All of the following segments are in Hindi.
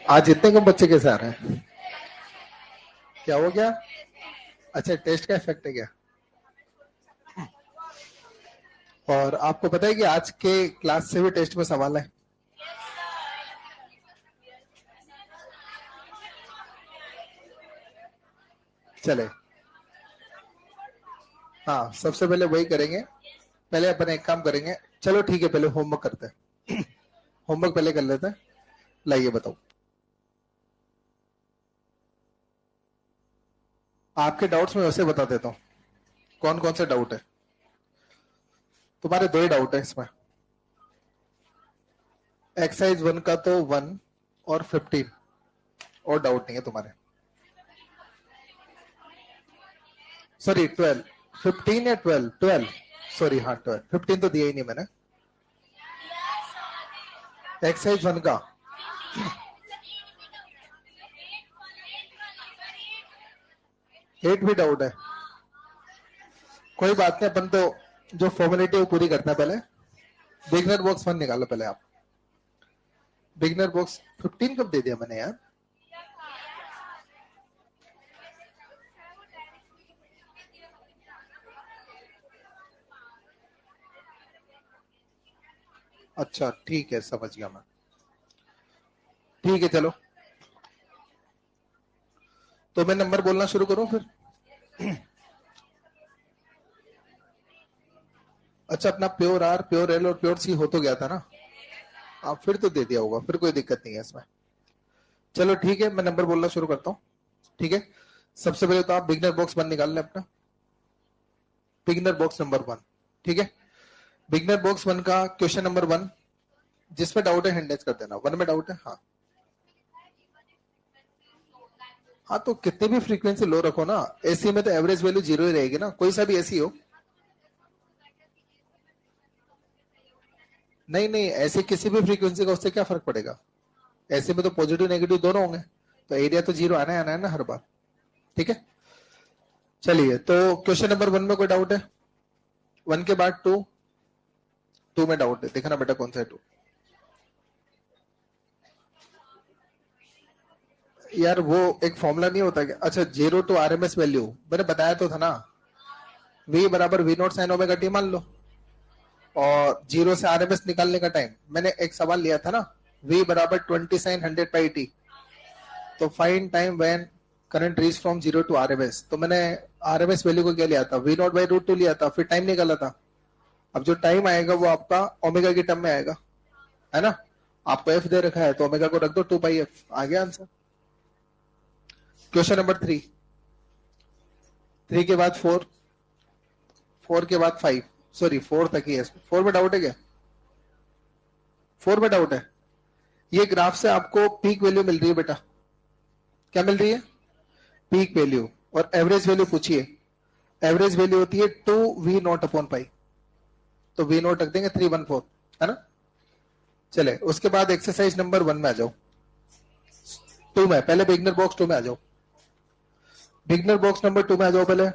आज इतने कम बच्चे कैसे आ रहे हैं? क्या हो गया? अच्छा, टेस्ट का इफेक्ट है क्या? और आपको पता है कि आज के क्लास से भी टेस्ट में सवाल है। चले, हाँ, सबसे पहले वही करेंगे। पहले अपन एक काम करेंगे। चलो ठीक है, पहले होमवर्क करते हैं। होमवर्क पहले कर लेते हैं। लाइए बताओ, आपके डाउट्स में वैसे बता देता हूँ कौन कौन से डाउट है। तुम्हारे दो ही डाउट है इसमें। एक्सरसाइज 1 का तो 1 और 15 और डाउट नहीं है तुम्हारे। सॉरी 12, 15 या 12, 12, सॉरी, हाँ 12, 15 तो दिया ही नहीं मैंने। एक्सरसाइज 1 का 8 भी डाउट है। कोई बात नहीं, अपन तो जो फॉर्मेलिटी वो पूरी करना है पहले। बिगनर बॉक्स 1 निकालो पहले आप। बिगनर बॉक्स 15 कब दे दिया मैंने यार? अच्छा ठीक है, समझ गया मैं। ठीक है चलो, तो मैं नंबर बोलना शुरू करूं फिर। अच्छा, अपना प्योर आर, प्योर एल और प्योर सी हो तो गया था ना? आप फिर तो दे दिया होगा, फिर कोई दिक्कत नहीं है इसमें। चलो ठीक है, मैं नंबर बोलना शुरू करता हूँ। ठीक है, सबसे पहले तो आप बिगनर बॉक्स 1 निकाल लें अपना। Beginner box number 1। ठीक है, बिगनर बॉक्स 1 का क्वेश्चन नंबर 1। जिसमें डाउट है हैंड रेज कर देना। 1 में डाउट है? हाँ। हाँ, तो कितनी भी फ्रीक्वेंसी लो रखो ना, एसी में तो एवरेज वैल्यू 0 ही रहेगी ना, कोई सा भी एसी हो। नहीं नहीं, ऐसे किसी भी फ्रीक्वेंसी का उससे क्या फर्क पड़ेगा? ऐसे में तो पॉजिटिव नेगेटिव दोनों होंगे, तो एरिया तो 0 आना है ना हर बार। ठीक है, चलिए, तो क्वेश्चन नंबर 1 में कोई डाउट है? 1 के बाद 2, 2 में डाउट है, देखना बेटा कौन सा है 2। यार वो एक फॉर्मूला नहीं होता क्या? अच्छा, 0 टू आरएमएस वैल्यू मैंने बताया तो था ना। V बराबर V not sine omega T मान लो। और 0 से आरएमएस निकालने का टाइम मैंने एक सवाल लिया था ना, V बराबर 20 साइन 100 पाई टी। तो fine time when current reach from 0 to RMS, तो मैंने आरएमएस वैल्यू को क्या लिया था? V नॉट बाई रूट 2 लिया था, फिर टाइम निकाला था। अब जो टाइम आएगा वो आपका ओमेगा की टर्म में आएगा, है ना? आपको एफ दे रखा है तो ओमेगा को रख दो 2 पाई एफ, आ गया आंसर। Question number 3। 3 के बाद 4, 4 के बाद 5, सॉरी 4 तक ही है। 4 में डाउट है क्या? 4 में डाउट है। ये ग्राफ से आपको पीक वैल्यू मिल रही है बेटा। क्या मिल रही है? Peak value. और एवरेज वैल्यू पूछिए। एवरेज वैल्यू होती है 2 वी नॉट अपॉन पाई, तो वी नॉट रख देंगे 314, है ना? चले, उसके बाद एक्सरसाइज नंबर 1 में आ जाओ। 2 में पहले बिगनर बॉक्स 2 में आ जाओ। बिगनर बॉक्स नंबर 2 में आ जाओ पहले।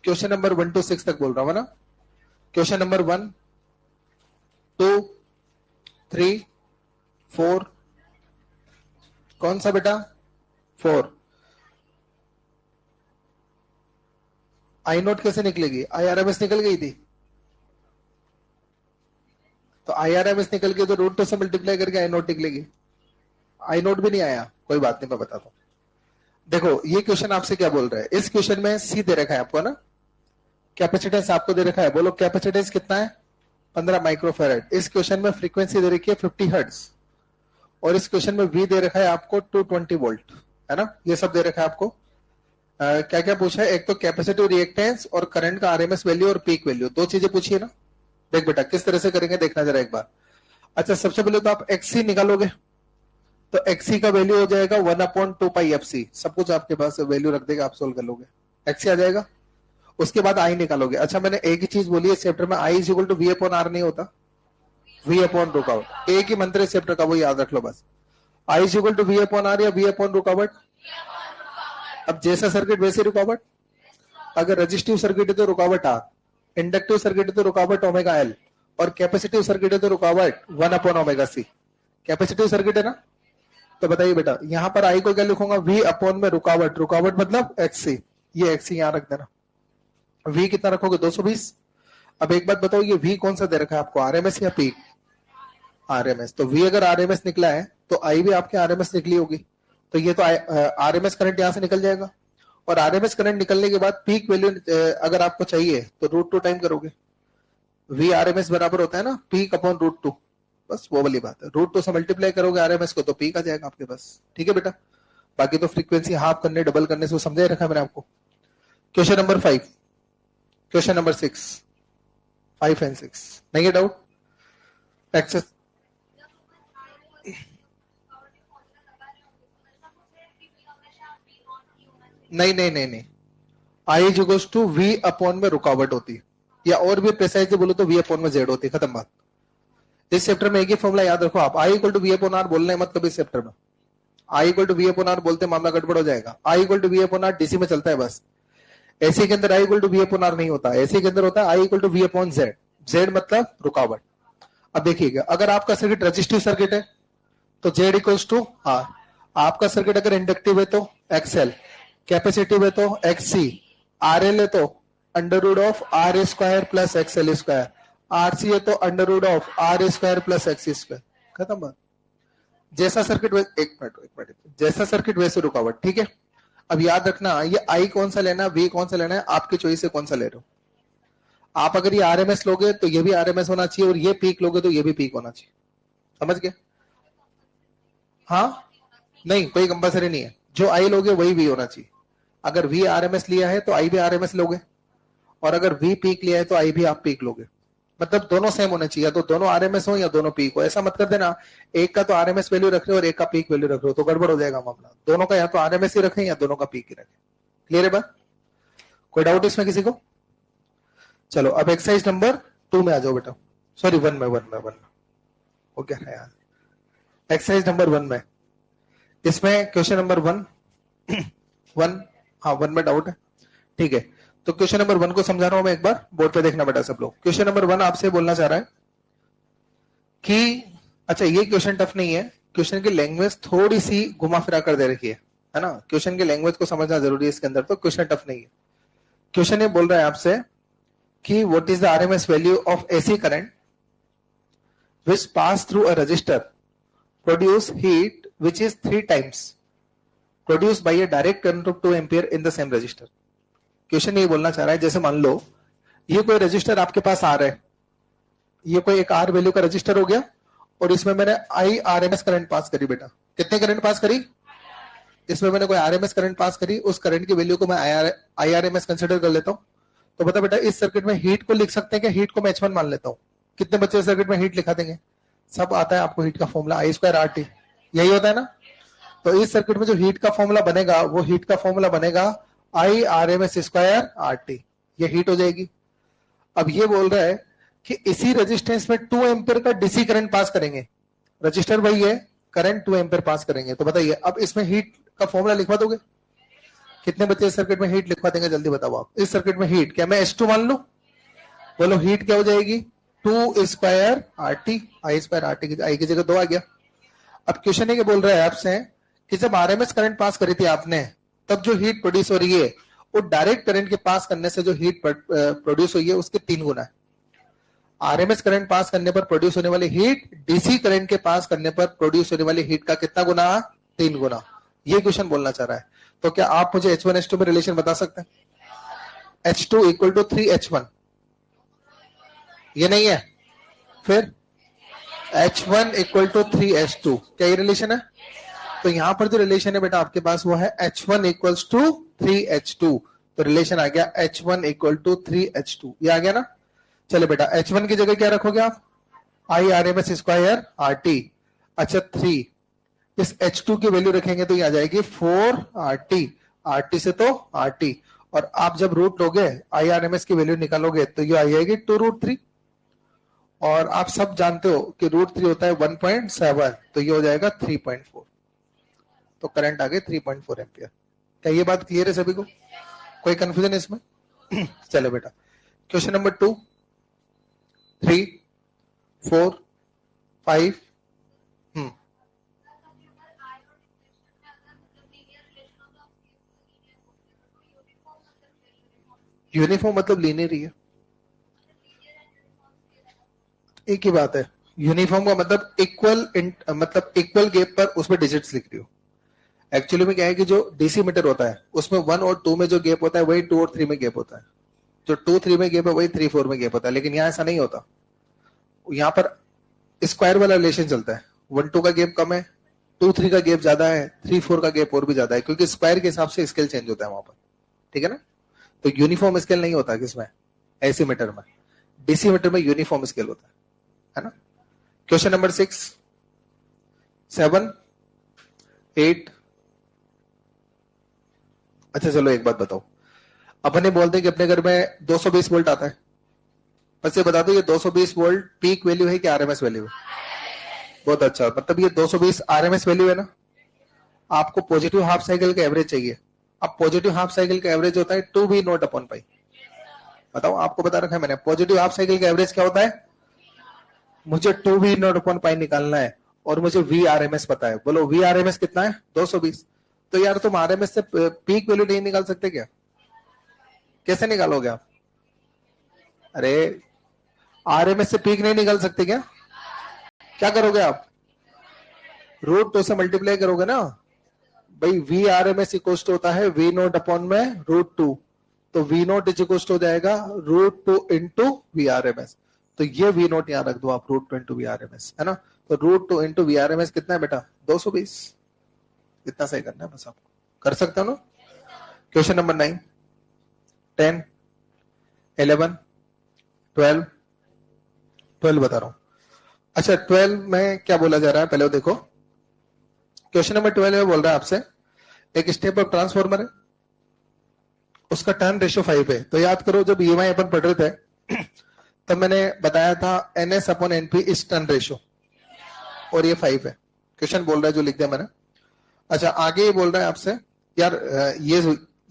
क्वेश्चन नंबर 1 to 6 तक बोल रहा हूं ना। Question number 1, 2, 3, 4। कौन सा बेटा? 4। आई नोट कैसे निकलेगी? IRMS निकल गई थी, तो IRMS निकल गई तो रूट 2 से मल्टीप्लाई करके आई नोट निकलेगी। आई नोट भी नहीं आया, कोई बात नहीं, मैं बताता हूं। देखो, ये क्वेश्चन आपसे क्या बोल रहा है? इस क्वेश्चन में सी दे रखा है आपको ना, कैपेसिटेंस आपको दे रखा है। बोलो कैपेसिटेंस कितना है? 15 माइक्रोफेरेड। इस क्वेश्चन में फ्रीक्वेंसी दे रखी है 50 हर्ट्ज, और इस क्वेश्चन में वी दे रखा है आपको 220 वोल्ट, है ना? ये सब दे रखा है आपको। क्या क्या पूछा है? एक तो कैपेसिटिव रिएक्टेंस और करंट का आरएमएस वैल्यू और पीक वैल्यू, दो चीजें पूछी है ना। देख बेटा किस तरह से करेंगे, देखना जरा एक बार। अच्छा, सबसे पहले तो आप एक्सी निकालोगे, तो एक्सी का वैल्यू हो जाएगा 1/2 पाई एफ। सब कुछ आपके पास वैल्यू रख देगा, आप सोल्व कर लोगे, एक्सी आ जाएगा। उसके बाद आई निकालोगे। अच्छा, मैंने एक ही चीज बोली है चैप्टर में, I is equal to V upon R नहीं होता, वी अपॉन रुकावट। एक ही मंत्र है चैप्टर का, वो याद रख लो बस। I is equal to V upon R या वी अपॉन रुकावट। अब जैसा सर्किट वैसे रुकावट। अगर रजिस्टिव सर्किट है तो रुकावट आर, इंडक्टिव सर्किट है तो रुकावट ओमेगा एल, और कैपेसिटिव सर्किट है तो रुकावट 1/ओमेगा सी। कैपेसिटिव सर्किट है ना, तो बताइए बेटा, यहां पर आई को क्या लिखूंगा, वी अपॉन में रुकावट, रुकावट मतलब एक्सी, ये एक्सी यहां रख देना। वी कितना रखोगे, 220। अब एक बात बताओ, ये वी कौन सा दे रखा है आपको, आरएमएस या पीक? आरएमएस। तो वी अगर आरएमएस निकला है तो आई भी आपके आरएमएस निकली होगी, तो ये तो आरएमएस करंट यहां से निकल जाएगा। और आरएमएस करंट निकलने के बाद पीक वैल्यू अगर आपको चाहिए तो √2 टाइम करोगे। वी आरएमएस बराबर होता है ना पीक अपॉन √2, बस वो वाली बात है। √2 से मल्टीप्लाई करोगे आरएमएस को तो पीक आ जाएगा आपके पास। ठीक है बेटा, बाकी तो फ्रीक्वेंसी हाफ करने डबल करने से वो समझा रखा है मैंने आपको। Question number 5, question number 6, 5 and 6 नहीं है डाउट। एक्सेस नहीं नहीं नहीं नहीं, I is equals to V upon में रुकावट होती है, या और भी प्रिसाइजली बोलो तो वी अपॉन में जेड होती है, खत्म बात। इस चैप्टर में एक ही फॉर्मूला याद रखो आप, I equal to V upon R बोलना है मत कभी इस चैप्टर में। I equal to V upon R बोलते मामला गड़बड़ हो जाएगा। I equal to V upon R DC में चलता है बस, एसी के अंदर I equal to V upon R नहीं होता, एसी के अंदर होता है I equal to V upon Z, Z मतलब रुकावट। अब देखिएगा, अगर आपका सर्किट रेजिस्टिव सर्किट है तो जेड इक्वल्स टू आर, आपका सर्किट अगर इंडक्टिव है तो एक्सएल, कैपेसिटिव है तो एक्ससी, आरएल है तो under root of R square plus XL square, RC है तो under root of R square plus X square, खत्म बात। जैसा सर्किट एक मिनट, जैसा सर्किट वैसे रुकावट। ठीक है, अब याद रखना ये आई कौन सा लेना, वी कौन सा लेना है, आपकी चॉइस से कौन सा ले रहे हो आप। अगर ये आरएमएस लोगे तो ये भी आरएमएस होना चाहिए, और ये पीक लोगे तो ये भी पीक होना चाहिए, समझ गए? हाँ नहीं, कोई कंपल्सरी नहीं है, जो आई लोगे वही वी होना चाहिए। अगर वी आरएमएस लिया है तो आई भी आरएमएस लोगे, और अगर वी पीक लिया है तो आई भी आप पीक लोगे। मतलब दोनों सेम होने चाहिए, तो दोनों आरएमएस हो या दोनों पीक हो। ऐसा मत कर देना एक का तो आरएमएस वैल्यू रख रहे हो और एक का पीक वैल्यू रख रहे हो, तो गड़बड़ हो जाएगा मामला। दोनों का या तो आरएमएस ही रखें या दोनों का पीक ही रखें। क्लियर है बात? कोई डाउट इसमें किसी को? चलो अब एक्सरसाइज नंबर 2 में आ जाओ बेटा, सॉरी 1 में हो गया है यार। एक्सरसाइज नंबर 1 में, इसमें क्वेश्चन नंबर 1 हाँ 1 में डाउट है, ठीक है। तो क्वेश्चन नंबर 1 को समझा रहा हूं मैं, एक बार बोर्ड पे देखना बेटा सब लोग। क्वेश्चन नंबर 1 आपसे बोलना चाह रहा है कि अच्छा ये क्वेश्चन टफ नहीं है, क्वेश्चन की लैंग्वेज थोड़ी सी घुमा फिरा कर दे रखी है ना, क्वेश्चन की लैंग्वेज को समझना जरूरी है इसके अंदर, तो क्वेश्चन टफ नहीं है। क्वेश्चन ये बोल रहा है आपसे कि what is the RMS value of AC current which pass through a resistor produce heat which is 3 times produce by a direct current of 2 ampere in the same register. Question ये बोलना चाह रहा है, जैसे मान लो ये कोई रजिस्टर आपके पास आ रहा है, ये कोई एक आर वैल्यू का रजिस्टर हो गया, और इसमें मैंने आई आरएमएस करंट पास करी बेटा। कितने करंट पास करी? इसमें मैंने कोई आरएमएस करंट पास करी, उस करंट की वैल्यू को मैं आई आरएमएस कंसिडर कर लेता हूं। तो बता बेटा इस सर्किट में हीट को लिख सकते हैं क्या? हीट को मैं H1 मान लेता हूं। कितने बच्चे सर्किट में हीट लिखा देंगे? सब आता है आपको हीट का फॉर्मूला, आई स्क्वायर आर टी, यही होता है ना। तो इस सर्किट में जो हीट का फॉर्मूला बनेगा, वो हीट का फॉर्मूला बनेगा I R M S square R T, ये हीट हो जाएगी। अब ये बोल रहा है कि इसी रेजिस्टेंस में 2 एम्पियर का डीसी करंट पास करेंगे, रजिस्टर वही है, करंट 2 एम्पियर पास करेंगे। तो बताइए अब इसमें हीट का फॉर्मूला लिखवा दोगे? कितने बच्चे इस सर्किट में हीट लिखवा देंगे, जल्दी बताओ आप। इस सर्किट में हीट क्या मैं H2 मान लू? बोलो हीट क्या हो जाएगी? 2 स्क्वायर आर टी, आई स्क्वायर आर टी, आई की जगह 2 आ गया। अब क्वेश्चन ये बोल रहा है आपसे कि जब आरएमएस करंट पास करी थी आपने, तब जो हीट प्रोड्यूस हो रही है वो डायरेक्ट करंट के पास करने से जो हीट प्रोड्यूस हुई है उसके 3 गुना है। आरएमएस करंट पास करने पर प्रोड्यूस होने वाली हीट डीसी करंट के पास करने पर प्रोड्यूस होने वाली हीट का कितना गुना? 3 गुना। ये क्वेश्चन बोलना चाह रहा है। तो क्या आप मुझे H1 H2 में रिलेशन बता सकते हैं? H2 इक्वल टू 3H1, ये नहीं है, फिर H1 इक्वल टू 3H2, क्या ये रिलेशन है? तो यहां पर जो रिलेशन है बेटा आपके पास वो है H1 इक्वल्स टू 3H2, तो रिलेशन आ गया H1 इक्वल टू 3H2, ये आ गया ना। चलो बेटा H1 की जगह क्या रखोगे आप? I R M S square R T, अच्छा 3, इस H2 की वैल्यू रखेंगे तो ये आ जाएगी 4 आर टी से तो आर टी, और आप जब रूट लोगे आई आर एम एस की वैल्यू निकालोगे तो ये आ जाएगी 2√3, और आप सब जानते हो कि √3 होता है 1.7, तो ये हो जाएगा 3.4, तो करंट आ गए 3.4 एम्पियर। क्या ये बात क्लियर है सभी को? कोई कंफ्यूजन है इसमें? चलो बेटा क्वेश्चन नंबर 2, 3, 4, 5, यूनिफॉर्म मतलब लीनियर ही है, एक ही बात है। यूनिफॉर्म का मतलब इक्वल, मतलब इक्वल गैप पर उसमें डिजिट्स लिख रही हो। एक्चुअली में क्या है कि जो डीसी मीटर होता है उसमें 1 और 2 में जो गैप होता है वही 2 और 3 में गैप होता है। जो 2 3 में गैप है वही 3 4 में गैप होता है, लेकिन यहाँ ऐसा नहीं होता। यहाँ पर स्क्वायर वाला रिलेशन चलता है। 1 2 का गैप कम है, 2 3 का गैप ज्यादा है, 3 4 का गैप और भी ज्यादा है, क्योंकि स्क्वायर के हिसाब से स्केल चेंज होता है वहां पर। ठीक है ना? तो यूनिफॉर्म स्केल नहीं होता किसमें, एसी मीटर में। डीसी मीटर में यूनिफॉर्म स्केल होता है ना? Question number 6 7 8। अच्छा चलो एक बात बताओ, अपने बोलते हैं कि अपने घर में 220 वोल्ट आता है, बस ये बता दो ये 220 वोल्ट पीक वैल्यू है कि आरएमएस वैल्यू है? बहुत अच्छा, मतलब ये 220 आरएमएस वैल्यू है ना। आपको पॉजिटिव हाफ साइकिल का एवरेज चाहिए। अब पॉजिटिव हाफ साइकिल का एवरेज होता है 2v नॉट अपॉन पाई। बताओ, आपको बता रखा है मैंने, पॉजिटिव हाफ साइकिल का एवरेज क्या होता है? मुझे 2v नॉट अपॉन पाई निकालना है और मुझे वी आरएमएस पता है। बोलो वी आरएमएस कितना है? 220। तो यार तुम आरएमएस से पीक वैल्यू नहीं निकाल सकते क्या? कैसे निकालोगे आप? अरे आरएमएस से पीक नहीं निकाल सकते क्या? क्या करोगे आप? रूट 2 से मल्टीप्लाई करोगे ना भाई। V R M S equal होता है वी नोट अपॉन में √2। तो वी नोट इज इक्वल हो जाएगा √2 into V R M S. तो ये वी नोट यहां रख दो आप, √2 into V R M S, है ना? तो √2 into V R M S कितना है बेटा? 220। इतना सही करना है बस आपको, कर सकते हो ना? क्वेश्चन नंबर 9 10 11 12 12 बता रहा हूं। अच्छा 12 में क्या बोला जा रहा है पहले वो देखो। क्वेश्चन नंबर 12 में बोल रहा है आपसे, एक स्टेप अप ट्रांसफॉर्मर है, उसका टर्न रेशियो 5 है। तो याद करो जब ईएमआई अपन पढ़ रहे थे तब मैंने बताया था NS अपॉन NP इस टर्न रेशियो, और ये 5 है। क्वेश्चन बोल रहा है जो लिख दिया मैंने। अच्छा आगे ये बोल रहा है आपसे, यार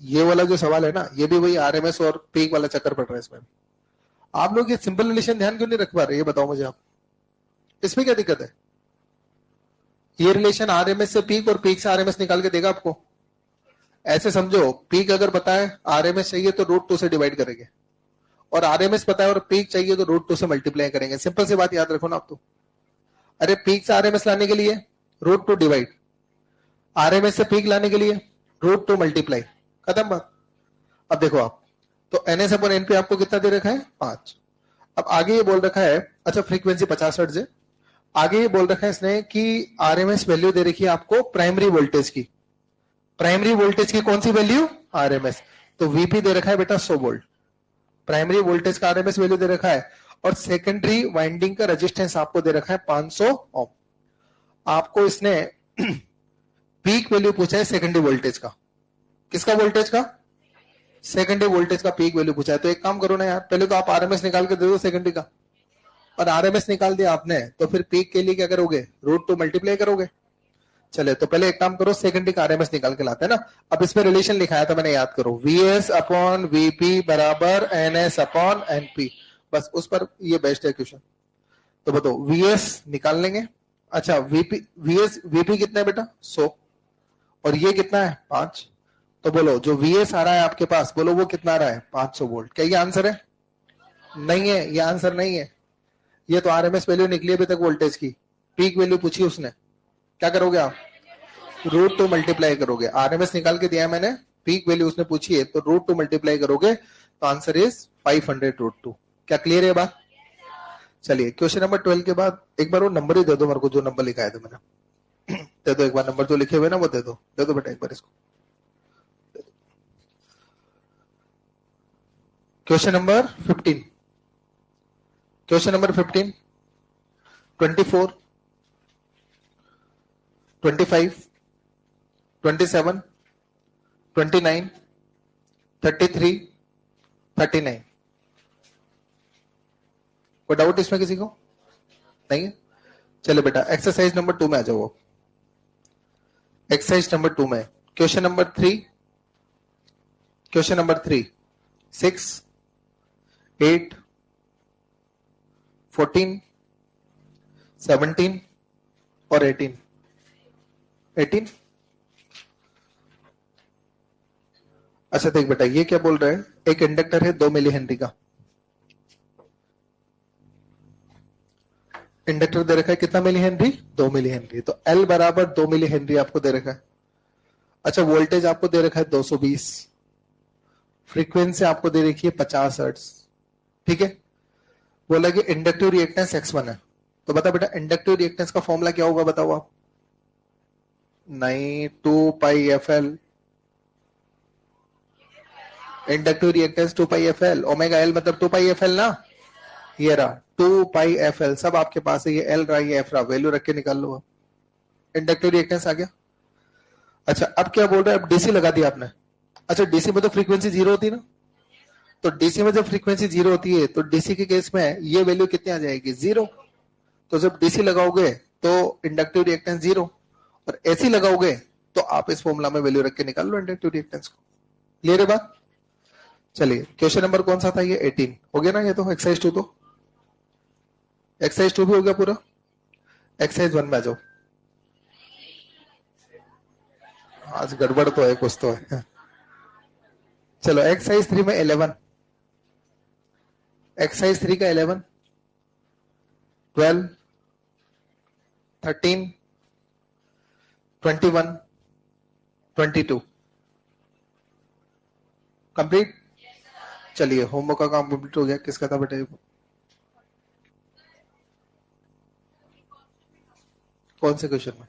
ये वाला जो सवाल है ना, ये भी वही आरएमएस और पीक वाला चक्कर पड़ रहा है इसमें। आप लोग ये सिंपल रिलेशन ध्यान क्यों नहीं रख पा रहे? ये बताओ मुझे आप, इसमें क्या दिक्कत है? ये रिलेशन आरएमएस से पीक और पीक से आरएमएस निकाल के देगा आपको। ऐसे समझो, पीक अगर पता है, आरएमएस चाहिए तो √2 से डिवाइड करेंगे, और आरएमएस पता है और पीक चाहिए तो √2 से मल्टीप्लाई करेंगे। सिंपल सी बात याद रखो ना आप तो। अरे पीक से आरएमएस लाने के लिए √2 डिवाइड, आरएमएस से पीक लाने के लिए √2 मल्टीप्लाई, खत्म बात। अब देखो आप, तो एनएस अपॉन एनपी आपको कितना दे रखा है? 5। अब आगे ये बोल रखा है, अच्छा फ्रीक्वेंसी 50 हर्ट्ज है। आगे ये बोल रखा है इसने कि आरएमएस वैल्यू दे रखी है आपको प्राइमरी वोल्टेज की। प्राइमरी वोल्टेज की कौन सी वैल्यू? आरएमएस। तो वीपी दे रखा है बेटा 100 वोल्ट, प्राइमरी वोल्टेज का आरएमएस वैल्यू दे रखा है, और सेकेंडरी वाइंडिंग का रेजिस्टेंस आपको दे रखा है 500 ओम। आपको इसने पीक वैल्यू पूछा है सेकेंडरी वोल्टेज का। किसका वोल्टेज का? सेकेंडरी वोल्टेज का पीक वैल्यू पूछा है। तो एक काम करो ना यार, पहले तो आप आरएमएस निकाल के दे दो सेकेंडरी का, और आरएमएस निकाल दिया आपने तो फिर पीक के लिए क्या करोगे? √2 मल्टीप्लाई करोगे। चले तो पहले एक काम करो, सेकेंडरी का आरएमएस निकाल के लाते हैं ना। अब इसमें रिलेशन लिखाया था मैंने, याद करो, वीएस अपॉन वीपी बराबर एनएस अपॉन एनपी। बस उस पर ये बेस्ट है क्वेश्चन। तो बताओ वीएस निकाल लेंगे। अच्छा वीपी, वीएस वीपी कितना है बेटा? 100, और ये कितना है? 5। तो बोलो जो वीएस आ रहा है आपके पास, बोलो वो कितना आ रहा है? 500 वोल्ट। क्या ये आंसर है? नहीं है, ये आंसर नहीं है। ये तो आरएमएस वैल्यू निकली अभी तक वोल्टेज की, पीक वैल्यू पूछी उसने। क्या करोगे आप? √2 मल्टीप्लाई करोगे। आरएमएस निकाल के दिया है मैंने, पीक वैल्यू उसने पूछी है, तो √2 मल्टीप्लाई करोगे तो आंसर इज 500√2। क्या क्लियर है बात? चलिए क्वेश्चन नंबर 12 के बाद एक बार वो नंबर ही दे दो मेरे को, जो नंबर लिखा है मैंने दे दो एक बार, नंबर जो लिखे हुए ना वो दे दो बेटा एक बार इसको। Question number 15, question number 15, 24, 25, 27, 29, 33, 39। कोई डाउट इसमें किसी को? नहीं है? चलो बेटा एक्सरसाइज नंबर 2 में आ जाओ। एक्सरसाइज नंबर 2 में क्वेश्चन नंबर 3, क्वेश्चन नंबर 3 6, 8, 14, 17 और 18। 18 अच्छा देख बेटा, ये क्या बोल रहा है, एक इंडक्टर है 2 मिली हेनरी का, इंडक्टर दे रखा है कितना मिली हेनरी, 2 मिली हेनरी, तो L बराबर 2 मिली हेनरी आपको दे रखा है। अच्छा वोल्टेज आपको दे रखा है 220, फ्रीक्वेंसी आपको दे रखी है 50 हर्ट्ज, ठीक है। बोला कि इंडक्टिव रिएक्टेंस X1 है, तो बता बेटा इंडक्टिव रिएक्टेंस का फॉर्मूला क्या होगा, बताओ आप। नहीं, 2 पाई FL, इंडक्टिव रिएक्टेंस 2 पाई FL, ओमेगा L मतलब 2 पाई FL ना, ये रहा 2 पाई FL, सब आपके पास है, ये L रहा, ये F रहा, वैल्यू रख के निकाल लो, इंडक्टिव रिएक्टेंस आ गया। अच्छा अब क्या बोल रहे हैं, अब डीसी लगा दिया आपने। अच्छा डीसी में तो फ्रीक्वेंसी 0 होती है ना, तो डीसी में जब फ्रीक्वेंसी 0 होती है तो डीसी के केस में ये वैल्यू कितनी आ जाएगी, 0। तो जब डीसी लगाओगे तो इंडक्टिव रिएक्टेंस 0, और एसी लगाओगे तो आप इस फॉर्मूला में वैल्यू रख के निकाल लो इंडक्टिव रिएक्टेंस को। क्लियर है बात। चलिए क्वेश्चन नंबर कौन सा था, ये 18 हो गया ना, ये तो एक्सरसाइज 2, तो एक्सरसाइज 2 भी हो गया पूरा। एक्सरसाइज 1 में आ जाओ, आज गड़बड़ तो है, कुछ तो है। चलो एक्सरसाइज 3 में 11, एक्सरसाइज 3 का 11, 12, 13, 21, 22 कंप्लीट। चलिए होमवर्क का काम कंप्लीट हो गया, किसका था बेटा, कौन से क्वेश्चन में,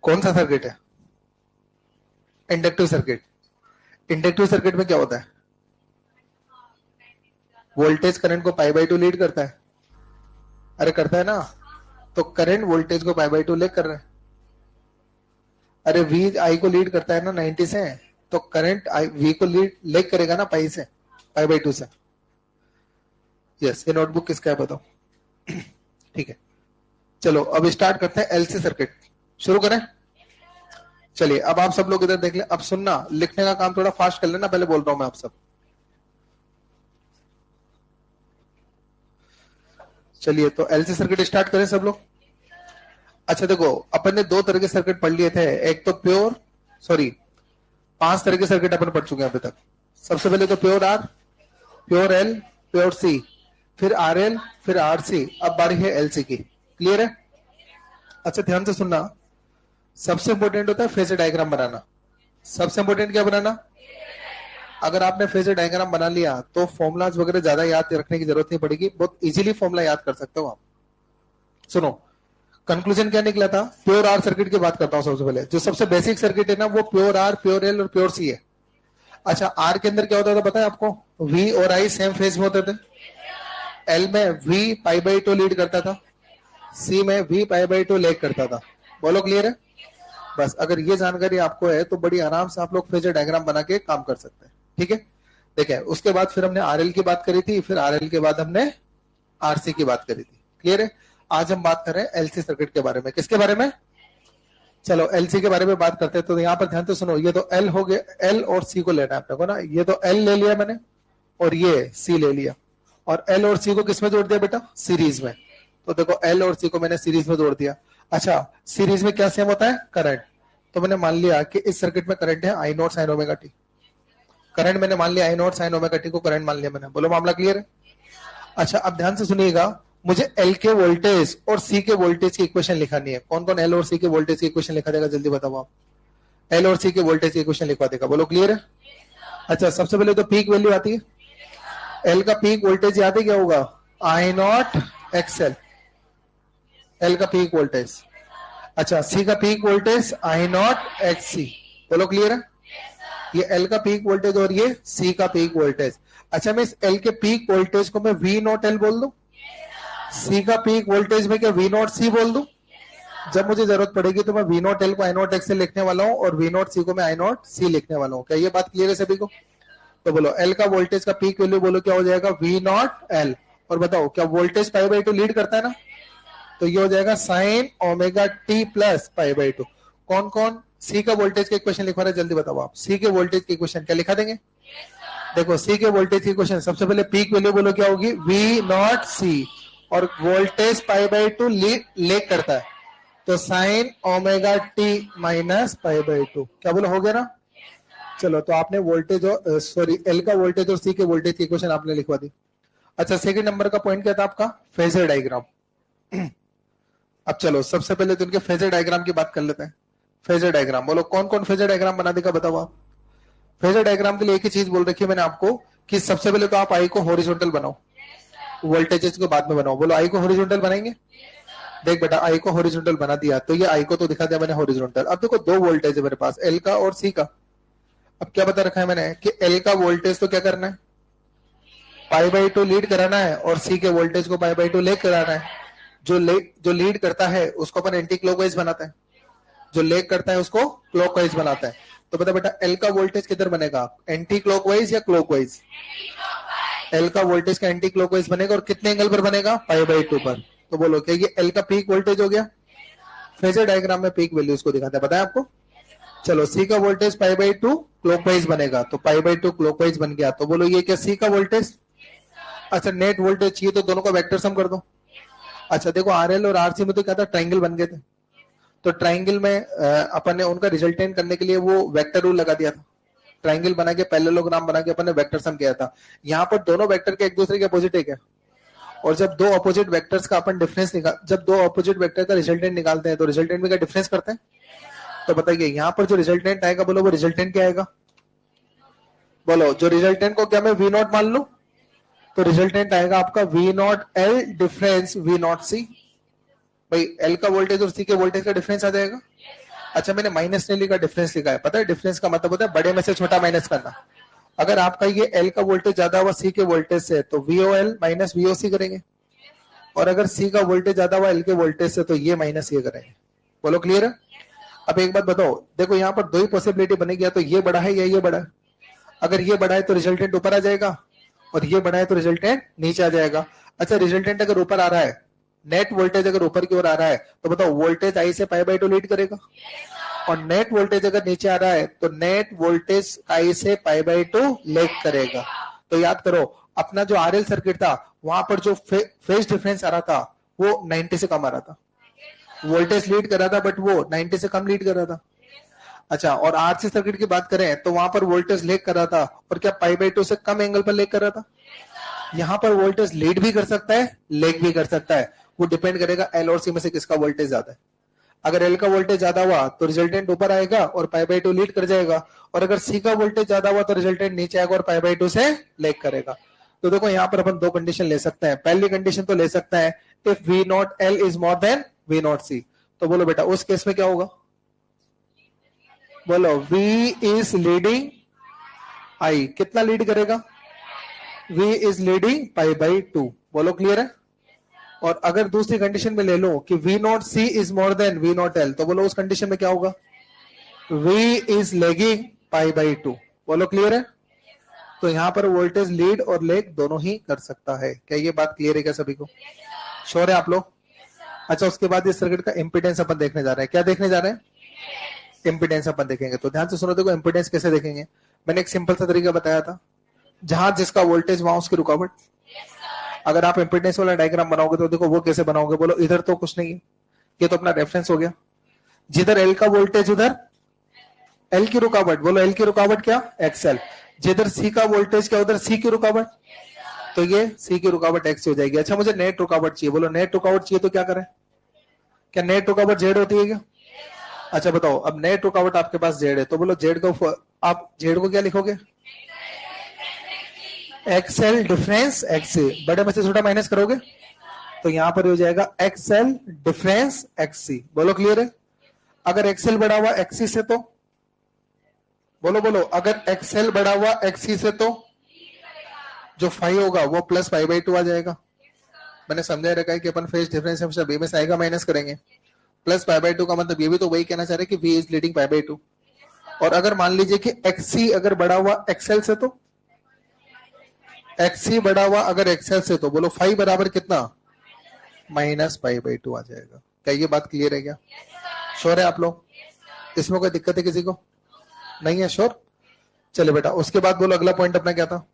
कौन सा सर्किट है, इंडक्टिव सर्किट। इंडक्टिव सर्किट में क्या होता है, वोल्टेज करंट को π/2 लीड करता है, अरे करता है ना, तो करंट वोल्टेज को π/2 लीड कर रहा है, अरे वी आई को लीड करता है ना 90 से, तो करंट आई वी को लीड करेगा ना पाई से, π/2 से। यस, ये नोटबुक किसका है बताओ। ठीक है, चलो अब स्टार्ट करते हैं एलसी सर्किट, शुरू करें। चलिए अब आप सब लोग इधर देख ले, अब सुनना, लिखने का काम थोड़ा फास्ट कर लेना, पहले बोल रहा हूं मैं आप सब। चलिए तो एलसी सर्किट स्टार्ट करें सब लोग। अच्छा देखो, अपन ने 2 तरह के सर्किट पढ़ लिए थे, एक तो प्योर, सॉरी 5 तरह के सर्किट अपन पढ़ चुके हैं अभी तक। सबसे पहले तो pure R, pure L, pure C, फिर आर एल, फिर आर सी, अब बारी है एलसी की। क्लियर है। अच्छा ध्यान से सुनना, सबसे इंपॉर्टेंट होता है फेजर डायग्राम बनाना। सबसे इंपॉर्टेंट क्या बनाना, अगर आपने फेजर डायग्राम बना लिया तो फॉर्मुलाज वगैरह ज्यादा याद रखने की जरूरत नहीं पड़ेगी, बहुत इजीली फॉर्मुला याद कर सकते हो आप। सुनो कंक्लूजन क्या निकला था, प्योर आर सर्किट की बात करता हूं सबसे पहले। जो सबसे बेसिक सर्किट है ना वो प्योर आर, प्योर एल और प्योर सी है। अच्छा आर के अंदर क्या होता था पता है आपको, वी और आई सेम फेज में होते थे। एल में वी π/2 लीड करता था, सी में वी π/2 लेग करता था। बोलो क्लियर है। बस अगर ये जानकारी आपको है तो बड़ी आराम से आप लोग फेजर डायग्राम बना के काम कर सकते हैं। ठीक है, देखिए उसके बाद फिर हमने आरएल की बात करी थी, फिर आरएल के बाद हमने आरसी की बात करी थी। क्लियर है। आज हम बात कर रहे हैं एलसी सर्किट के बारे में। किसके बारे में, चलो एलसी के बारे में बात करते हैं। तो यहाँ पर ध्यान से सुनो, ये तो एल हो गया, एल और सी को लेना है अपने को ना। ये तो एल ले लिया मैंने और ये सी ले लिया, और एल और सी को किसमें जोड़ दिया बेटा, सीरीज में। तो देखो एल और सी को मैंने सीरीज में जोड़ दिया। अच्छा सीरीज में क्या सेम होता है, करंट। तो मैंने मान लिया कि इस सर्किट में करंट है I naught sine omega T. Current मैंने मान लिया I naught sine omega T को करंट मान लिया मैंने। बोलो मामला क्लियर है। अच्छा अब ध्यान से सुनिएगा, मुझे एल के वोल्टेज और सी के वोल्टेज की इक्वेशन लिखानी है। कौन कौन एल और सी के वोल्टेज की इक्वेशन लिखा देगा, जल्दी बताओ आप। एल और सी के वोल्टेज की इक्वेशन लिखवा देगा, बोलो क्लियर है। अच्छा सबसे पहले तो पीक वैल्यू आती है, एल का पीक वोल्टेज याद है क्या होगा, आई नॉट एक्सएल, एल का पीक वोल्टेज। अच्छा सी का peak voltage I naught X C. बोलो क्लियर है। ये एल का पीक वोल्टेज और ये सी का पीक वोल्टेज। अच्छा मैं इस एल के पीक वोल्टेज को मैं वी नॉट एल बोल दूं, सी का पीक वोल्टेज में क्या वी नॉट सी बोल दूं। जब मुझे जरूरत पड़ेगी तो मैं वी नॉट एल को आई नॉट एक्स से लिखने वाला हूं और वी नॉट सी को मैं आई नॉट सी लिखने वाला हूं। क्या ये बात क्लियर है सभी को। तो बोलो एल का वोल्टेज का पीक वैल्यू बोलो क्या हो जाएगा, वी नॉट एल। और बताओ क्या वोल्टेज π/2 लीड करता है ना, तो ये हो जाएगा साइन ओमेगा टी प्लस π/2। कौन कौन सी का वोल्टेज के इक्वेशन लिखवा रहे हैं, जल्दी बताओ आप। सी के वोल्टेज के इक्वेशन क्या लिखा देंगे, देखो सी के वोल्टेज की क्वेश्चन, सबसे पहले पीक वैल्यू बोलो क्या होगी, वी नॉट सी, और voltage pi by to leg करता है, तो sign omega T minus pi by to, क्या बोलो, हो गया ना। चलो तो आपने वोल्टेज और सॉरी एल का वोल्टेज और सी के वोल्टेज की क्वेश्चन आपने लिखवा दी। अच्छा सेकंड नंबर का पॉइंट क्या था आपका, फेजर डायग्राम। अब चलो सबसे पहले तो इनके फेजर डायग्राम की बात कर लेते हैं। फेजर डायग्राम बोलो, कौन कौन फेजर डायग्राम बना देगा, बताओ आप। फेजर डायग्राम के लिए एक ही चीज बोल रखी है मैंने आपको कि सबसे पहले तो आप आई को हॉरिजॉन्टल बनाओ, वोल्टेजेस को बाद में बनाओ। बोलो आई को हॉरिजॉन्टल बनाएंगे। देख बेटा आई को हॉरिजॉन्टल बना दिया, तो ये आई को तो दिखा दिया मैंने हॉरिजॉन्टल। अब देखो दो वोल्टेज है मेरे पास, एल का और सी का। अब क्या बता रखा है मैंने कि एल का वोल्टेज तो क्या करना है, पाई बाई टू लीड कराना है, और सी के वोल्टेज को पाई बाई टू लेग कराना है। जो लीड करता है उसको अपन एंटी क्लॉकवाइज बनाते हैं, जो लेग करता है उसको क्लॉकवाइज बनाता है। तो बता बेटा एल का वोल्टेज किधर बनेगा, एंटी क्लॉकवाइज या क्लॉकवाइज। एल का वोल्टेज का एंटी क्लॉकवाइज बनेगा, और कितने एंगल पर बनेगा, पाई बाई टू पर। तो बोलो क्या ये एल का पीक वोल्टेज हो गया। फेजर डायग्राम में पीक वैल्यू उसको दिखाता है, बताया आपको। चलो सी का voltage pi by to clockwise बनेगा, तो पाई बाई टू क्लॉकवाइज बन गया। तो बोलो ये क्या सी का वोल्टेज। अच्छा नेट वोल्टेज चाहिए तो दोनों का वेक्टर सम कर दो। अच्छा देखो आरएल और आरसी में तो क्या था, ट्राइंगल बन गए थे, तो ट्राइंगल में अपन ने उनका रिजल्टेंट करने के लिए वो वेक्टर रूल लगा दिया था। ट्राइंगल बना के पैरेललोग्राम बना के अपन ने वेक्टर सम किया था। यहाँ पर दोनों वेक्टर के एक दूसरे के अपोजिट है क्या, और जब दो अपोजिट वेक्टर्स का अपन डिफरेंस निकाल, जब दो अपोजिट वेक्टर का रिजल्टेंट निकालते हैं तो रिजल्टेंट में क्या डिफरेंस करते हैं। तो बताइए यहाँ पर जो रिजल्टेंट आएगा, बोलो वो रिजल्टेंट क्या आएगा। बोलो जो रिजल्टेंट को क्या मैं वी नॉट मान लू, तो रिजल्टेंट आएगा आपका V naught L difference V naught C. भाई एल का वोल्टेज और सी के वोल्टेज का डिफरेंस आ जाएगा। अच्छा मैंने माइनस नहीं लिखा, डिफरेंस लिखा है। पता है डिफरेंस का मतलब होता है बड़े में से छोटा माइनस करना। अगर आपका ये एल का वोल्टेज ज्यादा हुआ सी के वोल्टेज से, तो वीओ एल माइनस वीओ सी करेंगे, और अगर सी का वोल्टेज ज्यादा हुआ एल के वोल्टेज से, तो ये माइनस ये करेंगे। बोलो क्लियर है। अब एक बात बताओ, देखो यहाँ पर दो ही पॉसिबिलिटी बनेगी, या तो ये बड़ा है या ये बड़ा है। अगर ये बड़ा है तो रिजल्टेंट ऊपर आ जाएगा, और ये बड़ा है तो रिजल्टेंट नीचे आ जाएगा। अच्छा रिजल्टेंट अगर ऊपर आ रहा है, नेट वोल्टेज अगर ऊपर की ओर आ रहा है, तो बताओ वोल्टेज आई से पाई बाई टू लीड करेगा, और नेट वोल्टेज अगर नीचे आ रहा है तो नेट वोल्टेज आई से पाई बाई टू लेग करेगा। तो याद करो अपना जो आरएल सर्किट था, वहां पर जो फेज डिफरेंस आ रहा था वो 90 से कम आ रहा था। वोल्टेज लीड कर रहा था बट वो 90 से कम लीड कर रहा था। अच्छा और आरसी सर्किट की बात करें तो वहां पर वोल्टेज लेग कर रहा था, और क्या पाई बाई टू से कम एंगल पर लेग कर रहा था। यहाँ पर वोल्टेज लीड भी कर सकता है, लेग भी कर सकता है, वो डिपेंड करेगा एल और सी में से किसका वोल्टेज ज्यादा है। अगर एल का वोल्टेज ज्यादा हुआ तो रिजल्टेंट ऊपर आएगा और पाई बाई टू लीड कर जाएगा, और अगर सी का वोल्टेज ज्यादा हुआ तो रिजल्टेंट नीचे आएगा और पाई बाई टू से लेग करेगा। तो देखो यहाँ पर अपन दो कंडीशन ले सकते हैं। पहली कंडीशन तो ले सकते हैं if V naught L is more than V naught C. तो बोलो बेटा उस केस में क्या होगा, बोलो V इज लीडिंग I, कितना लीड करेगा, V is leading pi by two. बोलो क्लियर है। और अगर दूसरी कंडीशन में ले लो कि V naught C is more than V naught L, तो बोलो उस कंडीशन में क्या होगा, V is lagging pi by two. बोलो क्लियर है। तो यहां पर वोल्टेज लीड और लेग दोनों ही कर सकता है। क्या ये बात क्लियर है क्या सभी को, श्योर है आप लोग। अच्छा उसके बाद इस सर्किट का इंपीडेंस अपन देखने जा रहे हैं। क्या देखने जा रहे हैं, इंपीडेंस अपन देखेंगे। तो ध्यान से सुनो, देखो इंपीडेंस कैसे देखेंगे। मैंने एक सिंपल सा तरीका बताया था, जहां जिसका वोल्टेज वहां उसकी रुकावट। अगर आप इंपीडेंस वाला डायग्राम बनाओगे तो देखो वो कैसे बनाओगे, बोलो इधर तो कुछ नहीं है, ये तो अपना रेफरेंस हो गया, जिधर एल का वोल्टेज उधर एल की रुकावट। बोलो एल की रुकावट क्या, एक्सएल। जिधर सी का वोल्टेज क्या उधर सी की रुकावट, तो ये सी की रुकावट एक्स हो जाएगी। अच्छा मुझे नेट रुकावट चाहिए, बोलो नेट रुकावट चाहिए तो क्या करें, क्या नेट रुकावट जेड होती है क्या। अच्छा बताओ अब नेट रुकावट आपके पास जेड है, तो बोलो जेड को आप जेड को क्या लिखोगे, एक्सएल डिफरेंस एक्ससी। बड़े में से छोटा माइनस करोगे तो यहां पर हो जाएगा एक्सएल डिफरेंस एक्ससी। बोलो क्लियर है। अगर एक्सएल बड़ा हुआ एक्ससी से तो बोलो बोलो, अगर एक्सएल बड़ा हुआ एक्ससी से तो जो फाई होगा वो प्लस फाई बाई टू आ जाएगा। मैंने समझा रखा है कि अपन फेज डिफरेंस हमेशा बी में से आएगा माइनस करेंगे। प्लस पाई बाई टू का मतलब ये भी तो वही कहना चाह रहे कि V is leading pi by to. और अगर मान लीजिए कि XC अगर बड़ा हुआ एक्सएल से, तो XC बड़ा हुआ अगर एक्सएल से, तो बोलो फाई बराबर कितना, माइनस पाई बाई टू आ जाएगा। क्या ये बात क्लियर है क्या, श्योर है आप लोग। इसमें कोई दिक्कत है किसी को, नहीं है, श्योर। चले बेटा, उसके बाद बोलो अगला पॉइंट अपना क्या था?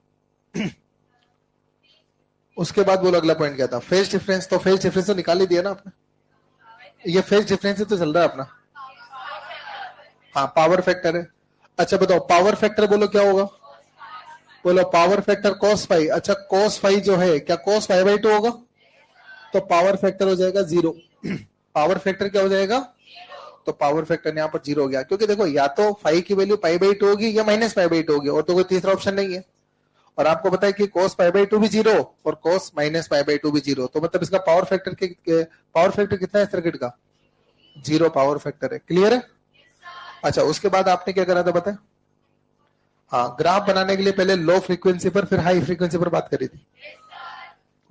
उसके बाद बोलो अगला पॉइंट क्या था? Phase difference. तो फेज डिफरेंस तो निकाल ही दिया ना आपने, ये फेज डिफरेंस तो चल रहा है अपना। हाँ, पावर फैक्टर है। अच्छा बताओ, पावर फैक्टर बोलो क्या होगा? बोलो पावर फैक्टर cos फाई। अच्छा cos फाई जो है, क्या cos फाई बाई 2 होगा? तो पावर फैक्टर हो जाएगा 0। पावर फैक्टर क्या हो जाएगा? तो पावर फैक्टर यहाँ पर 0 हो गया, क्योंकि देखो या तो फाई की वैल्यू पाई बाई 2 होगी या माइनस पाई बाई 2 होगी, और तो कोई तीसरा ऑप्शन नहीं है। और आपको पता है कि cos पाई बाई 2 भी 0 और cos माइनस पाई बाई 2 भी 0, तो मतलब इसका पावर फैक्टर कितना है सर्किट का? 0 पावर फैक्टर है। क्लियर है? अच्छा, उसके बाद आपने क्या करा था बताए? हाँ, ग्राफ बनाने के लिए पहले लो फ्रीक्वेंसी पर फिर हाई फ्रीक्वेंसी पर बात करी थी।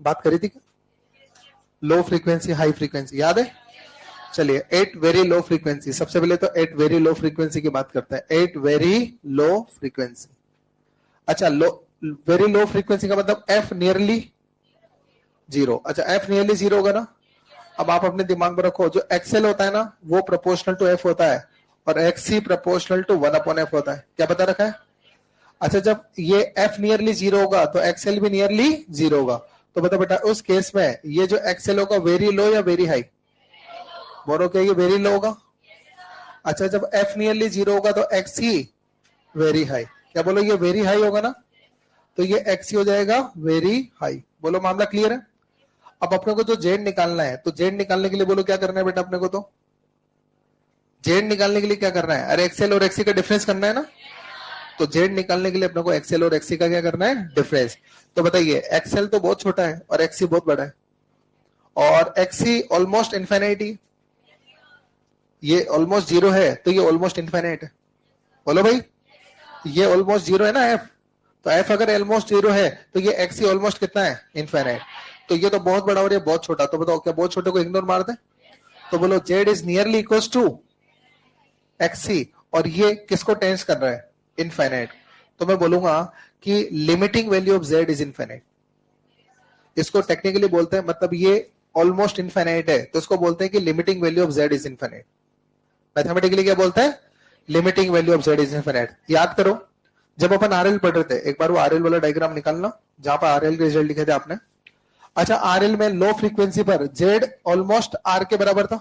बात करी थी? लो फ्रीक्वेंसी हाई फ्रीक्वेंसी याद है? चलिए, एट वेरी लो फ्रीक्वेंसी, सबसे पहले तो एट वेरी लो फ्रीक्वेंसी की बात करते हैं। At very low frequency. अच्छा, लो वेरी लो फ्रीक्वेंसी का मतलब एफ नियरली 0। अच्छा, एफ नियरली 0 होगा ना? अब आप अपने दिमाग में रखो, जो एक्सएल होता है ना वो प्रोपोर्शनल टू एफ होता है और एक्ससी प्रोपोर्शनल टू 1/f होता है। क्या बता रखा है? अच्छा, जब ये एफ नियरली 0 होगा तो एक्सएल भी नियरली 0 होगा। तो बता बेटा, उस केस में ये जो एक्सएल होगा वेरी लो या वेरी हाई? बोलो, क्या ये वेरी लो होगा? अच्छा, जब एफ नियरली 0 होगा तो एक्सी वेरी हाई। क्या बोलो, ये वेरी हाई होगा ना? तो ये एक्सी हो जाएगा वेरी हाई। बोलो, मामला क्लियर है? अब अपने को जो जेड निकालना है, तो जेड निकालने के लिए बोलो क्या करना है बेटा अपने को? तो जेड निकालने के लिए क्या करना है? अरे एक्सएल और एक्सी का डिफरेंस करना है ना? तो जेड निकालने के लिए अपने को एक्सएल और एक्सी का क्या करना है? डिफरेंस। तो बताइए, एक्सएल तो बहुत छोटा है और एक्सी बहुत बड़ा है, और एक्सी ऑलमोस्ट इनफाइनाइट, ये ऑलमोस्ट 0 है तो ये ऑलमोस्ट इनफाइनाइट है। बोलो भाई, ये ऑलमोस्ट 0 है ना एफ, तो एफ अगर ऑलमोस्ट 0 है तो ये एक्सी ऑलमोस्ट कितना है? इनफाइनाइट। तो ये तो बहुत बड़ा और ये बहुत छोटा, तो बताओ क्या बहुत छोटे को इग्नोर मार दे? तो बोलो, Z is nearly equals to XC, और ये किसको टेंस कर रहा है? इनफाइनाइट। तो मैं बोलूंगा कि limiting value of Z is infinite. इसको टेक्निकली बोलते हैं, मतलब ये ऑलमोस्ट इनफाइनाइट है तो इसको बोलते हैं कि limiting value of Z is infinite. Mathematically क्या बोलते हैं? Limiting value of Z is infinite. याद करो, जब अपन आरएल पढ़ रहे थे, एक बार वो आरएल वाला डायग्राम निकालना जहां पर आरएल के रिजल्ट लिखे थे आपने। अच्छा, आरएल में लो फ्रीक्वेंसी पर जेड ऑलमोस्ट आर के बराबर था।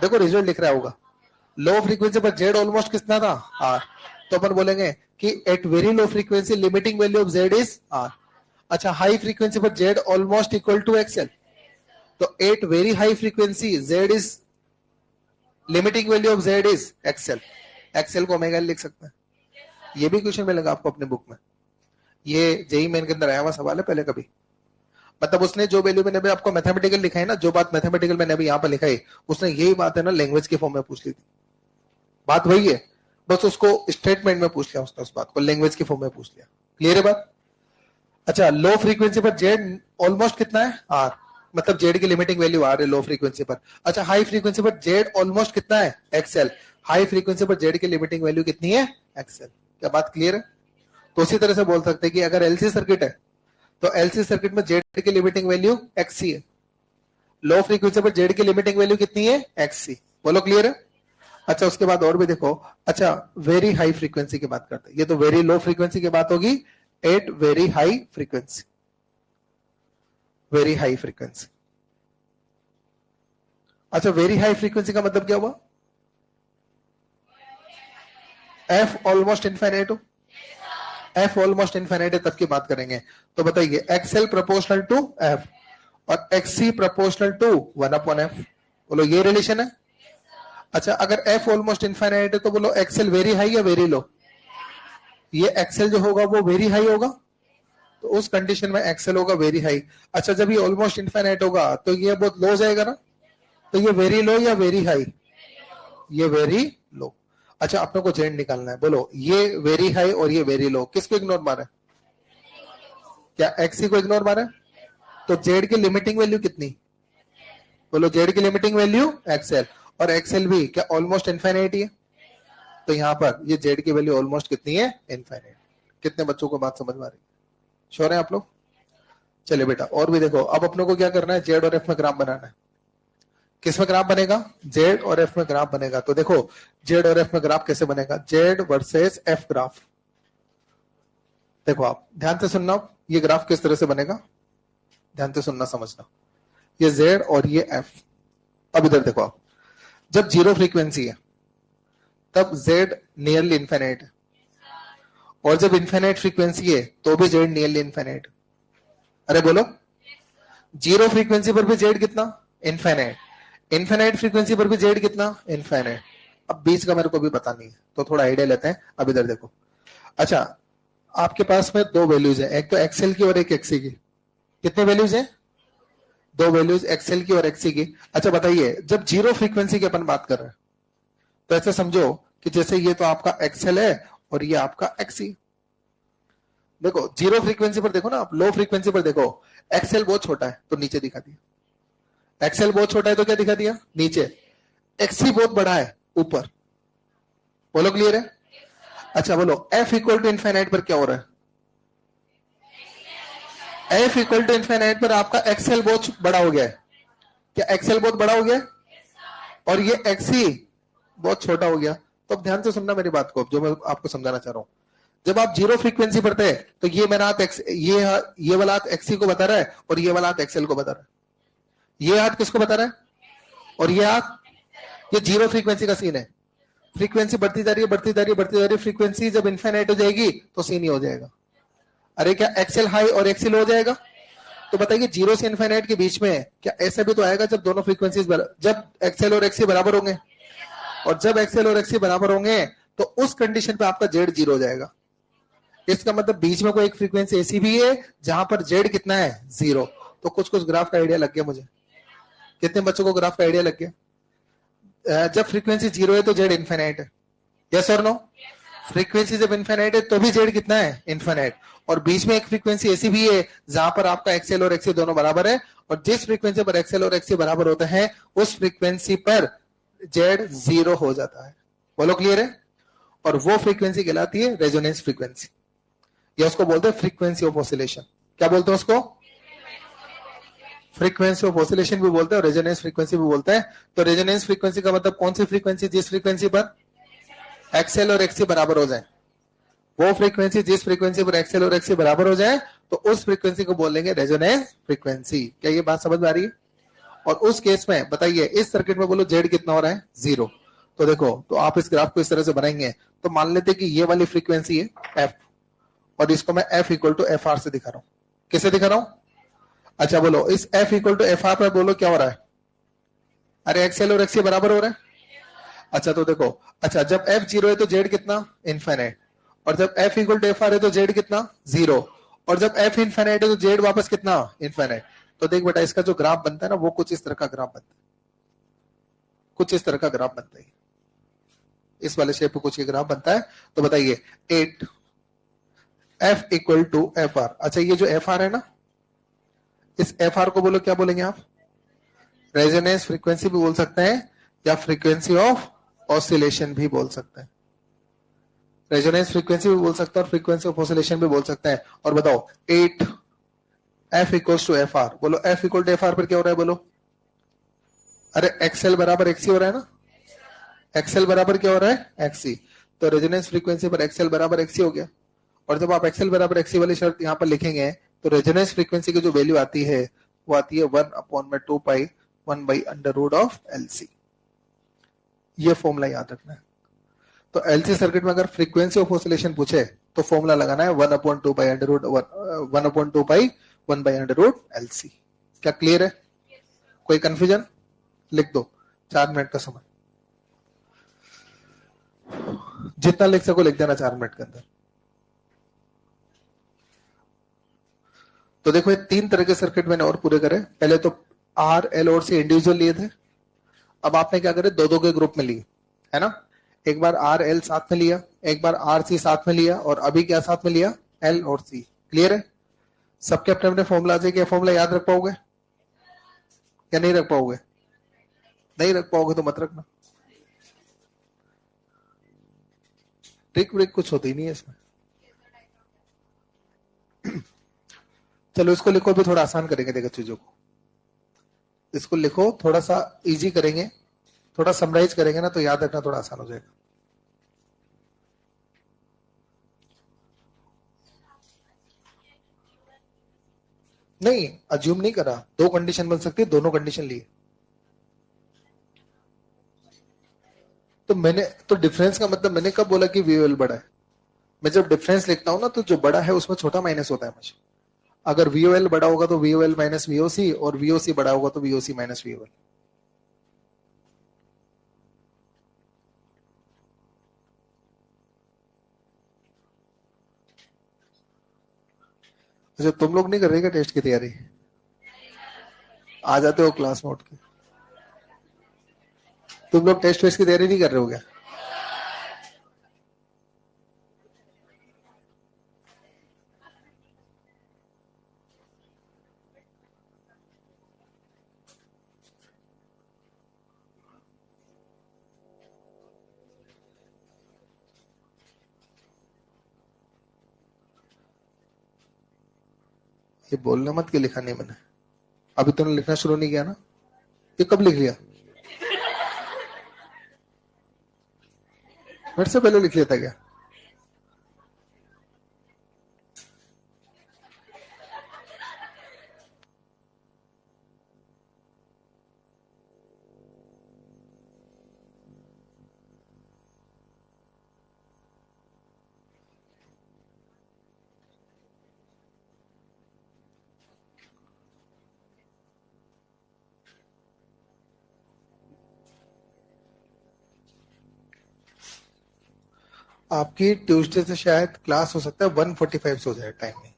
देखो रिजल्ट लिख रहा होगा, लो फ्रीक्वेंसी पर जेड ऑलमोस्ट कितना था? आर। तो अपन बोलेंगे कि at very low frequency limiting value of Z is R. अच्छा, हाई फ्रीक्वेंसी पर Z almost equal to XL, तो at very high frequency Z is limiting value of Z is XL. XL को ओमेगा लिख सकते हैं। ये भी क्वेश्चन मिलेगा आपको अपने बुक में, ये जेई मेन के अंदर आया हुआ सवाल है पहले कभी। मतलब उसने जो वैल्यू मैंने भी आपको मैथमेटिकल लिखा है ना, जो बात मैथमेटिकल मैंने अभी यहाँ पर लिखा है, उसने यही बात है ना लैंग्वेज के फॉर्म में पूछ ली थी। बात वही है, बस उसको स्टेटमेंट में पूछ लिया उसने, उस बात को लैंग्वेज के फॉर्म में पूछ लिया। क्लियर है बात? अच्छा, लो फ्रीक्वेंसी पर जेड ऑलमोस्ट कितना है? आर, मतलब जेड की लिमिटिंग वैल्यू आर है लो फ्रीक्वेंसी पर। अच्छा, हाई फ्रीक्वेंसी पर जेड ऑलमोस्ट कितना है? एक्सएल। हाई फ्रीक्वेंसी पर जेड की लिमिटिंग वैल्यू कितनी है? एक्सएल। क्या बात क्लियर है? तो उसी तरह से बोल सकते हैं कि अगर एलसी सर्किट है तो एलसी सर्किट में जेड की लिमिटिंग वैल्यू एक्ससी है, लो फ्रीक्वेंसी पर जेड की लिमिटिंग वैल्यू कितनी है? एक्ससी। बोलो क्लियर है? अच्छा, उसके बाद और भी देखो। अच्छा, वेरी हाई फ्रीक्वेंसी की बात करते हैं, ये तो वेरी लो फ्रीक्वेंसी की बात होगी। At very high frequency, very high frequency. अच्छा, वेरी हाई फ्रीक्वेंसी का मतलब क्या हुआ? एफ ऑलमोस्ट इनफाइनाइट हो, एफ ऑलमोस्ट इनफाइनाइट है तब की बात करेंगे। तो बताइए, एक्सएल प्रोपोर्शनल टू एफ और एक्ससी प्रोपोर्शनल टू 1/f। बोलो, ये रिलेशन है? अच्छा, अगर एफ ऑलमोस्ट इनफाइनाइट है तो बोलो एक्सएल वेरी हाई या वेरी लो? ये एक्सएल जो होगा वो वेरी हाई होगा, तो उस कंडीशन में एक्सएल होगा वेरी हाई। अच्छा, जब ये ऑलमोस्ट इनफाइनाइट होगा तो ये बहुत लो जाएगा ना, तो ये वेरी लो या वेरी हाई? ये वेरी लो। अच्छा, अपने को जेड निकालना है, बोलो ये वेरी हाई और ये वेरी लो, किसको इग्नोर मारे? क्या एक्सी को इग्नोर मारे? तो जेड की लिमिटिंग वैल्यू कितनी? बोलो, जेड की लिमिटिंग वैल्यू एक्सएल, और एक्सएल भी क्या ऑलमोस्ट इनफाइनाइट है? तो यहां पर ये जेड की वैल्यू ऑलमोस्ट कितनी है? इनफाइनाइट। कितने बच्चों को बात समझ में आ रही है? श्योर है आप लोग? चलिए बेटा, और भी देखो। अब अपनों को क्या करना है? जेड और एफ में ग्राफ बनाना है। किस में ग्राफ बनेगा? जेड और एफ में ग्राफ बनेगा। तो देखो, जेड और एफ में ग्राफ कैसे बनेगा? Z versus F graph. देखो आप ध्यान से सुनना, ये ग्राफ किस तरह से बनेगा, ध्यान से सुनना समझना। ये Z और ये F। अब इधर देखो आप, जब जीरो फ्रीक्वेंसी है तब Z नियरली इन्फिनिट है, और जब इन्फिनिट फ्रीक्वेंसी है तो भी Z नियरली इन्फिनिट। अरे बोलो, जीरो फ्रीक्वेंसी पर भी Z कितना, इन्फिनिट, इन्फिनिट फ्रीक्वेंसी पर भी Z कितना, इन्फिनिट। अब बीच का मेरे को भी पता नहीं है तो थोड़ा आइडिया लेते हैं। अब इधर देखो, अच्छा आपके पास में दो वैल्यूज है, एक तो एक्सएल की और एक एक्सी की। कितने वैल्यूज है, दो वैल्यूज एक्सएल की और एक्सी की। अच्छा बताइए, जब जीरो फ्रीक्वेंसी की अपन बात कर रहे हैं तो ऐसे समझो कि जैसे ये तो आपका एक्सएल है और ये आपका एक्सी। देखो जीरो फ्रीक्वेंसी पर देखो ना आप, लो फ्रीक्वेंसी पर देखो, एक्सएल बहुत छोटा है तो नीचे दिखा दिया, एक्सएल बहुत छोटा है तो क्या दिखा दिया, नीचे। एक्सी बहुत बड़ा है, ऊपर। बोलो क्लियर है। अच्छा बोलो, एफ इक्वल टू इन्फिनिट पर क्या हो रहा है, एफ इक्वल टू इन्फिनिट पर आपका एक्सएल बहुत बड़ा हो गया है। क्या एक्सएल बहुत बड़ा हो गया है और ये एक्सी बहुत छोटा हो गया। तो अब ध्यान से सुनना मेरी बात को, जो मैं आपको समझाना चाह रहा हूं। जब आप जीरो फ्रीक्वेंसी पर थे तो ये मेरा हाथ ये वाला हाथ एक्सी को बता रहा है और ये वाला हाथ एक्सएल को बता रहा है। ये हाथ किसको बता रहा है, और ये हाथ, ये जीरो फ्रीक्वेंसी का सीन है। फ्रीक्वेंसी बढ़ती जा रही है, बढ़ती जा रही है, बढ़ती जा रही है। फ्रीक्वेंसी जब इन्फिनिट हो जाएगी तो सीन ही हो जाएगा। अरे क्या एक्सएल हाई और एक्सएल हो जाएगा। तो बताइए जीरो से इन्फिनिट के बीच में क्या ऐसा भी तो आएगा जब दोनों फ्रीक्वेंसीज, जब एक्सएल और एक्सी बराबर होंगे, और जब एक्सएल और एक्सी बराबर होंगे तो उस कंडीशन पे आपका जेड जीरो हो जाएगा। इसका मतलब बीच में कोई एक फ्रीक्वेंसी ऐसी भी है जहां पर जेड कितना है, जीरो। तो कुछ कुछ ग्राफ का आइडिया लग गया मुझे। कितने बच्चों को ग्राफ का आइडिया लग गया। जब फ्रीक्वेंसी जीरो है तो जेड इन्फिनिट है, यस और नो। फ्रीक्वेंसी जब इन्फिनिट है तो भी जेड कितना है, इन्फिनिट। और बीच में एक फ्रीक्वेंसी ऐसी भी है जहां पर आपका एक्सएल और एक्सी दोनों बराबर है, और जिस फ्रीक्वेंसी पर एक्सएल और एक्सी बराबर होते हैं उस फ्रीक्वेंसी पर जेड जीरो हो जाता है। बोलो क्लियर है। और वो फ्रीक्वेंसी कहलाती है रेजोनेंस फ्रीक्वेंसी, या उसको बोलते हैं फ्रीक्वेंसी ऑफ ऑसिलेशन। क्या बोलते हैं उसको, फ्रीक्वेंसी ऑफ ऑसिलेशन भी बोलते हैं और रेजोनेंस फ्रीक्वेंसी भी बोलते हैं। तो रेजोनेंस फ्रीक्वेंसी का मतलब कौन सी फ्रीक्वेंसी, जिस फ्रीक्वेंसी पर एक्सएल और एक्सी बराबर हो जाए। वो फ्रीक्वेंसी जिस फ्रीक्वेंसी पर एक्सएल और एक्सी बराबर हो जाए तो उस फ्रीक्वेंसी को बोलेंगे रेजोनेंस फ्रीक्वेंसी। क्या ये बात समझ में आ रही है। और उस केस में बताइए, इस सर्किट में बोलो जेड कितना हो रहा है, जीरो। तो देखो, तो आप इस ग्राफ को इस तरह से बनाएंगे, तो मान लेते कि ये वाली फ्रीक्वेंसी है एफ, और इसको मैं F equal to F R से दिखा रहा हूं। किसे दिखा रहा हूं, अच्छा बोलो, इस F equal to F R पर बोलो क्या हो रहा है। अरे एक्सएल और एक्सी बराबर हो रहा है। अच्छा तो देखो, अच्छा जब एफ जीरो है तो जेड कितना, इन्फिनिट। और जब F equal to F R है तो जेड कितना, जीरो। और जब एफ इन्फिनिट है तो जेड वापस कितना, इन्फिनिट। तो देख बेटा, इसका जो ग्राफ बनता है ना वो कुछ इस तरह का ग्राफ बनता है, कुछ इस तरह का ग्राफ बनता है। इस वाले शेप पे कुछ ये ग्राफ बनता है। तो बताइए, 8 F equal to F R. अच्छा ये जो एफ आर है ना, इस एफ आर को बोलो क्या बोलेंगे आप, रेजोनेंस फ्रीक्वेंसी भी बोल सकते हैं या फ्रीक्वेंसी ऑफ ऑसिलेशन भी बोल सकते हैं। रेजोनेंस फ्रीक्वेंसी भी बोल सकते हैं और फ्रीक्वेंसी ऑफ ऑसिलेशन भी बोल सकते हैं। और बताओ 8 F equal to F R, बोलो F equal to F R पर क्या हो रहा है, बोलो। अरे एक्सएल बराबर एक्सी हो रहा है ना, एक्सएल बराबर क्या हो रहा है, एक्सी। तो रेजोनेंस फ्रीक्वेंसी पर एक्सएल बराबर एक्सी हो गया। और जब आप एक्सएल बराबर एक्सी वाली शर्त यहाँ पर लिखेंगे तो रेजोनेंस फ्रीक्वेंसी की जो वैल्यू आती है वो आती है 1/2 1 by under root of LC. ये फॉर्मूला याद रखना है। तो एलसी सर्किट में अगर फ्रीक्वेंसी ऑफ ऑसिलेशन पूछे तो फॉर्मूला लगाना है 1/2 under root 1/2 1 by under root LC. क्या क्लियर है, कोई कंफ्यूजन, लिख दो, 4 मिनट का समय, जितना लिख सको लिख देना 4 मिनट के अंदर। तो देखो, ये 3 तरह के सर्किट मैंने और पूरे करे। पहले तो आर एल और सी इंडिविजुअल लिए थे, अब आपने क्या करे, दो दो के ग्रुप में लिए, है ना। एक बार आर एल साथ में लिया, एक बार आर सी साथ में लिया, और अभी क्या साथ में लिया, एल और सी। क्लियर है। सबके अपने अपने फॉर्मूला है, क्या फॉर्मूला याद रख पाओगे या नहीं रख पाओगे, नहीं रख पाओगे तो मत रखना, ट्रिक व्रिक कुछ होती नहीं है इसमें। चलो इसको लिखो, भी थोड़ा आसान करेंगे देखो चीजों को। इसको लिखो, थोड़ा सा इजी करेंगे, थोड़ा समराइज करेंगे ना तो याद रखना थोड़ा आसान हो जाएगा। नहीं, अज्यूम नहीं करा, दो कंडीशन बन सकती है, दोनों कंडीशन लिए। तो डिफरेंस का मतलब मैंने कब बोला कि वीओएल बड़ा है? मैं जब डिफरेंस लिखता हूं ना, तो जो बड़ा है उसमें छोटा माइनस होता है हमेशा। अगर वीओएल बड़ा होगा तो वीओएल माइनस वीओसी, और वीओसी बड़ा होगा तो वीओसी माइनस वीओएल। अच्छा, तुम लोग नहीं कर रहे क्या टेस्ट की तैयारी? आ जाते हो क्लास में उठ के? तुम लोग टेस्ट वेस्ट की तैयारी नहीं कर रहे हो क्या? ये बोलना मत कि लिखा नहीं मैंने। अभी तुमने लिखना शुरू नहीं किया ना? ये कब लिख लिया? मेरे से पहले लिख लिया था क्या? आपकी ट्यूसडे से शायद क्लास हो सकता है 1:45 से हो जाए टाइम में।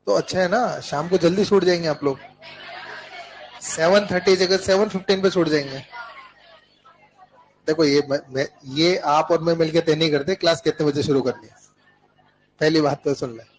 तो अच्छा है ना, शाम को जल्दी छूट जाएंगे आप लोग। 7:30 जगह 7:15 पे छूट जाएंगे। देखो ये आप और मैं मिलकर तय नहीं करते क्लास कितने बजे शुरू करनी है। पहली बात तो सुन ले।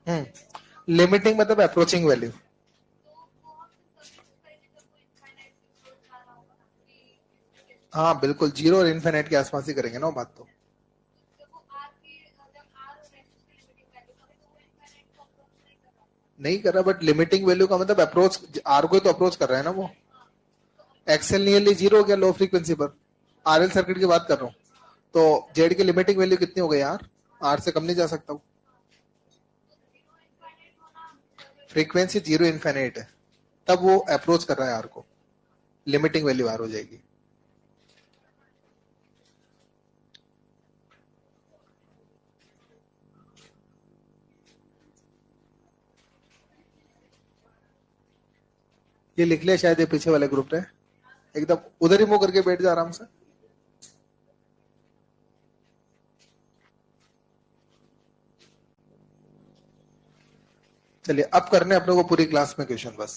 हम्म लिमिटिंग मतलब अप्रोचिंग वैल्यू। हाँ बिल्कुल, जीरो और इन्फिनिट के आसपास ही करेंगे ना वो बात तो। नहीं कर रहा, बट लिमिटिंग वैल्यू का मतलब अप्रोच, आर को तो अप्रोच कर रहा है ना वो। एक्सेल नियरली जीरो हो गया लो फ्रीक्वेंसी पर। आरएल सर्किट की बात कर रहा हूँ। तो जेड की लिमिटिंग वैल्यू कितनी हो गई यार? आर से कम नहीं जा सकता हूँ। फ्रीक्वेंसी जीरो इन्फिनिट है, तब वो अप्रोच कर रहा है आर को, लिमिटिंग वैल्यू आर हो जाएगी। ये लिख लिया शायद, ये पीछे वाले ग्रुप ने एकदम उधर ही मुंह करके बैठ जा आराम से। चलिए अब करने अपने को पूरी क्लास में क्वेश्चन बस।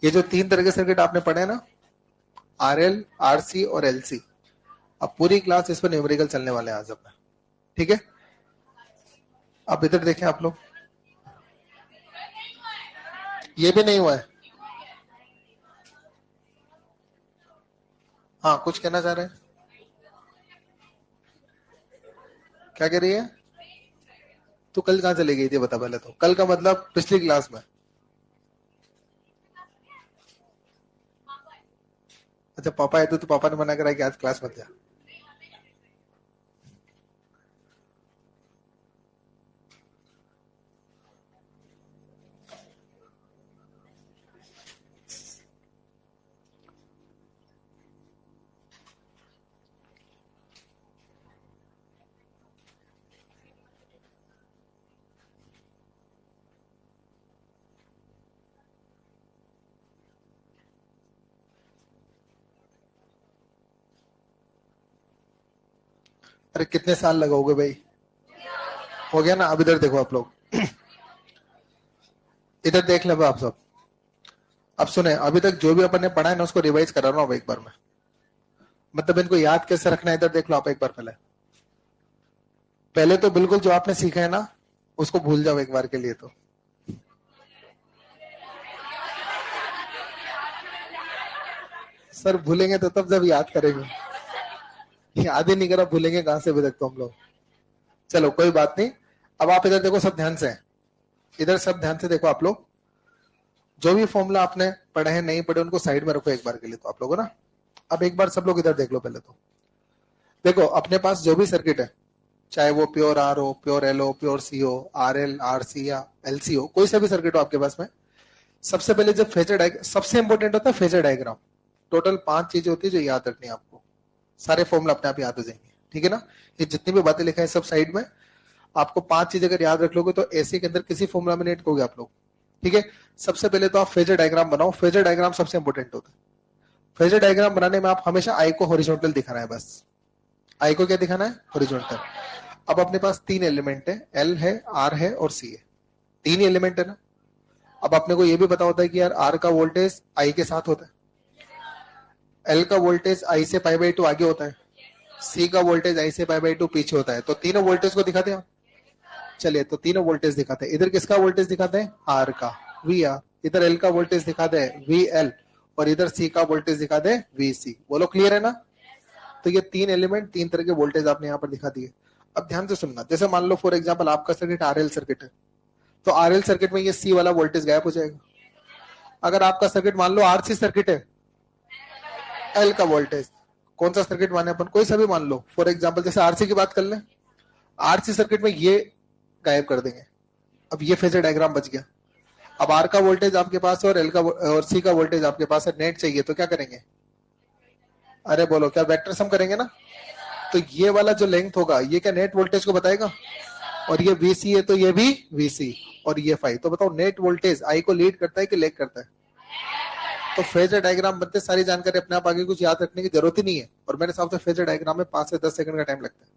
ये जो तीन तरह के सर्किट आपने पढ़े ना, आरएल, आरसी और एलसी, अब पूरी क्लास इस पर न्यूमेरिकल चलने वाले हैं आज अपना। ठीक है, अब इधर देखें आप लोग, ये भी नहीं हुआ है। हाँ कुछ कहना चाह रहे हैं? क्या कह रही है? तो कल कहाँ चली गई थी बता पहले तो। कल का मतलब पिछली क्लास में। अच्छा पापा आए तो पापा ने मना करा कि आज क्लास मत जा। अरे कितने साल लगाओगे भाई? हो गया ना। अब इधर देखो आप लोग, इधर देख ले आप सब। अब सुने, अभी तक जो भी अपन ने पढ़ा है ना उसको रिवाइज करा रहा हूं एक बार में। मतलब इनको याद कैसे रखना है, इधर देख लो आप एक बार पहले। पहले तो बिल्कुल जो आपने सीखा है ना उसको भूल जाओ एक बार के लिए। तो सर भूलेंगे तो तब जब याद करेंगे, याद ही नहीं करा भूलेंगे कहां से अभी तक तो हम लोग। चलो कोई बात नहीं। अब आप इधर देखो सब ध्यान से, इधर सब ध्यान से देखो आप लोग। जो भी फॉर्मूला आपने पढ़े हैं नहीं पढ़े उनको साइड में रखो एक बार के लिए तो आप लोगों ना। अब एक बार सब लोग इधर देख लो पहले तो। देखो अपने पास जो भी सर्किट है, चाहे वो प्योर आर हो, प्योर एल हो, प्योर सी हो, आर एल आर सी या एल सी हो, कोई सा भी सर्किट हो आपके पास में, सबसे पहले जब फेजर डायग्राम, सबसे इंपॉर्टेंट होता है फेजर डायग्राम। टोटल 5 चीजें होती है जो याद रखनी है आपको, सारे फॉर्मूला अपने आप याद हो जाएंगे, ठीक है ना। ये जितनी भी बातें लिखा है सब साइड में, आपको 5 चीजें अगर याद रख लोगे तो ऐसे के अंदर किसी फॉर्मूला में नहीं अटकोगे आप लोग, ठीक है। सबसे पहले तो आप फेजर डायग्राम बनाओ, फेजर डायग्राम सबसे इंपॉर्टेंट होता है। फेजर डायग्राम बनाने में आप हमेशा आई को हॉरिजॉन्टल दिखाना है, बस आई को क्या दिखाना है, हॉरिजॉन्टल। अब अपने पास 3 एलिमेंट है, एल है, आर है और सी है, 3 ही एलिमेंट है ना। अब अपने को ये भी पता होता है कि यार आर का वोल्टेज आई के साथ होता है, एल का वोल्टेज आई से π/2 आगे होता है, सी का वोल्टेज आई से π/2 पीछे होता है। तो तीनों वोल्टेज को दिखाते हैं। चलिए तो तीनों वोल्टेज दिखाते हैं। इधर किसका वोल्टेज दिखाते हैं, आर का, वी आर। इधर एल का वोल्टेज दिखाते हैं, वी एल। और इधर सी का वोल्टेज दिखाते हैं, वी सी। बोलो क्लियर है ना। तो ये 3 एलिमेंट 3 तरह के वोल्टेज आपने यहाँ पर दिखा दिए। अब ध्यान से सुनना, जैसे मान लो फॉर एग्जाम्पल आपका सर्किट आरएल सर्किट है, तो आरएल सर्किट में ये सी वाला वोल्टेज गायब हो जाएगा। अगर आपका सर्किट मान लो आरसी सर्किट है, एल का वोल्टेज, कौन सा सर्किट माने अपन, कोई सा भी मान लो, फॉर एग्जाम्पल जैसे आरसी की बात कर लें, आरसी सर्किट में ये गायब कर देंगे। अब ये फेजर डायग्राम बच गया। अब आर का वोल्टेज आपके पास है और एल का और सी का वोल्टेज आपके पास है, नेट चाहिए तो क्या करेंगे, अरे बोलो क्या वेक्टर सम करेंगे ना। तो ये वाला जो लेंथ होगा ये क्या नेट वोल्टेज को बताएगा, और ये वीसी है तो ये भी वीसी, और ये फाई। तो बताओ नेट वोल्टेज आई को लीड करता है कि लेग करता है। तो फेजर डायग्राम बनते सारी जानकारी अपने आप, आगे कुछ याद रखने की जरूरत ही नहीं है। और मेरे हिसाब से फेजर डायग्राम में 5 से 10 सेकंड का टाइम लगता है,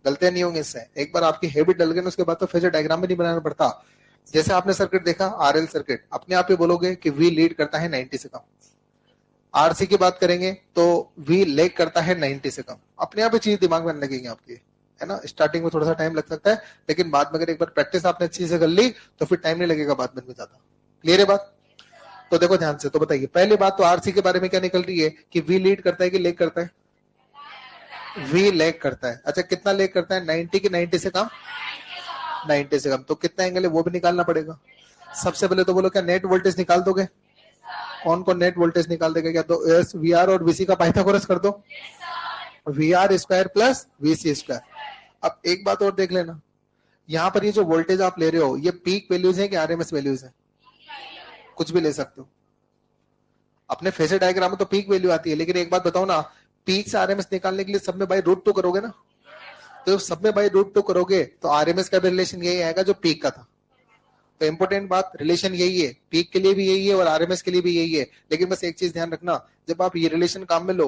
गलतियां नहीं होंगी इससे। एक बार आपकी हैबिट डल गई उसके बाद तो फेजर डायग्राम भी नहीं बनाना पड़ता। जैसे आपने सर्किट देखा आरएल सर्किट, अपने आप ही बोलोगे कि वी लीड करता है 90 से कम। आरसी की बात करेंगे तो वी लेग करता है 90 से कम। अपने आप ही चीज दिमाग में लगेगी आपकी, है ना। स्टार्टिंग में थोड़ा सा टाइम लग सकता है, लेकिन बाद में अगर एक बार प्रैक्टिस आपने अच्छी से कर ली तो फिर टाइम नहीं लगेगा बाद में ज्यादा। क्लियर है बात। तो देखो ध्यान से, तो बताइए पहली बात तो आरसी के बारे में क्या निकल रही है कि वी लीड करता है कि लेग करता है, वी लेग करता है। अच्छा कितना लेग करता है, 90 की 90 से कम, 90 से कम। तो कितना एंगल है वो भी निकालना पड़ेगा। सबसे पहले तो बोलो क्या नेट वोल्टेज निकाल दोगे, कौन कौन नेट वोल्टेज निकाल देगा क्या, तो एस वी आर और वीसी का पाइथागोरस कर दो, V R square plus VC square. अब एक बात और देख लेना, यहाँ पर ये जो वोल्टेज आप ले रहे हो ये पीक वैल्यूज है कि आरएमएस वैल्यूज है, कुछ भी ले सकते हो। अपने फेजर डायग्राम में तो पीक वैल्यू आती है, लेकिन एक बात बताओ ना, पीक से आरएमएस निकालने के लिए सब में बाई रूट 2 करोगे ना। तो जब सब में बाई रूट 2 करोगे तो आरएमएस का भी रिलेशन यही आएगा जो पीक का था। तो इंपॉर्टेंट बात, रिलेशन यही है, पीक के लिए भी यही है और आरएमएस के लिए भी यही है। लेकिन बस एक चीज ध्यान रखना, जब आप ये रिलेशन काम में लो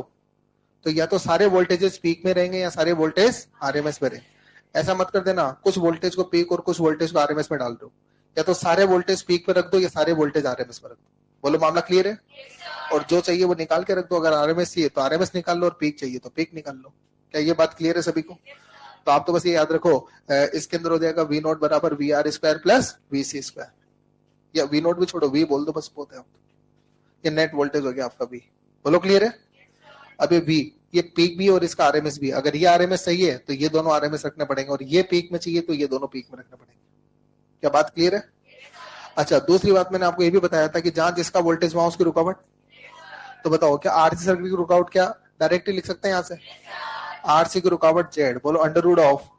तो या तो सारे वोल्टेजेस पीक में रहेंगे या सारे वोल्टेज आरएमएस में रहेंगे। ऐसा मत कर देना कुछ वोल्टेज को पीक और कुछ वोल्टेज को आरएमएस में डाल दो, या तो सारे वोल्टेज पीक पे रख दो या सारे वोल्टेज आरएमएस में रख दो। बोलो मामला क्लियर है। और जो चाहिए वो निकाल के रख दो, अगर आरएमएस चाहिए तो आरएमएस निकाल लो और पीक चाहिए तो पीक निकाल लो। क्या ये बात क्लियर है सभी को। तो आप तो बस ये याद रखो, इसके अंदर हो जाएगा वी नोट बराबर V R square plus V C square, या वी नोट भी छोड़ो वी बोल दो बस, बहुत है। ये नेट वोल्टेज हो गया आपका वी। बोलो क्लियर है। अब ये वी, ये पीक भी और इसका आरएमएस भी, अगर ये आरएमएस सही है तो ये दोनों आरएमएस रखने पड़ेंगे, और ये पीक में चाहिए तो ये दोनों पीक में रखने पड़ेंगे। क्या बात क्लियर है। अच्छा दूसरी बात मैंने आपको ये भी बताया था कि जहां जिसका वोल्टेज वहां उसकी रुकावट। तो बताओ क्या आरसी सर्किट की रुकावट क्या डायरेक्टली लिख सकते हैं यहाँ से, आरसी की रुकावट जेड, बोलो under root of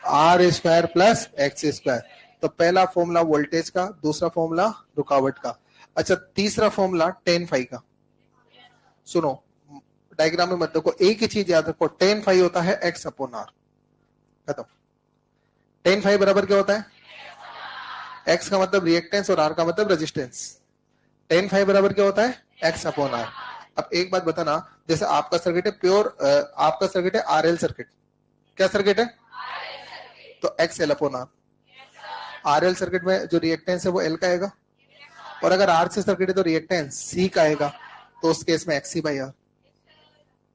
R square plus X square. तो पहला फॉर्मूला वोल्टेज का, दूसरा फॉर्मूला रुकावट का। अच्छा तीसरा फॉर्मूला tan फाई का। सुनो डायग्राम में मत देखो, एक ही चीज याद रखो, tan फाई होता है x अपॉन आर, खत्म। tan फाई बराबर क्या होता है, x का मतलब रिएक्टेंस और r का मतलब रेजिस्टेंस। tan फाई बराबर क्या होता है, x अपॉन आर। अब एक बात बताना, जैसे आपका सर्किट है प्योर, आपका सर्किट है आरएल सर्किट, क्या सर्किट है, तो X L upon R. RL circuit में जो रिएक्टेंस है वो एल का आएगा, और अगर आरसी सर्किट है तो रिएक्टेंस सी का आएगा, तो उस केस में X C by R.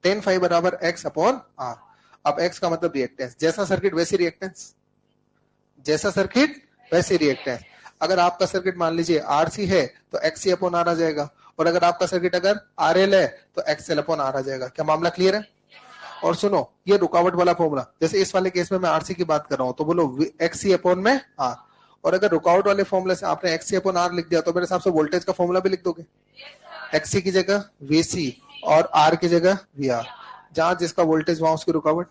tan phi बराबर एक्स अपॉन आर। अब एक्स का मतलब रिएक्टेंस, जैसा सर्किट वैसी रिएक्टेंस, जैसा सर्किट वैसे रिएक्टेंस। अगर आपका सर्किट मान लीजिए आरसी है तो एक्ससी अपॉन आर आ जाएगा, और अगर आपका सर्किट अगर आरएल है तो एक्सएल अपॉन आर आ जाएगा। क्या मामला क्लियर है? और सुनो, ये रुकावट वाला फॉर्मूला, जैसे इस वाले केस में मैं आरसी की बात कर रहा हूं तो बोलो एक्ससी अपॉन में आर, और अगर रुकावट वाले फॉर्मूले से आपने एक्ससी अपॉन आर लिख दिया तो मेरे हिसाब से वोल्टेज का फॉर्मूला भी लिख दोगे, एक्ससी की जगह वीसी और आर की जगह वीआर, जहां जिसका वोल्टेज वहां उसकी रुकावट।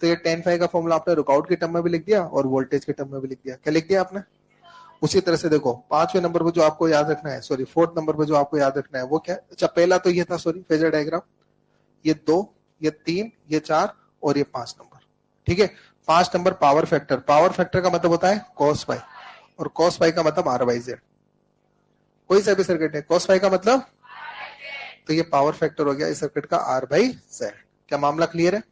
तो ये tan फाई का फॉर्मूला आपने रुकावट के टर्म में भी लिख दिया और वोल्टेज के टर्म में भी लिख दिया। क्या लिख दिया आपने? उसी तरह से देखो 5वें नंबर पर जो आपको याद रखना है, सॉरी 4th नंबर पर जो आपको याद रखना है वो क्या? अच्छा पहला तो ये था, सॉरी फेजर डायग्राम, ये 2, ये 3, ये 4 और ये 5 नंबर। ठीक है, 5 number power factor. Power factor का मतलब होता है cos फाई, और cos फाई का मतलब आर बाई जेड। कोई सा भी सर्किट है cos फाई का मतलब, तो ये पावर फैक्टर हो गया इस सर्किट का आर बाई जेड। क्या मामला क्लियर है?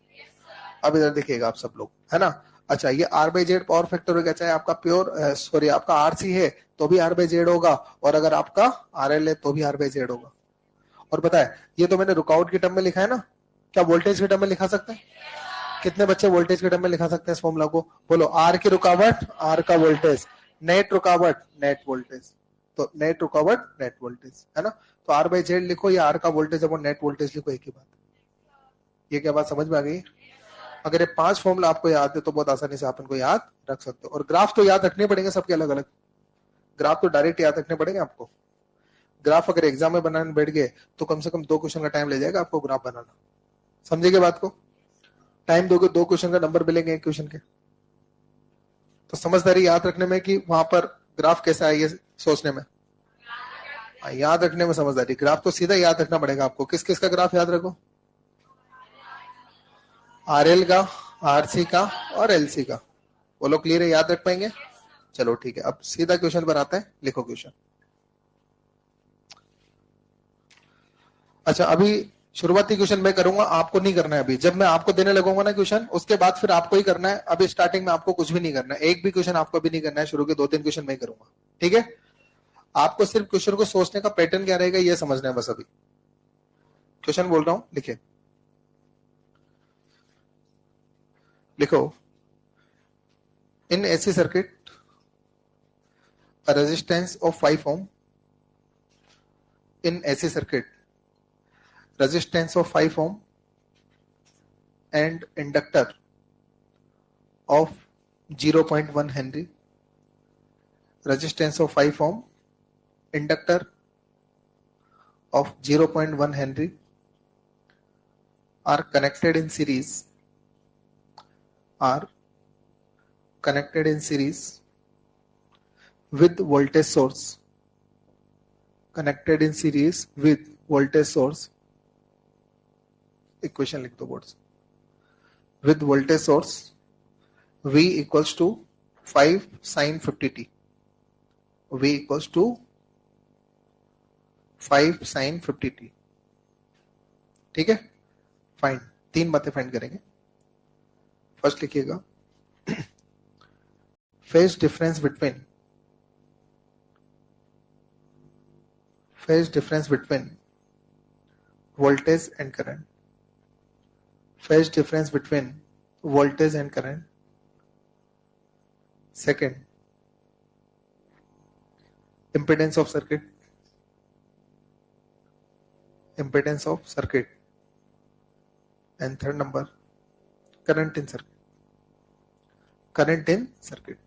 अब इधर देखिएगा आप सब लोग, है ना। अच्छा ये R by Z power factor हो गया, चाहे आपका प्योर सॉरी आपका आरसी है तो भी आर बाई जेड होगा, और अगर आपका आरएल है तो भी आर बाई जेड होगा। और पता है ये तो मैंने रुकावट के टर्म में लिखा है ना, क्या वोल्टेज के टर्म में लिखा सकते हैं? कितने बच्चे वोल्टेज के टर्म में लिखा सकते हैं इस फॉर्मूला को? बोलो, आर की रुकावट आर का वोल्टेज, नेट रुकावट नेट वोल्टेज, तो नेट रुकावट नेट वोल्टेज, है ना। तो आर बाई जेड लिखो या आर का वोल्टेज और नेट वोल्टेज लिखो, एक ही बात। ये क्या बात समझ में आ गई? अगर ये 5 फॉर्मूला आपको याद है तो बहुत आसानी से आप इनको याद रख सकते हो। और ग्राफ तो याद रखने पड़ेंगे सबके अलग अलग, ग्राफ तो डायरेक्ट याद रखने पड़ेंगे आपको। ग्राफ अगर एग्जाम में बनाने बैठ गए तो कम से कम 2 क्वेश्चन का टाइम ले जाएगा आपको ग्राफ बनाना। समझेंगे बात को? टाइम दोगे 2 क्वेश्चन का नंबर मिलेंगे 1 क्वेश्चन के। तो समझदारी याद रखने में कि वहां पर ग्राफ कैसा है ये सोचने में, याद रखने में समझदारी। ग्राफ तो सीधा याद रखना पड़ेगा आपको। किस किस का ग्राफ याद रखो? आरएल का, आरसी का और एलसी का। बोलो क्लियर है? याद रख पाएंगे? चलो ठीक है, अब सीधा क्वेश्चन पर आते हैं। लिखो क्वेश्चन। अच्छा अभी शुरुआती क्वेश्चन मैं करूंगा, आपको नहीं करना है। अभी जब मैं आपको देने लगूंगा ना क्वेश्चन, उसके बाद फिर आपको ही करना है। अभी स्टार्टिंग में आपको कुछ भी नहीं करना है, एक भी क्वेश्चन आपको भी नहीं करना है। शुरू के 2-3 क्वेश्चन मैं करूंगा, ठीक है। आपको सिर्फ क्वेश्चन को सोचने का पैटर्न क्या रहेगा ये समझना है बस। अभी क्वेश्चन बोल रहा हूं, लिखे, लिखो। इन AC circuit, a resistance of 5 ohm. In AC circuit, resistance of 5 ohm and inductor of 0.1 Henry. Resistance of 5 ohm, inductor of 0.1 Henry are connected in series. Are connected in series with voltage source. Connected in series with voltage source. Equation लिख दो बोर्ड से। With voltage source V equals to 5 sin 50t. V equals to 5 sin 50t. ठीक है, फाइंड। 3 बातें फाइंड करेंगे। फर्स्ट लिखिएगा, phase difference between voltage and current. Phase difference between voltage and current. Second, impedance of circuit. Impedance of circuit. And third number, current in circuit. Current in circuit.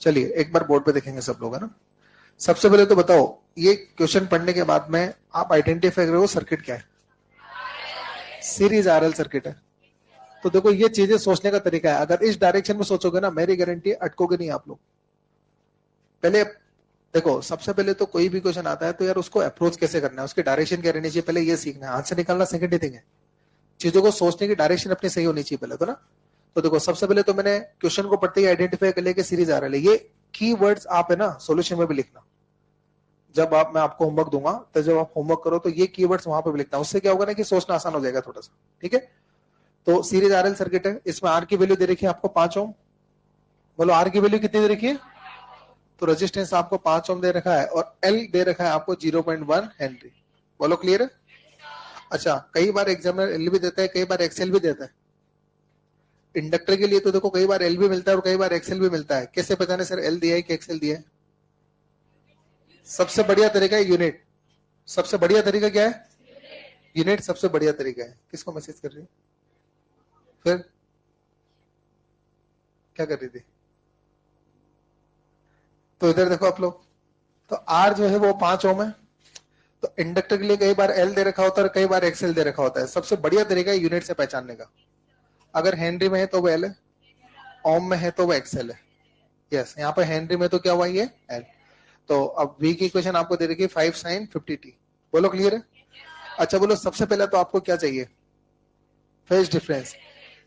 चलिए एक बार बोर्ड पे देखेंगे सब लोग, है ना। सबसे पहले तो बताओ, ये क्वेश्चन पढ़ने के बाद में आप आइडेंटिफाई करो सर्किट क्या है। सीरीज आरएल सर्किट है। तो देखो ये चीजें सोचने का तरीका है। अगर इस डायरेक्शन में सोचोगे ना, मेरी गारंटी अटकोगे नहीं आप लोग। पहले देखो, सबसे पहले तो कोई भी क्वेश्चन आता है तो यार उसको अप्रोच कैसे करना है, उसकी डायरेक्शन क्या रहनी चाहिए, पहले ये सीखना है। आंसर निकालना सेकंड थिंग है। चीजों को सोचने की डायरेक्शन अपनी सही होनी चाहिए पहले तो ना। तो देखो सबसे पहले तो मैंने क्वेश्चन को पढ़ते ही आइडेंटिफाई कर लिया कि सीरीज आ रहा है। ये कीवर्ड्स आप है ना सॉल्यूशन में भी लिखना। जब मैं आपको होमवर्क दूंगा तो जब आप होमवर्क करो तो ये कीवर्ड्स वहां पे भी लिखना। उससे क्या होगा ना कि सोचना आसान हो जाएगा थोड़ा सा, ठीक है। तो सीरीज आरएल सर्किट है, इसमें आर की वैल्यू दे रखी है आपको 5 ओम। बोलो आर की वैल्यू कितनी दे रखी है? तो रेजिस्टेंस आपको 5 ओम दे रखा है और एल दे रखा है आपको 0.1 हेनरी। बोलो क्लियर है? अच्छा, कई बार एग्जामिनर एल भी देता है, कई बार एक्सेल भी देता है। इंडक्टर के लिए तो देखो कई बार एल भी मिलता है और कई बार एक्सेल भी मिलता है। कैसे पहचाने सर एल दिया है कि एक्सेल दिया है? सबसे बढ़िया तरीका है यूनिट। सबसे बढ़िया तरीका क्या है? यूनिट सबसे बढ़िया तरीका है। किसको मैसेज कर रही है? फिर क्या कर रही थी? तो इधर देखो आप लोग, तो आर जो है वो 5 ओम है। तो इंडक्टर के लिए कई बार एल दे रखा होता है और कई बार एक्सेल दे रखा होता है। सबसे बढ़िया तरीका है यूनिट से पहचानने का। अगर हेनरी में है तो वो एल है, ओम में है तो वो एक्सेल है। यस, यहाँ पे हेनरी में तो क्या हुआ ये एल। तो अब वी की इक्वेशन आपको दे रखी है 5 sin 50t। बोलो क्लियर है? अच्छा बोलो, सबसे पहले तो आपको क्या चाहिए? Phase difference.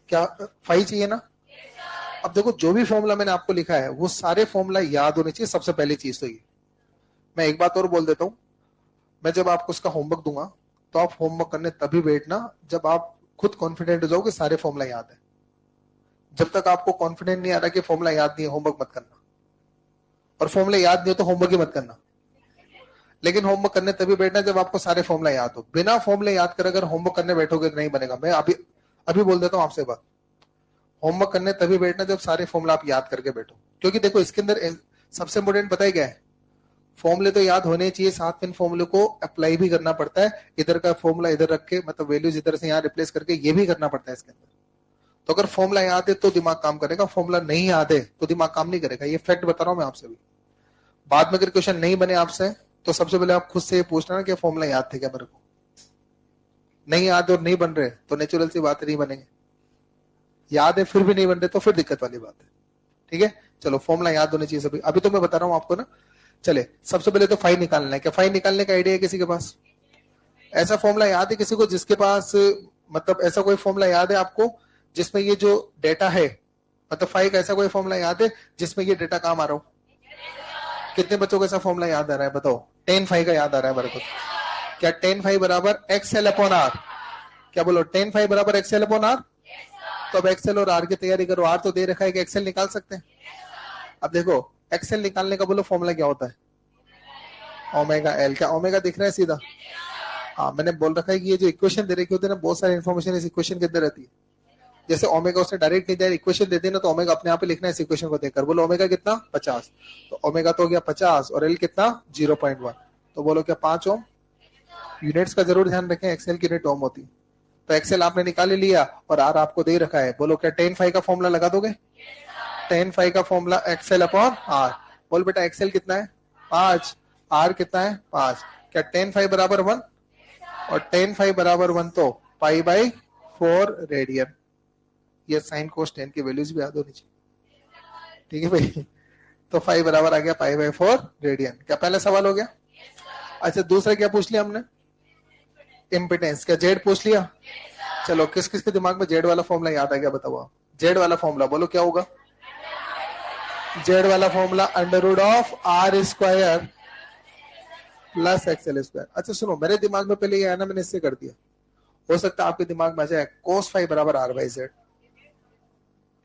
क्या 5 चाहिए ना? अब देखो, जो भी फॉर्मूला मैंने आपको लिखा है वो सारे फॉर्मूला याद होने चाहिए। सबसे पहली चीज तो ये। मैं एक बात और बोल देता हूँ, मैं जब आपको उसका होमवर्क दूंगा तो आप होमवर्क करने तभी बैठना जब आप खुद कॉन्फिडेंट हो जाओ कि सारे फॉर्मूला याद है। जब तक आपको कॉन्फिडेंट नहीं आ रहा कि फॉर्मूला याद नहीं है, होमवर्क मत करना। और फॉर्मूला याद नहीं हो तो होमवर्क ही मत करना। लेकिन होमवर्क करने तभी बैठना जब आपको सारे फॉर्मूला याद हो। बिना फॉर्मूले याद कर अगर होमवर्क करने बैठोगे तो नहीं बनेगा। मैं अभी अभी बोल देता हूँ आपसे बात। होमवर्क करने तभी बैठना जब सारे फॉर्मूला आप याद करके बैठो। क्योंकि देखो इसके अंदर सबसे इंपोर्टेंट पता है क्या है? फॉर्मूले तो याद होने चाहिए, साथ में इन फॉर्मूले को अप्लाई भी करना पड़ता है। इधर का फॉर्मूला इधर रख के, मतलब वैल्यूज इधर से यहाँ रिप्लेस करके, ये भी करना पड़ता है इसके अंदर। तो अगर फॉर्मूला याद है तो दिमाग काम करेगा, फॉर्मूला नहीं याद है तो दिमाग काम नहीं करेगा। ये फैक्ट बता रहा हूं मैं आपसे भी। बाद में अगर क्वेश्चन नहीं बने आपसे तो सबसे पहले आप खुद से ये पूछना ना कि फॉर्मूला याद थे क्या मेरे को। नहीं याद और नहीं बन रहे तो नेचुरल सी बात नहीं बनेंगे। याद है फिर भी नहीं बन रहे तो फिर दिक्कत वाली बात है। ठीक है, चलो फॉर्मूला याद होने चाहिए सभी। अभी तो मैं बता रहा हूं आपको ना। चले, सबसे पहले तो फाई निकालना है। क्या फाई निकालने का आइडिया है किसी के पास? ऐसा फॉर्मूला याद है किसी को जिसके पास, मतलब ऐसा कोई फॉर्मूला याद है आपको जिसमें ये जो डेटा है, मतलब फाई का ऐसा कोई फॉर्मूला याद है जिसमें ये डेटा काम आ रहा हो? कितने बच्चों को ऐसा फॉर्मूला याद आ रहा है बताओ? 10 फाई का याद आ रहा है मेरे को। क्या 10 फाई बराबर एक्सएल अपॉन आर? क्या बोलो, 10 फाई बराबर एक्सएल अपॉन आर? तो अब एक्सएल और आर की तैयारी करो। आर तो दे रखा है कि एक्सएल निकाल सकते हैं। अब देखो, एक्सएल निकालने का बोलो फॉर्मूला क्या होता है? Omega L. क्या ओमेगा दिख रहा है सीधा? हाँ, मैंने बोल रखा है कि ये जो इक्वेशन दे रखी होती है ना, बहुत सारी इन्फॉर्मेशन इस इक्वेशन के अंदर रहती है। जैसे ओमेगा उसने डायरेक्ट नहीं दिया, इक्वेशन दे दी ना, तो ओमेगा अपने आप ही लिखना है इस इक्वेशन को देखकर। बोलो ओमेगा कितना? 50। तो ओमेगा तो हो गया 50 और एल कितना? 0.1। तो बोलो क्या 5 ओम? यूनिट्स का जरूर ध्यान रखें, एक्सेल की यूनिट ओम होती। तो एक्सेल आपने निकाल ही लिया और आर आपको दे रखा है। बोलो क्या 10 फाई का फॉर्मूला लगा दोगे? 10 फाई का फॉर्मूला एक्सेल अपॉन आर। बोल बेटा एक्सेल कितना है? 5। आर कितना है? 5। क्या 10 फाई बराबर 1? और 10 फाई बराबर 1 तो पाई बाई 4 रेडियन। ये साइन कोस 10 की वैल्यूज भी याद होनी चाहिए। ठीक है भाई। तो फाई बराबर आ गया पाई बाई 4 रेडियन। क्या पहला सवाल हो गया? अच्छा, दूसरा क्या पूछ लिया हमने? इम्पिडेंस। क्या जेड पूछ लिया? चलो, किस किस के दिमाग में जेड वाला फॉर्मूला याद आ गया बताओ आप? जेड वाला फॉर्मूला बोलो क्या होगा? जेड वाला formula under root of R square plus XL square. अच्छा सुनो, मेरे दिमाग में पहले ये आया ना, मैंने इससे कर दिया। हो सकता है आपके दिमाग में आ जाए कोस फाई बराबर आर बाई जेड।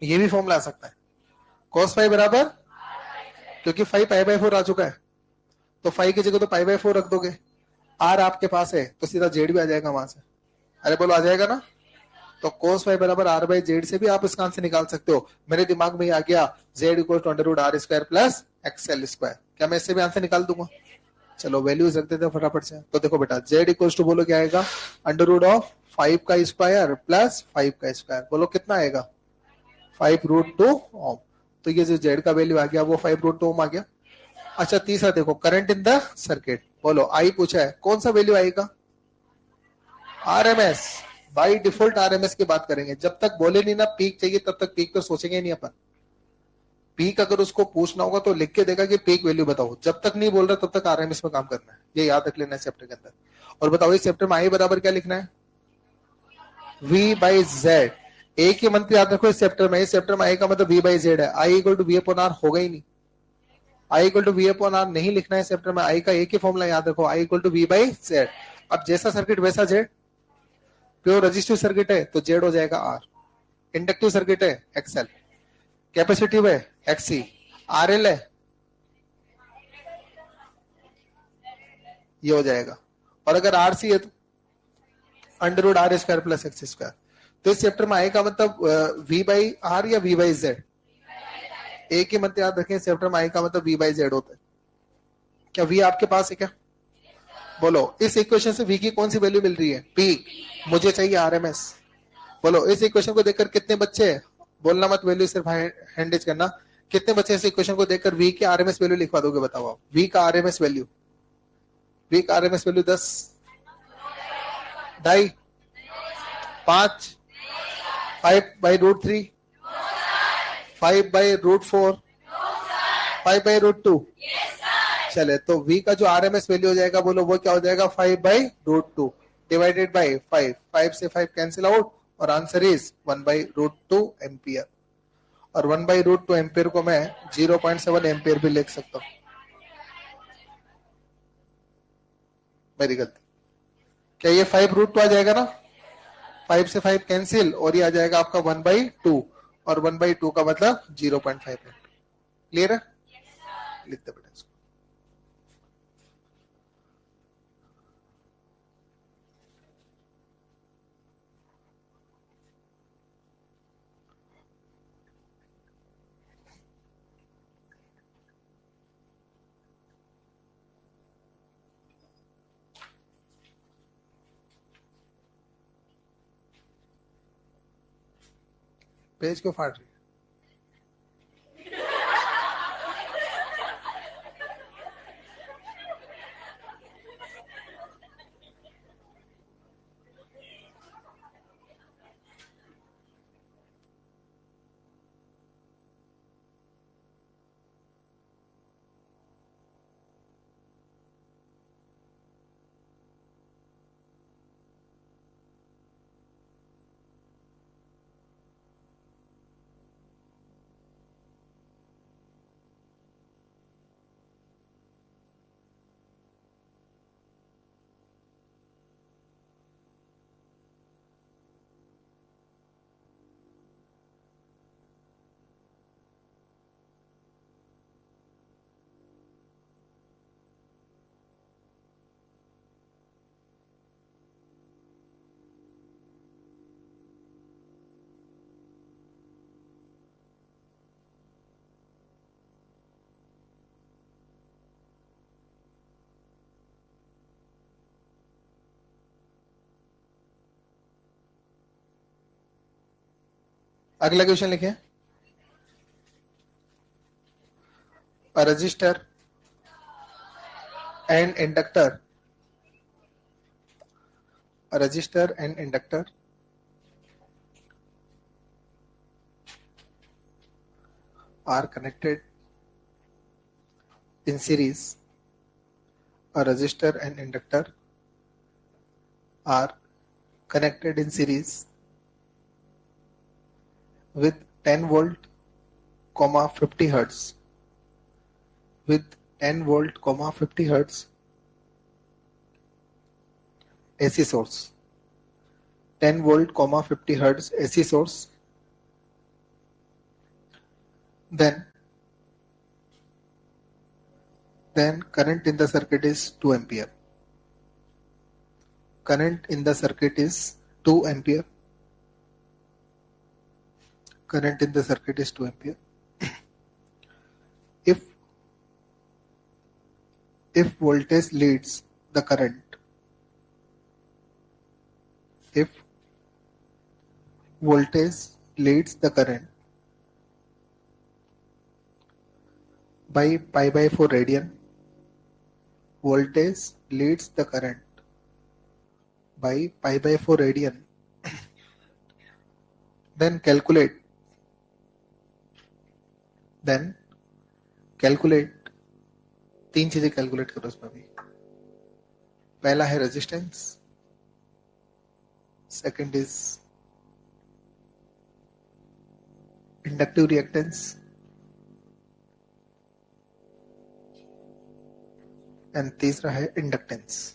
ये भी फॉर्मूला आ सकता है, कोस फाई बराबर, क्योंकि फाई पाई बाई 4 आ चुका है तो फाई की जगह तो पाई बाई 4 रख दोगे। आर आपके पास है तो सीधा जेड भी आ जाएगा वहां से। अरे बोलो आ जाएगा ना? तो कोस फाई बराबर आर बाई जेड से भी आप इसका आंसर निकाल सकते हो। मेरे दिमाग में आ गया Z equal to under root R square plus XL square. क्या मैं इससे भी आंसर निकाल दूंगा? चलो वैल्यूज रख देते हैं फटाफट से। तो देखो बेटा, जेड इक्वल टू बोलो क्या आएगा? अंडर रूट ऑफ 5 का स्क्वायर प्लस 5 का स्क्वायर। बोलो कितना आएगा? 5√2 ओम। तो ये जो जेड का वैल्यू आ गया वो 5√2 ओम आ गया। अच्छा, तीसरा देखो, करंट इन द सर्किट। बोलो आई पूछा है, कौन सा वैल्यू आएगा? आरएमएस। बाई डिफॉल्ट आरएमएस की बात करेंगे। जब तक बोले नहीं ना पीक चाहिए तब तक पीक पर सोचेंगे नहीं अपन। पीक अगर उसको पूछना होगा तो लिख के देगा कि पीक वैल्यू बताओ। जब तक नहीं बोल रहा तब तक आरएमएस में काम करना है। ये याद रख लेना है चैप्टर के अंदर। और बताओ इस चैप्टर में आई बराबर क्या लिखना है? V by Z. एक ही मंत्र याद रखो इस चैप्टर में। इस चैप्टर में आई का मतलब वी बाई जेड है। I equal to V upon R होगा ही नहीं। I equal to V upon R नहीं लिखना है इस चैप्टर में। आई का एक ही फॉर्मूला याद रखो, I equal to V by Z. अब जैसा सर्किट वैसा जेड। प्योर रजिस्टिव सर्किट है तो जेड हो जाएगा आर। इंडक्टिव सर्किट है एक्सएल। कैपेसिटिव है एक्सी। आरएल है ये हो जाएगा। और अगर आरसी है तो under root R square plus X square. तो इस चैप्टर में आई का मतलब वी बाई आर या वी बाई जेड? एक ही मत याद रखें, चैप्टर में आई का मतलब वी बाई जेड होता है। क्या वी आपके पास है क्या? बोलो, इस इक्वेशन से वी की कौन सी वैल्यू मिल रही है? पी। मुझे चाहिए आरएमएस। बोलो, इस इक्वेशन को देखकर कितने बच्चे, बोलना मत, वैल्यू सिर्फ हैंडेज करना, कितने बच्चे इस इक्वेशन को देखकर वी की आरएमएस वैल्यू लिखवा दोगे? बताओ आप। वी का आरएमएस वैल्यू, वी का आरएमएस वैल्यू 10, 2.5, 5, 5/√3, 5/√4, 5/√2। चले, तो v का जो आरएमएस वैल्यू हो जाएगा, बोलो वो क्या हो जाएगा? 5/√2 डिवाइडेड बाई 5। 5 से 5 कैंसिल आउट और आंसर इज 1/√2 एम्पियर। और 1/√2 एम्पियर को मैं 0.7 एम्पियर भी लिख सकता हूं। मेरी गलती। क्या ये 5√2 आ जाएगा ना? 5 से 5 कैंसिल और ये आ जाएगा आपका 1/2, और 1/2 का मतलब 0.5 एम्पियर। क्लियर है? लिख दे बेटा इसको। पेज को फाड़ रही है। अगला क्वेश्चन लिखे। A resistor and inductor, a resistor and inductor are connected in series. A resistor and inductor are connected in series with 10 volt, 50 hertz, with 10 volt, 50 hertz AC source, 10 volt, 50 hertz AC source. Then current in the circuit is 2 ampere. Current in the circuit is 2 ampere. Current in the circuit is 2 ampere. If voltage leads the current, if voltage leads the current by pi/4 radian, voltage leads the current by pi/4 radian, then calculate तीन चीजें कैलकुलेट करो इसमें भी। पहला है resistance, second is inductive reactance, and तीसरा है इंडक्टेंस।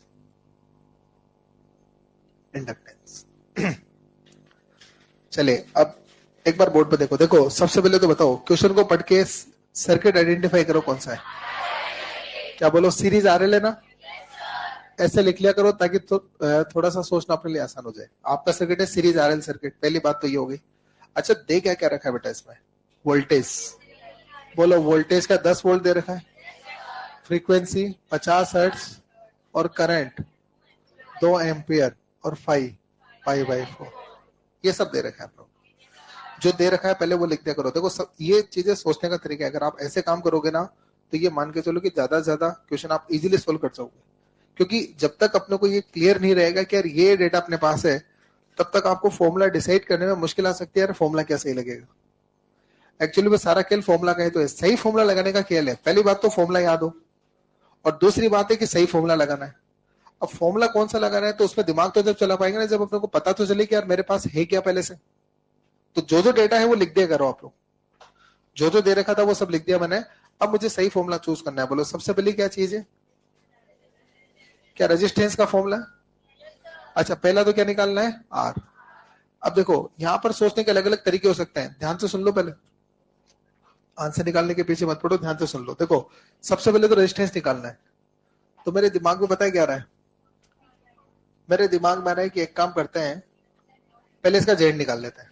चले, अब एक बार बोर्ड पे देखो। सबसे पहले तो बताओ, क्वेश्चन को पढ़ के सर्किट आइडेंटिफाई करो कौन सा है। क्या बोलो? सीरीज आरएल है ना? ऐसे लिख लिया करो ताकि थोड़ा सा सोचना अपने लिए आसान हो जाए। आपका सर्किट है सीरीज आरएल सर्किट, पहली बात तो ये हो गई। अच्छा दे क्या क्या रखा है बेटा इसमें? वोल्टेज। बोलो वोल्टेज का 10 वोल्ट दे रखा है, फ्रीक्वेंसी 50 हर्ट्ज, और करंट 2 एम्पियर, और 5 पाई/4, ये सब दे रखा है आप लोग। जो दे रखा है पहले वो लिख दिया करो। देखो सब ये चीजें सोचने का तरीका है, अगर आप ऐसे काम करोगे ना तो ये मान के चलो कि ज्यादा से ज्यादा क्वेश्चन आप इजीली सोल्व कर सकोगे। क्योंकि जब तक अपने को ये क्लियर नहीं रहेगा कि यार ये डेटा अपने पास है, तब तक आपको फॉर्मूला डिसाइड करने में मुश्किल आ सकती है, यार फॉर्मूला क्या सही लगेगा। एक्चुअली वो सारा खेल फॉर्मूला का है, तो सही फॉर्मूला लगाने का खेल है। पहली बात तो फॉर्मूला याद हो, और दूसरी बात है कि सही फॉर्मूला लगाना है। अब फॉर्मूला कौन सा लगाना है तो उसमें दिमाग तो जब चला पाएंगे ना जब अपने को पता तो चले कि यार मेरे पास है क्या पहले से। तो जो जो डेटा है वो लिख दिया करो आप लोग, जो जो दे रखा था वो सब लिख दिया मैंने। अब मुझे सही फॉर्मूला चूज करना है। बोलो सबसे पहले क्या चीज है? क्या रेजिस्टेंस का फॉर्मूला? अच्छा पहला तो क्या निकालना है? आर। अब देखो यहां पर सोचने के अलग अलग तरीके हो सकते हैं, ध्यान से सुन लो। पहले आंसर निकालने के पीछे मत पड़ो, ध्यान से सुन लो। देखो सबसे पहले तो रेजिस्टेंस निकालना है। तो मेरे दिमाग में पता है क्या रहा है? मेरे दिमाग में आ रहा है कि एक काम करते हैं, पहले इसका जेड निकाल लेते हैं।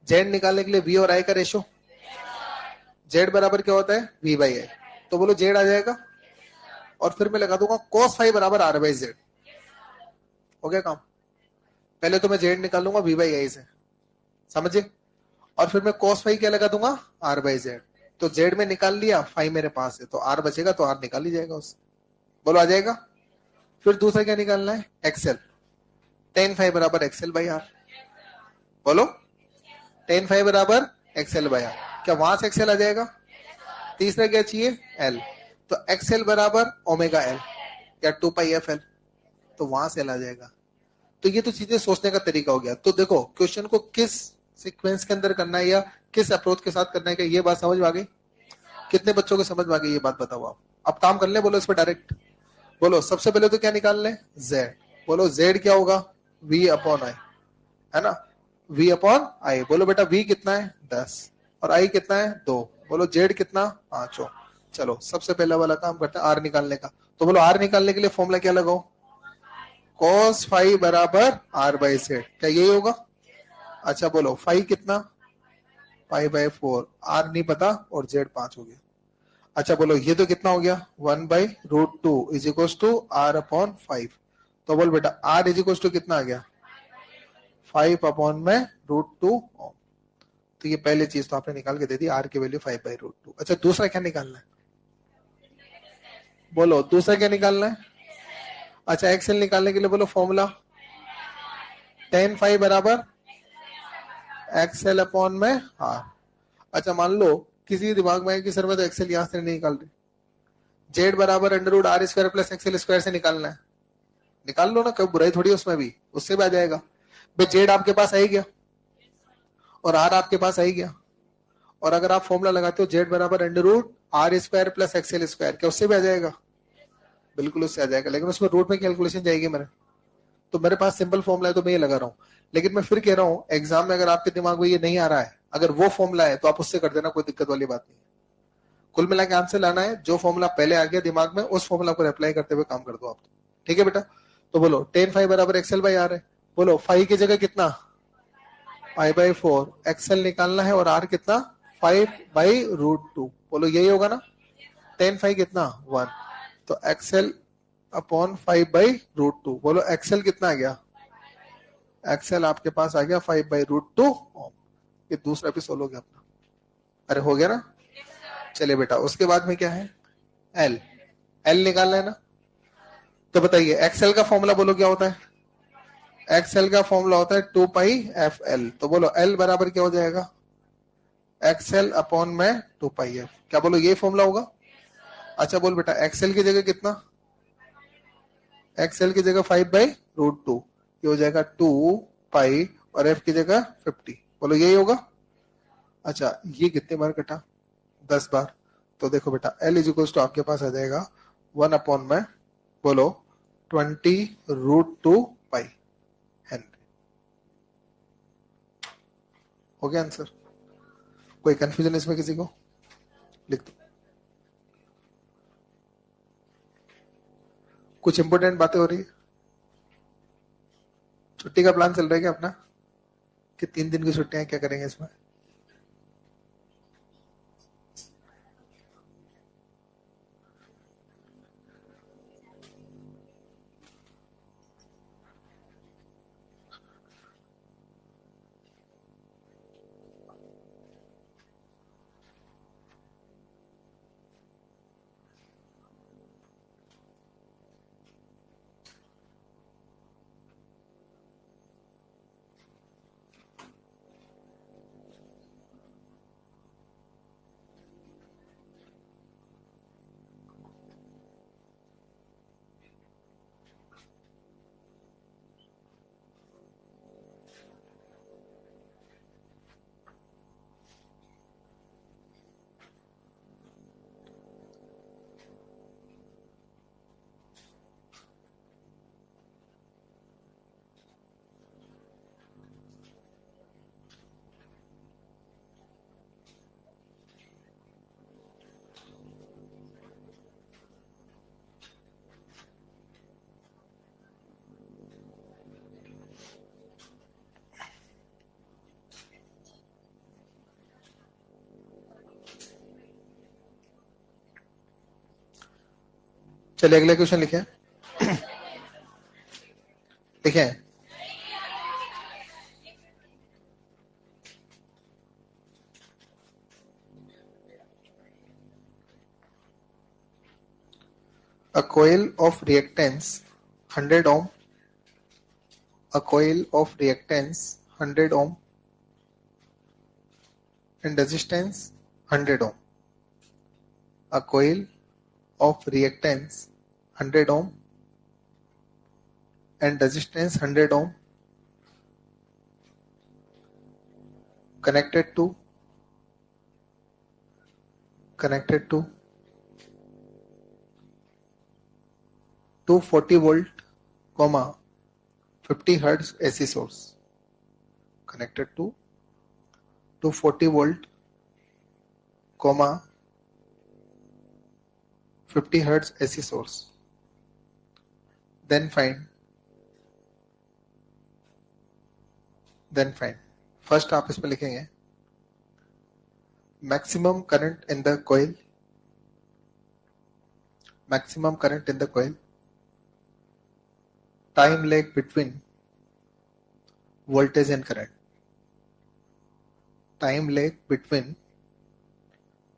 जेड निकालने के लिए वी और आई का रेशो, जेड बराबर क्या होता है? V by I. तो बोलो जेड आ जाएगा, और फिर मैं लगा दूंगा cos फाइव बराबर आर बाई जेड। हो गया काम। पहले तो मैं जेड निकालूंगा वी बाई आई से, समझे? और फिर मैं cos फाइव क्या लगा दूंगा? R by Z. तो जेड में निकाल लिया, फाइव मेरे पास है, तो आर बचेगा, तो आर निकाल ही जाएगा उससे। बोलो आ जाएगा। फिर दूसरा क्या निकालना है? एक्सेल। टेन फाइव बराबर एक्सेल बाई आर। बोलो टेन फाइव बराबर एक्सेल बाई आर। क्या वहां से एक्सेल आ जाएगा? तीसरा क्या चाहिए? एल। तो एक्सेल बराबर ओमेगा एल, या 2 पाई/एफ एल। तो वहां से एल आ जाएगा। तो ये तो चीजें सोचने का तरीका हो गया। तो देखो क्वेश्चन को किस सीक्वेंस के अंदर करना है या किस अप्रोच के साथ करना है, ये बात समझ में आ गई? कितने बच्चों को समझ में आ गई ये बात बताओ आप। अब काम कर ले, बोलो इस पर डायरेक्ट। बोलो सबसे पहले तो क्या निकाल ले? जेड। बोलो जेड क्या होगा? वी अपॉन आई, है ना? V upon I. बोलो बेटा वी कितना है? 10, और आई कितना है? 2। बोलो जेड कितना? 5 हो। चलो सबसे पहला वाला काम करते हैं आर निकालने का। तो बोलो आर निकालने के लिए फॉर्मूला क्या लगाओ? cos फाइव बराबर आर बाई जेड। क्या यही होगा? अच्छा बोलो फाइव कितना? 5/4। आर नहीं पता और जेड 5 हो गया। अच्छा बोलो ये तो कितना हो गया? 1/√2 is equal to R upon 5। तो बोल बेटा आर इज इक्वल टू कितना आ गया? 5 अपॉन में √2 ओम। तो ये पहले चीज तो आपने निकाल के दे दी, आर की वैल्यू 5/√2। अच्छा दूसरा क्या निकालना है? बोलो दूसरा क्या निकालना है? अच्छा एक्सेल निकालने के लिए बोलो फॉर्मूला टेन फाइव बराबर एक्सेल अपॉन में आर। अच्छा मान लो किसी दिमाग में है कि सर मैं तो एक्सेल यहां से नहीं निकाल रही, जेड बराबर under root r² plus XL square से निकालना है। निकाल लो ना, कभी बुराई थोड़ी है उसमें भी, उससे भी आ जाएगा। भाई जेड आपके पास आ ही गया, और आर आपके पास आ ही गया, और अगर आप फॉर्मूला लगाते हो जेड बराबर under root r² plus XL square, क्या उससे भी आ जाएगा? बिल्कुल उससे आ जाएगा, लेकिन उसमें रूट में कैलकुलेशन जाएगी मेरे। तो मेरे पास सिंपल फॉर्मूला है तो मैं ये लगा रहा हूँ। लेकिन मैं फिर कह रहा हूँ एग्जाम में अगर आपके दिमाग में ये नहीं आ रहा है, अगर वो फॉर्मूला है तो आप उससे कर देना, कोई दिक्कत वाली बात नहीं है। कुल मिला के आंसर लाना है, जो फॉर्मूला पहले आ गया दिमाग में उस फॉर्मूला को अप्लाई करते हुए काम कर दो आप। ठीक है बेटा? तो बोलो टेन फाइव बराबर एक्सेल बाई आर है। बोलो फाइव की जगह कितना? 5/4। एक्सेल निकालना है, और आर कितना? 5/√2। बोलो यही होगा ना? टेन फाइव कितना? 1। तो एक्सेल अपॉन 5/√2। बोलो एक्सेल कितना आ गया? एक्सेल आपके पास आ गया 5/√2। ये दूसरा भी सोल्व हो गया अपना। अरे हो गया ना? चलिए बेटा उसके बाद में क्या है? एल। एल निकालना है ना? तो बताइए एक्सेल का फॉर्मूला बोलो क्या होता है? एक्सेल का फॉर्मूला होता है 2 पाई/एफ एल। तो बोलो एल बराबर क्या हो जाएगा? एक्सेल अपॉन में 2 पाई/एफ। क्या बोलो ये फॉर्मूला होगा? अच्छा बोल बेटा एक्सेल की जगह कितना? एक्सेल की जगह 5/√2, ये हो जाएगा 2 पाई, और एफ की जगह 50। बोलो यही होगा? अच्छा ये कितने बार कटा? 10 बार। तो देखो बेटा एल इज इक्वल टू आपके पास आ जाएगा 1 अपॉन में, बोलो 20√2 पाई हेनरी। हो गया आंसर? कोई कंफ्यूजन इसमें किसी को? लिख दो। कुछ इंपोर्टेंट बातें हो रही है? छुट्टी का प्लान चल रहा है क्या अपना कि 3 दिन की छुट्टियां क्या करेंगे इसमें? चलिए अगला क्वेश्चन लिखे। लिखे a coil of reactance 100 ohm, a coil of reactance 100 ohm and resistance 100 ohm, a coil of reactance 100 ohm and resistance 100 ohm connected to 240 volt, 50 hertz AC source, connected to 240 volt, 50 hertz AC source. Then find first आप इसमें लिखेंगे maximum current in the coil, time lag between voltage and current, time lag between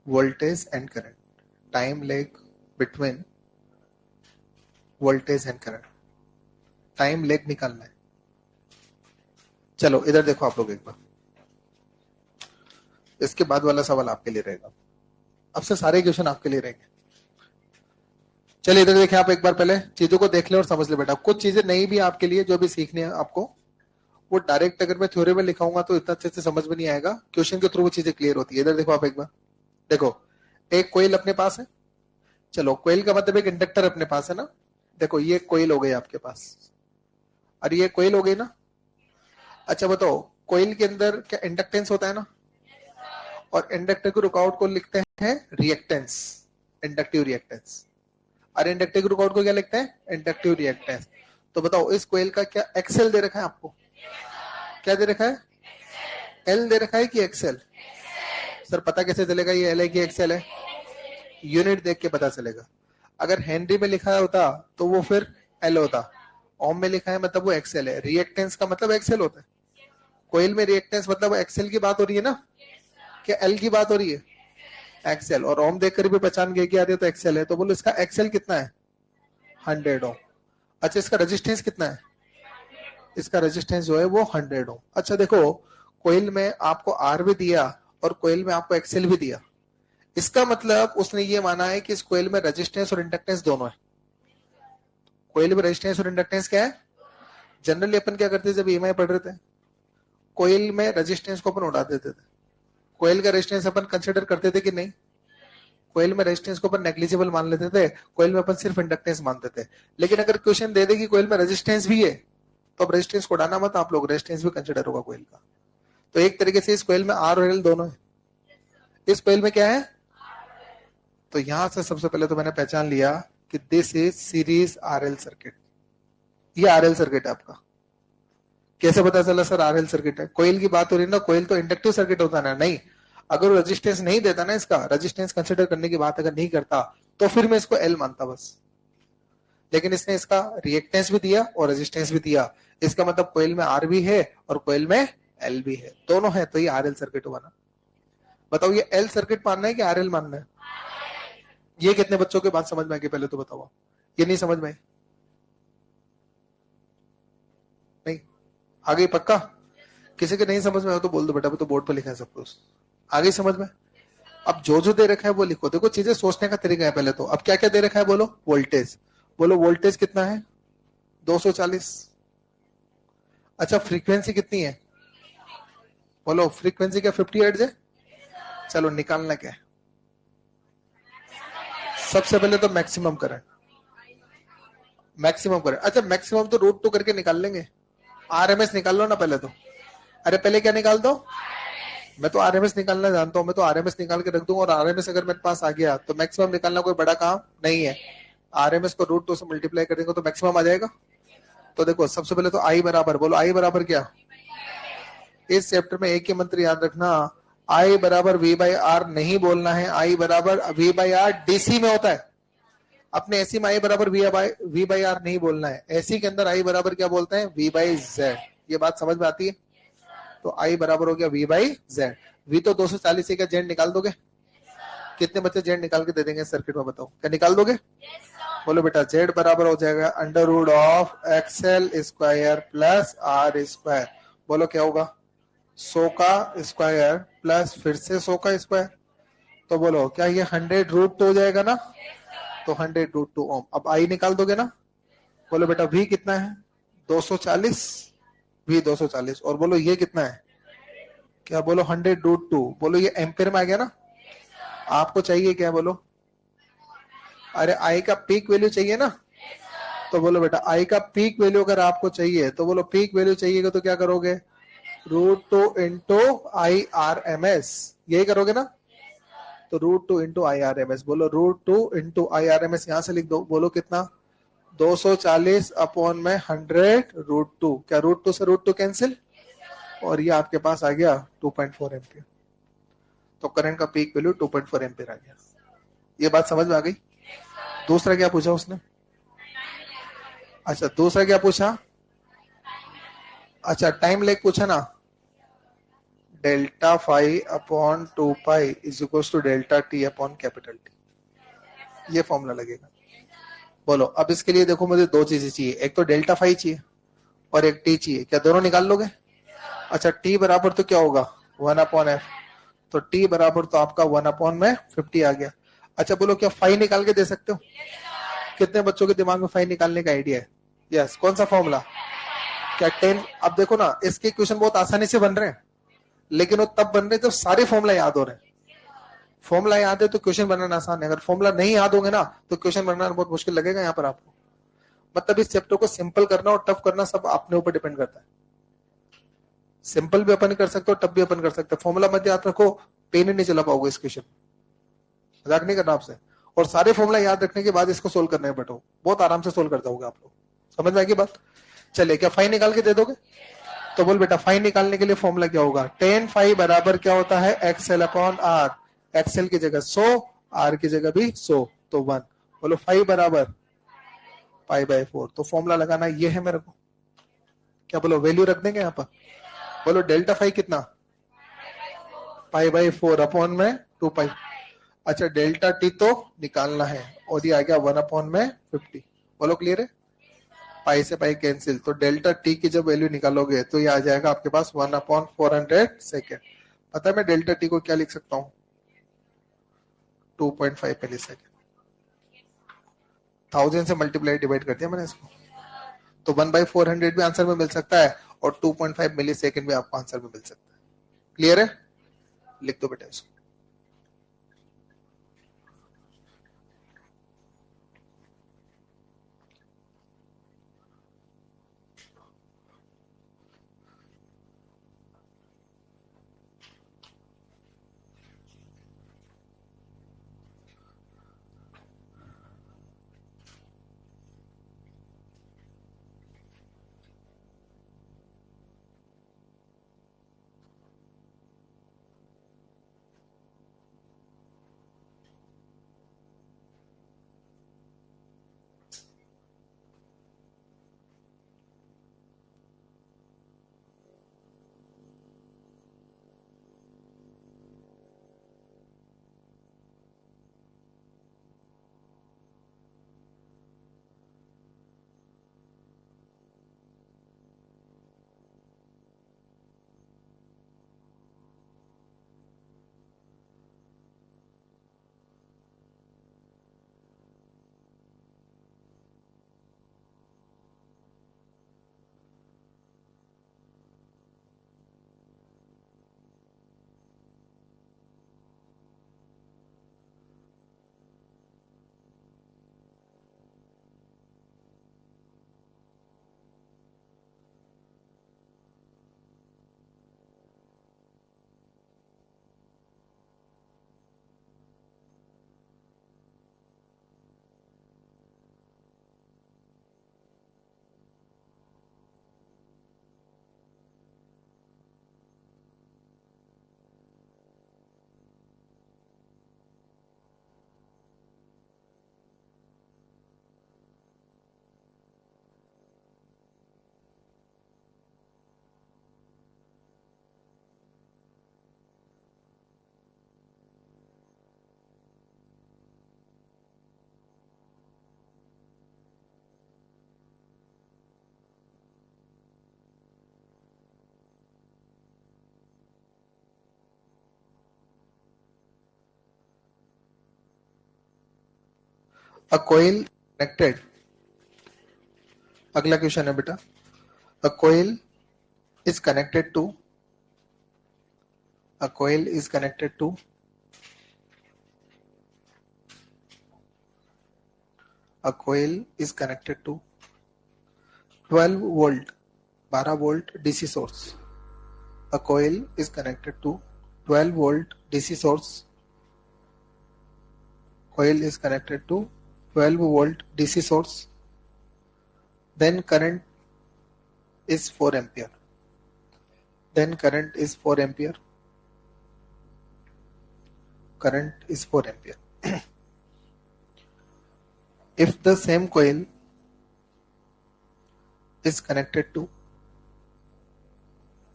voltage and current, time lag between voltage and current, time leg निकालना है। चलो इधर देखो आप लोग एक बार, इसके बाद वाला सवाल आपके लिए रहेगा, अब से सारे क्वेश्चन आपके लिए रहेंगे। चलिए इधर देखिए, आप एक बार पहले चीजों को देख ले और समझ ले बेटा। कुछ चीजें नहीं भी आपके लिए जो भी सीखनी है आपको, वो डायरेक्ट अगर मैं थ्योरी में लिखाऊंगा तो इतना अच्छे से समझ में नहीं आएगा, क्वेश्चन के थ्रू वो चीजें क्लियर होती है। इधर देखो आप एक बार, देखो एक कोयल अपने पास है, चलो कोयल का मतलब एक इंडक्टर अपने पास है ना। देखो ये कोयल हो गई आपके पास, और ये कोयल हो गई ना। अच्छा बताओ, कोयल के अंदर क्या इंडक्टेंस होता है ना, और इंडक्टर के रुकावट को लिखते हैं रिएक्टेंस, इंडक्टिव रिएक्टेंस। और इंडक्टिव रुकावट को क्या लिखते हैं? Inductive reactance. तो बताओ इस कोयल का क्या एक्सेल दे रखा है आपको? क्या दे रखा है? एल दे रखा है कि एक्सेल? सर पता कैसे चलेगा ये एल है कि एक्सेल है? यूनिट देख के पता चलेगा। अगर हेनरी में लिखा होता तो वो फिर एल होता, ओम में लिखा है मतलब वो एक्सेल है। रिएक्टेंस का मतलब एक्सेल होता है। कोयल में रिएक्टेंस मतलब एक्सेल की बात हो रही है ना, क्या एल की बात हो रही है? एक्सेल। और ओम देखकर भी पहचान गए कि यार ये तो एक्सेल है, तो बोलो इसका एक्सेल कितना है? 100 ओम। अच्छा इसका रेजिस्टेंस कितना है? इसका रेजिस्टेंस जो है वो 100 ओम। अच्छा देखो, कोयल में आपको आर भी दिया और कोयल में आपको एक्सेल भी दिया, इसका मतलब उसने ये माना है कि इस कोयल में रेजिस्टेंस और इंडक्टेंस दोनों है। कोयल में रेजिस्टेंस और इंडक्टेंस क्या है? जनरली अपन क्या करते थे जब ईएमआई पढ़ रहे थे, कोयल में रेजिस्टेंस को अपन उड़ा देते थे। कोयल का रेजिस्टेंस अपन कंसिडर करते थे कि नहीं? कोयल में रेजिस्टेंस को अपन नेग्लिजिबल मान लेते थे, कोयल में अपन सिर्फ इंडक्टेंस मानते थे। लेकिन अगर क्वेश्चन दे दे कि कोयल में रेजिस्टेंस भी है, तो अब रेजिस्टेंस को उड़ाना मत आप लोग, रेजिस्टेंस भी कंसिडर होगा कोयल का। तो एक तरीके से इस कोयल में आर और एल दोनों है। इस कोयल में क्या है? तो यहां से सबसे पहले तो मैंने पहचान लिया कि this is series RL circuit. ये आरएल सर्किट है आपका। कैसे पता चला सर आरएल सर्किट है? कोयल की बात हो रही है ना, कोयल तो इंडक्टिव सर्किट होता है ना। नहीं, अगर रेजिस्टेंस नहीं देता ना, इसका रेजिस्टेंस कंसिडर करने की बात अगर नहीं करता तो फिर मैं इसको एल मानता बस। लेकिन इसने इसका रिएक्टेंस भी दिया और रेजिस्टेंस भी दिया, इसका मतलब कोयल में आर भी है और कोयल में एल भी है, दोनों है, तो ये आरएल सर्किट बना। बताओ ये एल सर्किट मानना है कि आरएल मानना है? ये कितने बच्चों के बात समझ में आ गई पहले तो बताओ। ये नहीं समझ में आई? नहीं आ गई पक्का? किसी के नहीं समझ में आया तो बोल दो बेटा, तो बोर्ड पर लिखा है सब कुछ। आ गई समझ में? अब जो जो दे रखा है वो लिखो। देखो चीजें सोचने का तरीका है पहले तो। अब क्या क्या दे रखा है बोलो? वोल्टेज। बोलो वोल्टेज कितना है? 240। अच्छा फ्रीक्वेंसी कितनी है? बोलो फ्रीक्वेंसी क्या 50 हर्ट्ज है? चलो निकालना क्या है? सबसे पहले तो मैक्सिमम करंट। मैक्सिमम करंट, अच्छा मैक्सिमम तो रूट टू करके निकाल लेंगे। आरएमएस निकाल लो ना पहले तो। अरे पहले क्या निकाल दो? मैं तो आरएमएस निकालना जानता हूं, मैं तो आरएमएस निकाल के रख दूंगा, और आरएमएस अगर मेरे पास आ गया तो मैक्सिमम निकालना कोई बड़ा काम नहीं है। आरएमएस को रूट टू से मल्टीप्लाई कर देंगे तो मैक्सिमम आ जाएगा। तो देखो सबसे पहले तो आई बराबर, बोलो आई बराबर क्या? इस चैप्टर में एक ही मंत्र याद रखना, आई बराबर वी बाई आर नहीं बोलना है, आई बराबर वी बाई आर डीसी में होता है। अपने एसी में आई बराबर वी बाई आर नहीं बोलना है, एसी के अंदर आई बराबर क्या बोलते हैं? V by Z. ये बात समझ में आती है? तो आई बराबर हो गया वी बाई जेड। वी तो 240 का, जेड निकाल दोगे? कितने बच्चे जेड निकाल के दे देंगे सर्किट में, बताओ क्या निकाल दोगे? बोलो बेटा जेड बराबर हो जाएगा under root of XL square plus R square. बोलो क्या होगा? 100 का स्क्वायर प्लस फिर से 100 का स्क्वायर। तो बोलो क्या ये 100 रूट टू हो जाएगा ना? तो 100 रूट टू ओम। अब आई निकाल दोगे ना? बोलो बेटा वी कितना है? 240। वी 240। और बोलो ये कितना है? क्या बोलो? 100 रूट टू। बोलो ये एम्पेयर में आ गया ना? आपको चाहिए क्या बोलो? अरे आई का पीक वैल्यू चाहिए ना? तो बोलो बेटा आई का पीक वैल्यू अगर आपको चाहिए तो बोलो पीक वैल्यू चाहिए तो क्या करोगे? Root two into I R M S, यही करोगे ना? तो root two into I R M S. बोलो root two into I R M S, यहां से लिख दो। बोलो कितना? 240 अपॉन में 100 रूट टू। क्या रूट टू से रूट टू कैंसिल? और ये आपके पास आ गया 2.4 एम्पियर। तो करंट का पीक वैल्यू 2.4 एम्पियर आ गया। ये बात समझ में आ गई? दूसरा क्या पूछा उसने? अच्छा दूसरा क्या पूछा? अच्छा टाइम लेग पूछा ना। Delta phi upon 2 pi is equal to delta T upon capital T. ये फॉर्मूला लगेगा। बोलो अब इसके लिए देखो मुझे दो चीजें चाहिए, एक तो डेल्टा फाई चाहिए और एक टी चाहिए। क्या दोनों निकाल लोगे? अच्छा टी बराबर तो क्या होगा? 1/f। तो टी बराबर तो आपका 1/50 आ गया। अच्छा बोलो क्या फाई निकाल के दे सकते हो? कितने बच्चों के दिमाग में फाई निकालने का आइडिया है? यस, कौन सा फॉर्मूला? क्या 10? अब देखो ना इसके क्वेश्चन बहुत आसानी से बन रहे हैं, लेकिन वो तब बन रहे जब सारे फॉर्मूला याद हो रहे हैं। फॉर्मूला याद है तो क्वेश्चन बनाना आसान है, अगर फॉर्मूला नहीं याद होंगे ना तो क्वेश्चन बनाना बहुत मुश्किल लगेगा यहाँ पर आपको। मतलब इस चैप्टर को सिंपल करना और टफ करना सब अपने ऊपर डिपेंड करता है। सिंपल भी अपन कर सकते हो, टफ भी अपन कर सकते हो। फॉर्मूला मत याद रखो, पेन ही नहीं चला पाओगे इस क्वेश्चन। मजाक नहीं करना आपसे। और सारे फॉर्मूला याद रखने के बाद इसको सोल्व करना है बेटो, बहुत आराम से सोल्व कर जाओगे आप लोग। समझ में आएगी बात? चलिए क्या फाई निकाल के दे दोगे? तो बोल बेटा फाई निकालने के लिए फॉर्मूला क्या होगा? टेन फाई बराबर क्या होता है? XL upon are. एक्सएल की जगह 100, आर की जगह भी 100, तो 1। बोलो फाई बराबर पाई/4। तो फॉर्मूला लगाना ये है मेरे को। क्या बोलो वैल्यू रख देंगे यहाँ पर? बोलो डेल्टा फाई कितना? पाई/4 अपॉन में 2 पाई। अच्छा डेल्टा टी तो निकालना है और ये आ गया 1/50। बोलो क्लियर है? पाई से पाई कैंसिल, तो डेल्टा टी की जब वैल्यू निकालोगे तो ये आ जाएगा आपके पास 1/400 सेकेंड। पता है मैं डेल्टा टी को क्या लिख सकता हूँ? 2.5 मिली सेकेंड। 1000 से मल्टीप्लाई डिवाइड कर दिया मैंने इसको, तो 1/400 भी आंसर में मिल सकता है और 2.5 मिली सेकेंड भी आपको आंसर में मिल सकता है। क्लियर है? लिख दो बेटा इसको। अ कोयल कनेक्टेड, अगला क्वेश्चन है बेटा, a coil is connected to, a coil is connected to, a coil is connected to 12 volt 12 volt DC source. A coil is connected to 12 volt DC source. Coil is connected to 12 volt DC source. Then current is 4 ampere. Then current is 4 ampere. Current is 4 ampere. If the same coil is connected to,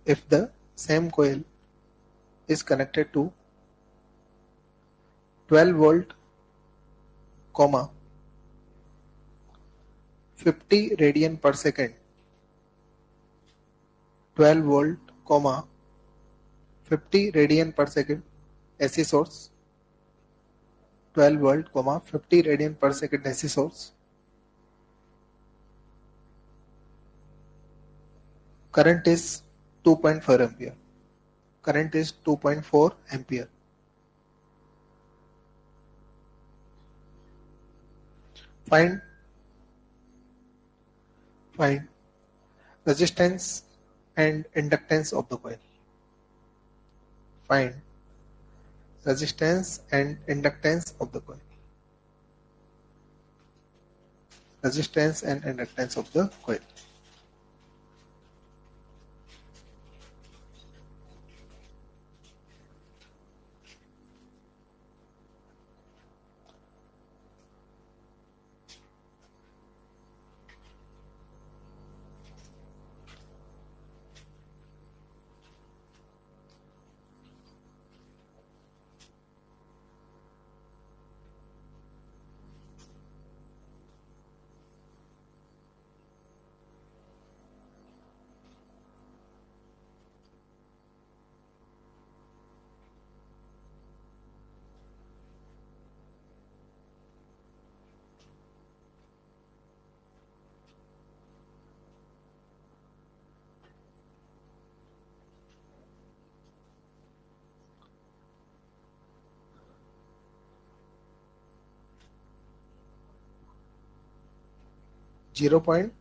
if the same coil is connected to 12 volt, comma 50 radian per second, 12 volt, comma 50 radian per second AC source, 12 volt, comma 50 radian per second AC source. Current is 2.4 ampere. Current is 2.4 ampere. Find resistance and inductance of the coil. Find resistance and inductance of the coil. Resistance and inductance of the coil. Zero point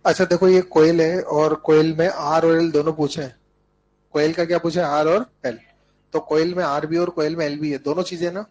अच्छा देखो ये कोयल है और कोयल में आर और एल दोनों पूछे हैं। कोयल का क्या पूछे, आर और एल। तो कोयल में आर भी और कोयल में एल भी है, दोनों चीजें ना।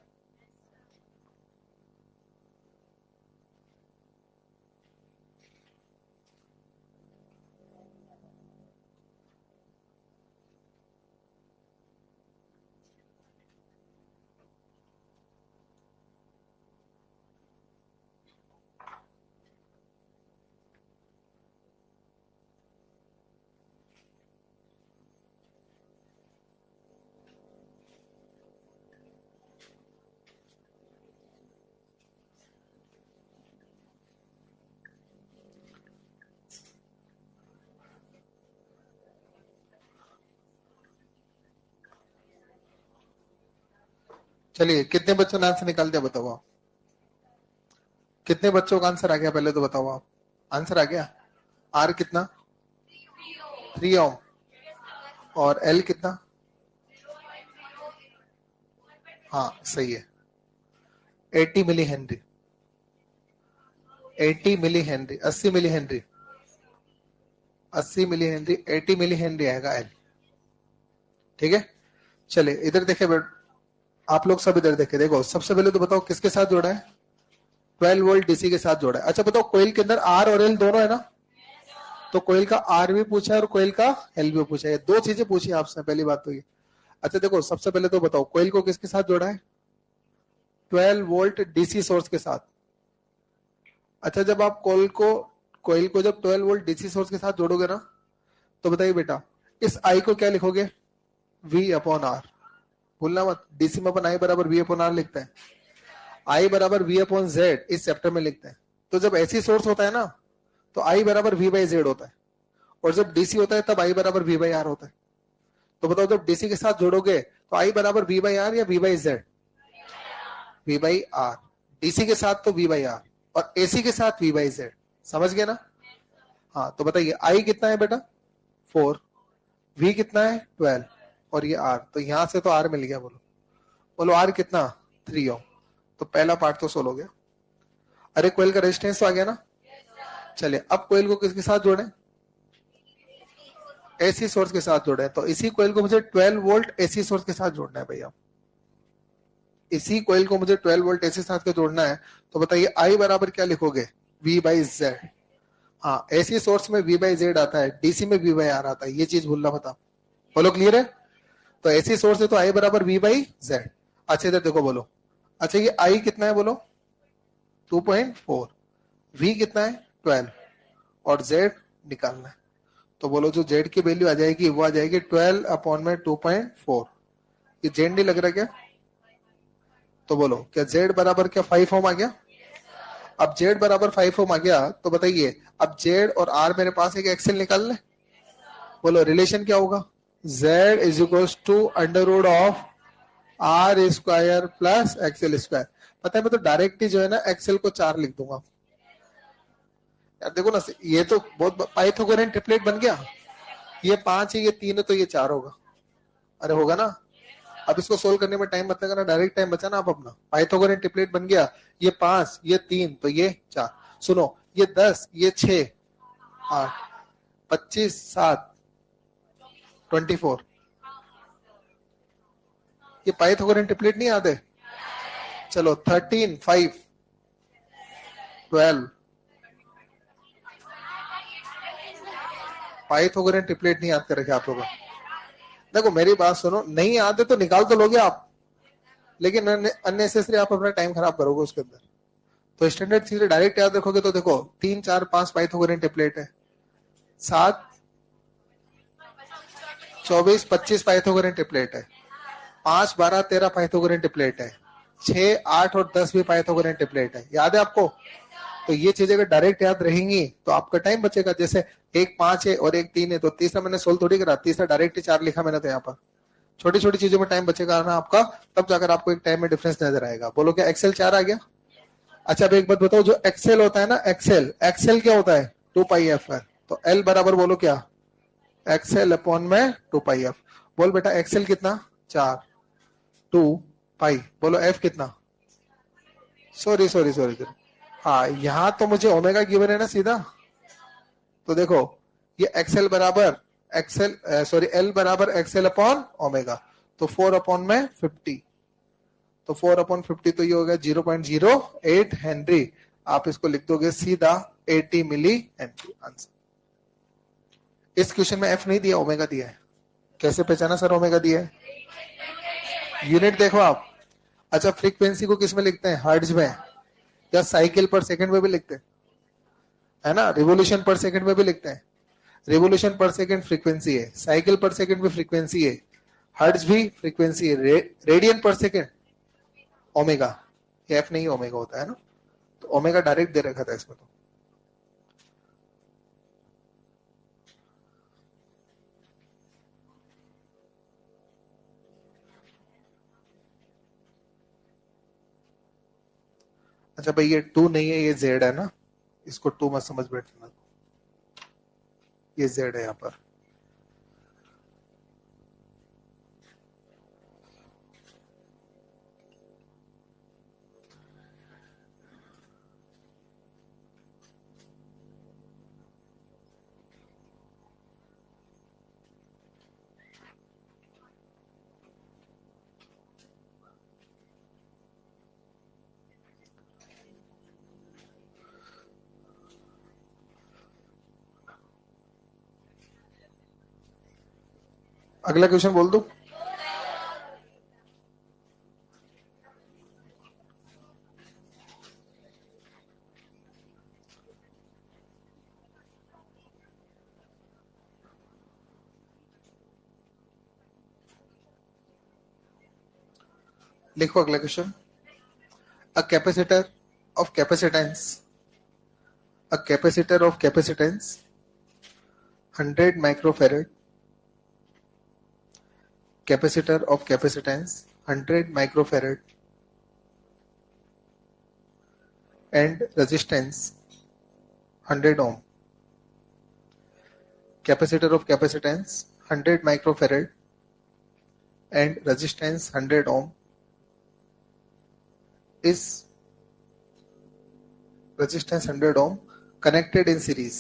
चलिए कितने बच्चों ने आंसर निकाल दिया बताओ आप। कितने बच्चों का आंसर आ गया पहले तो बताओ आप। आंसर आ गया। आर कितना, 3 ओम। और एल कितना, हाँ सही है, 80 milli henry. 80 milli henry, 80 milli henry, 80 milli henry, 80 milli henry आएगा एल। ठीक है, चलिए इधर देखे, आप लोग सब इधर देखे। देखो सबसे पहले तो बताओ किसके साथ जोड़ा है, 12 वोल्ट डीसी के साथ जोड़ा है। अच्छा बताओ कोयल के अंदर आर और एल दोनों है ना, तो कोयल का आर भी पूछा है और कोयल का एल भी पूछा है, दो चीजें पूछी है आपसे, पहली बात तो ये। अच्छा देखो सबसे पहले तो बताओ कोयल को किसके साथ जोड़ा है, 12 वोल्ट डीसी सोर्स के साथ। अच्छा जब आप कोयल को जब 12 वोल्ट डीसी सोर्स के साथ जोड़ोगे ना, तो बताइए बेटा इस आई को क्या लिखोगे, V अपॉन आर, भूलना मत, डीसी में अपन आई बराबर V अपॉन आर लिखते हैं, आई बराबर V अपॉन जेड इस चैप्टर में लिखते हैं। तो जब ऐसी सोर्स होता है ना तो आई बराबर V बाई जेड होता है, और जब डीसी होता है तब आई बराबर V बाई आर होता है। तो बताओ जब डीसी के साथ जोड़ोगे तो आई बराबर V बाई आर या V by Z? V by R. DC के साथ तो V बाई आर और एसी के साथ V बाई जेड, समझ गए ना? हाँ तो बताइए आई कितना है बेटा? 4, V कितना है? 12, और ये R, तो यहां से तो R मिल गया। बोलो बोलो R कितना? 3 ओम। तो पहला पार्ट तो सोल्व हो गया। अरे कोयल का रेजिस्टेंस तो आ गया ना? चलिए अब कोयल को किसके साथ जोड़े? एसी सोर्स के साथ जोड़े। तो इसी कोयल को मुझे 12 वोल्ट एसी सोर्स के साथ जोड़ना है भैया, इसी कोयल को मुझे 12 वोल्ट एसी साथ के जोड़ना है। तो बताइए आई बराबर क्या लिखोगे? V by Z. हाँ एसी सोर्स में V बाई जेड आता है, डीसी में V बाई आर आता है, ये चीज भूलना मत आप। बोलो क्लियर है? तो एसी सोर्स है तो आई बराबर V बाई जेड। अच्छा इधर देखो बोलो, अच्छा ये आई कितना है बोलो? 2.4, V कितना है? 12, और Z निकालना है। तो बोलो जो Z की वैल्यू आ जाएगी वो आ जाएगी 12 अपॉन में 2.4। ये Z नहीं लग रहा क्या? तो बोलो क्या Z बराबर क्या 5 ओम आ गया? अब Z बराबर 5 ओम आ गया तो बताइए अब Z और R मेरे पास एक एक्सेल निकाल ले। बोलो रिलेशन क्या होगा? Z is equal to under root of R square plus XL square. पता है मैं तो डायरेक्ट ही जो है ना एक्सेल को 4 लिख दूंगा। यार देखो ना ये तो बहुत पाइथागोरन ट्रिपलेट बन गया। ये 5 है, ये 3 है, तो ये 4 होगा। अरे होगा ना? अब इसको सोल्व करने में टाइम मत लगाना, डायरेक्ट टाइम बचा ना आप अपना। पाइथागोरन ट्रिपलेट बन गया, ये 5, ये 3, तो ये 4। सुनो ये 10, ये 6, 8, 25, 7, 24। ये पाइथागोरन ट्रिपलेट नहीं आते? चलो 13, 5, 12। पाइथागोरन ट्रिपलेट नहीं याद कर रखे आप लोगों? देखो मेरी बात सुनो, नहीं आते तो निकाल तो लोगे आप, लेकिन अननेसेसरी आप अपना टाइम खराब करोगे उसके अंदर। तो स्टैंडर्ड चीजें डायरेक्ट याद रखोगे तो देखो 3, 4, 5 पाइथागोरन ट्रिपलेट है, 7, 24, 25 पाइथागोरन ट्रिपलेट है, 5, 12, 13 पाइथागोरन ट्रिपलेट है, 6, 8 और 10 भी पाइथागोरन ट्रिपलेट है। याद है आपको? तो ये चीजें अगर डायरेक्ट याद रहेंगी तो आपका टाइम बचेगा। जैसे एक 5 है और एक 3 है, तो तीसरा मैंने सोल्व थोड़ी करा, तीसरा डायरेक्ट ही 4 लिखा मैंने। तो यहाँ पर छोटी छोटी चीजों में टाइम बचेगा ना आपका, तब जाकर आपको एक टाइम में डिफरेंस नजर आएगा। बोलो क्या एक्सेल 4 आ गया? अच्छा अब एक बात बताओ, जो एक्सेल होता है ना, एक्सेल एक्सेल क्या होता है? 2 पाई एफ है। तो एल बराबर बोलो क्या? एक्सेल अपॉन में 2 पाई एफ। बोल बेटा एक्सेल कितना? 4, 2 पाई। बोलो एफ कितना? सॉरी सॉरी सॉरी, हाँ यहाँ तो मुझे ओमेगा गिवन है ना सीधा। तो देखो ये एक्सेल बराबर एक्सेल सॉरी एल बराबर एक्सेल अपॉन ओमेगा, तो 4 अपॉन में 50। तो 4 अपॉन 50 तो ये हो गया 0.08 हेनरी। आप इसको लिख दोगे सीधा 80 मिली हेनरी। आंसर। इस क्वेश्चन में एफ नहीं दिया, ओमेगा दिया है। कैसे पहचाना सर ओमेगा दिया है? यूनिट देखो आप। अच्छा फ्रीक्वेंसी को किस में लिखते हैं? हर्ट्ज में, या साइकिल पर सेकंड में भी लिखते हैं, है ना? रिवोल्यूशन पर सेकंड में भी लिखते हैं। रिवोल्यूशन पर सेकंड फ्रीक्वेंसी है, साइकिल पर सेकंड भी फ्रीक्वेंसी है, हर्ट्ज भी फ्रीक्वेंसी है, रेडियन पर सेकंड ओमेगा। एफ नहीं ओमेगा होता है ना, तो ओमेगा डायरेक्ट दे रखा था इसमें। तो अच्छा भाई ये 2 नहीं है, ये जेड है ना, इसको 2 मत समझ बैठना, ये जेड है यहाँ पर। अगला क्वेश्चन बोल दो। लिखो अगला question. A capacitor of capacitance, a capacitor of capacitance 100 microfarad, capacitor of capacitance 100 microfarad and resistance 100 ohm. Capacitor of capacitance 100 microfarad and resistance 100 ohm is resistance 100 ohm connected in series,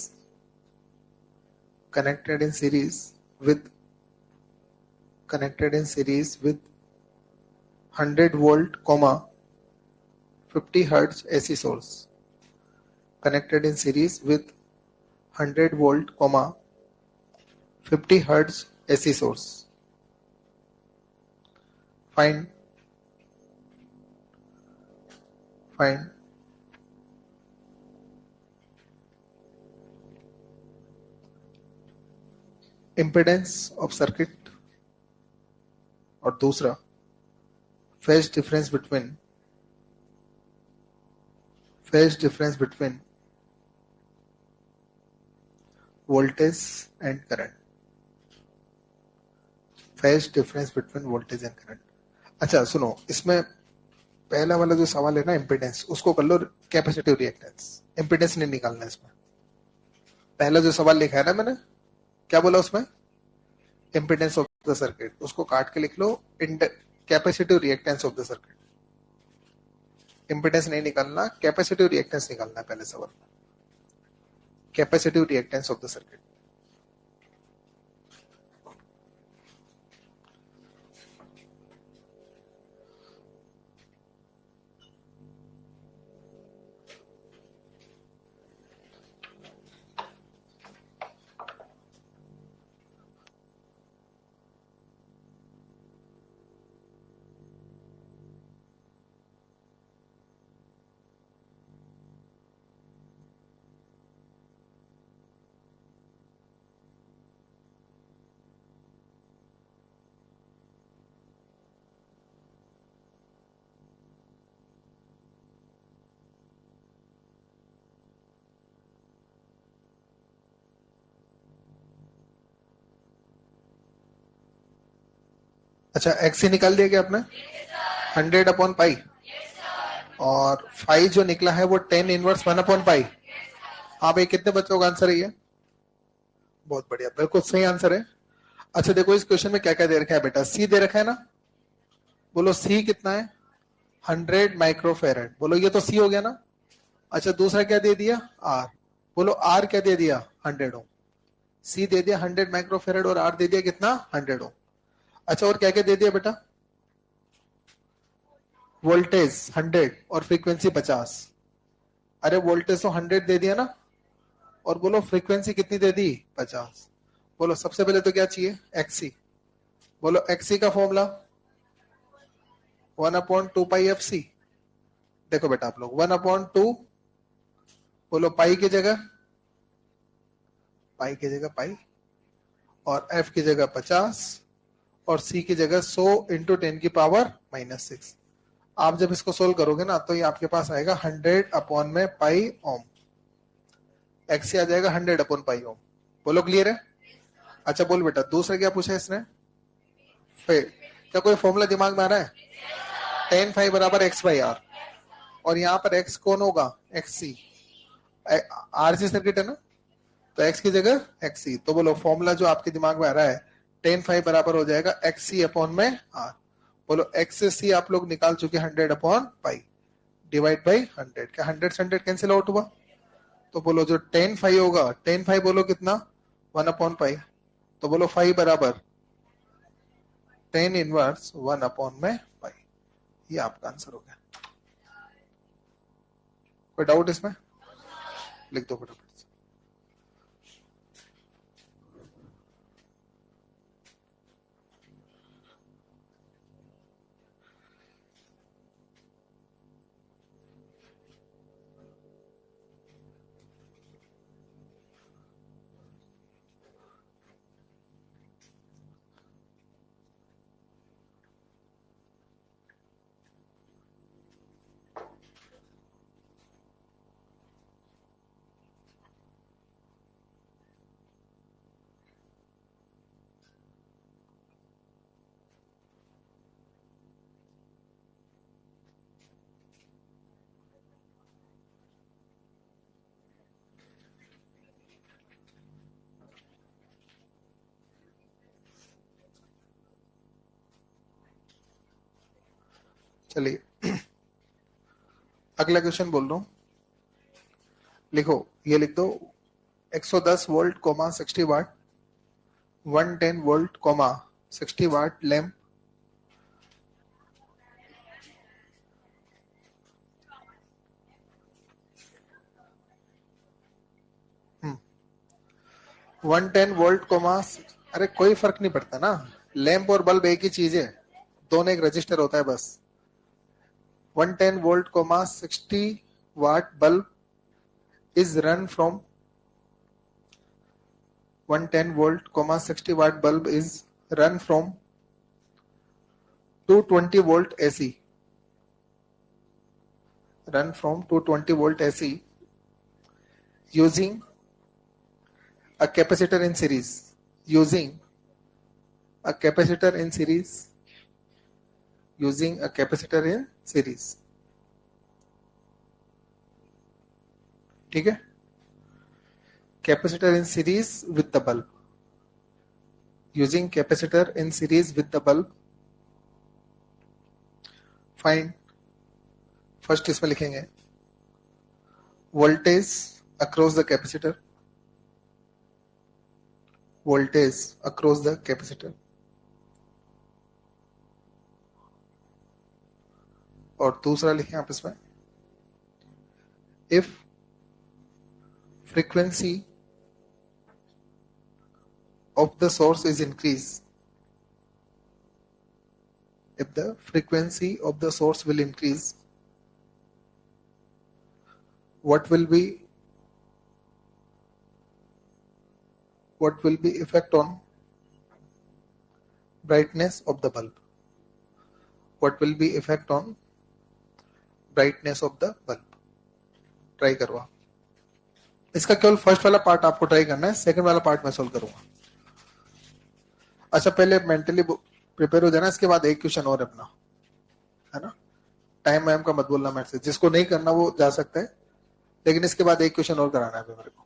connected in series with 100 volt comma 50 hertz AC source, connected in series with 100 volt comma 50 hertz AC source. Find impedance of circuit और दूसरा phase difference between voltage and current, phase difference between voltage and current. अच्छा सुनो, इसमें पहला वाला जो सवाल है ना इम्पीडेंस, उसको कर लो कैपेसिटिव रिएक्टेंस, इम्पीडेंस नहीं निकालना इसमें। पहला जो सवाल लिखा है ना मैंने, क्या बोला उसमें, इम्पीडेंस ऑफ द सर्किट, उसको काट के लिख लो capacitive reactance of the circuit. Impedance नहीं निकालना, कैपेसिटिव रिएक्टेंस निकालना है पहले सवाल में, capacitive reactance of the circuit. अच्छा एक्सी निकाल दिया क्या आपने, 100 अपॉन पाई, और फाई जो निकला है वो 10 इनवर्स 1 अपॉन पाई। हाँ भाई, कितने बच्चों का आंसर है ये, बहुत बढ़िया, बिल्कुल सही आंसर है। अच्छा देखो इस क्वेश्चन में क्या क्या दे रखा है बेटा, सी दे रखा है ना, बोलो सी कितना है, 100 माइक्रोफेरेड, बोलो ये तो सी हो गया ना। अच्छा दूसरा क्या दे दिया, आर, बोलो आर क्या दे दिया, 100 ओम। सी दे दिया 100 माइक्रोफेरेड और आर दे दिया कितना, 100 ओम। अच्छा और क्या क्या दे दिया बेटा, वोल्टेज 100 और फ्रीक्वेंसी 50। अरे वोल्टेज तो 100 दे दिया ना, और बोलो फ्रीक्वेंसी कितनी दे दी, 50। बोलो सबसे पहले तो क्या चाहिए, एक्सी। बोलो एक्सी का फॉर्मूला 1/2 पाई एफ सी। देखो बेटा आप लोग 1/2, बोलो पाई की जगह पाई, और एफ की जगह 50, और सी की जगह 100 इंटू 10 की पावर -6। आप जब इसको सोल्व करोगे ना तो ये आपके पास आएगा 100 अपॉन में पाई ओम, एक्स से आ जाएगा 100 अपॉन पाई ओम। बोलो क्लियर है। अच्छा बोल बेटा दूसरा क्या पूछा इसने, क्या कोई फॉर्मूला दिमाग में आ रहा है, tan फाई बराबर एक्स बाई आर, और यहाँ पर एक्स कौन होगा, एक्स सी, आरसी सर्किट है ना, तो एक्स की जगह एक्स सी। तो बोलो फॉर्मूला जो आपके दिमाग में आ रहा है, tan फाई बराबर हो जाएगा एक्स सी अपॉन में आर। बोलो एक्स से सी आप लोग निकाल चुके 100 अपॉन पाई डिवाइड बाई 100, क्या 100 से 100 कैंसिल आउट हुआ, तो बोलो जो tan फाई होगा, tan फाई बोलो कितना, 1 अपॉन पाई, तो बोलो फाई बराबर tan इनवर्स 1 अपॉन में पाई। ये आपका आंसर हो गया। कोई डाउट इसमें, लिख दो फटाफट। चलिए अगला क्वेश्चन बोल रहा हूं, लिखो, ये लिख दो 110 वोल्ट कोमा 60 वाट 110 वोल्ट कोमा 60 वाट लैंप 110 वोल्ट कोमा, अरे कोई फर्क नहीं पड़ता ना, लैंप और बल्ब एक ही चीज है, दोनों एक रजिस्टर होता है बस। 110 volt coma 60 watt bulb is run from 110 volt comma 60 watt bulb is run from 220 volt AC, run from 220 volt AC using a capacitor in series, using a capacitor in series, using a capacitor in series, ठीक है, capacitor in series with the bulb, using capacitor in series with the bulb, find, first इसमें लिखेंगे voltage across the capacitor, voltage across the capacitor, और दूसरा लिखें आप इसमें if frequency of the source is increase, if the frequency of the source will increase, what will be effect on brightness of the bulb, what will be effect on brightness of the bulb, try करो आप, इसका केवल फर्स्ट वाला पार्ट आपको ट्राई करना है, सेकंड वाला पार्ट मैं सोल्व करूंगा। अच्छा पहले मेंटली प्रिपेयर हो जाना, इसके बाद एक क्वेश्चन और अपना, है ना, टाइम वाइम का मत बोलना मेरे से, जिसको नहीं करना वो जा सकता है, लेकिन इसके बाद एक क्वेश्चन और कराना है मेरे को।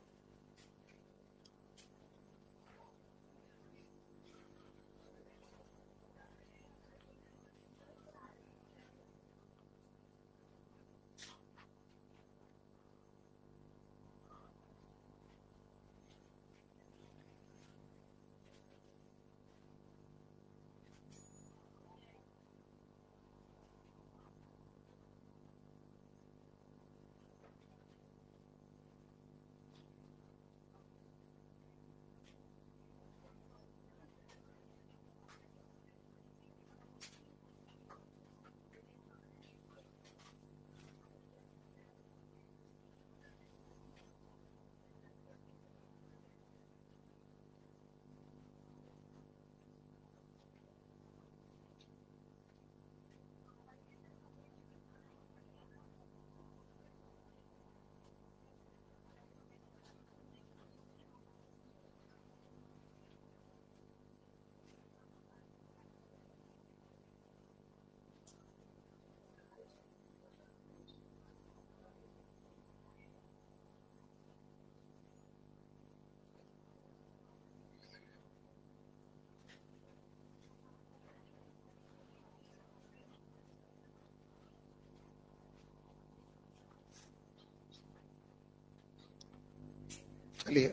चलिए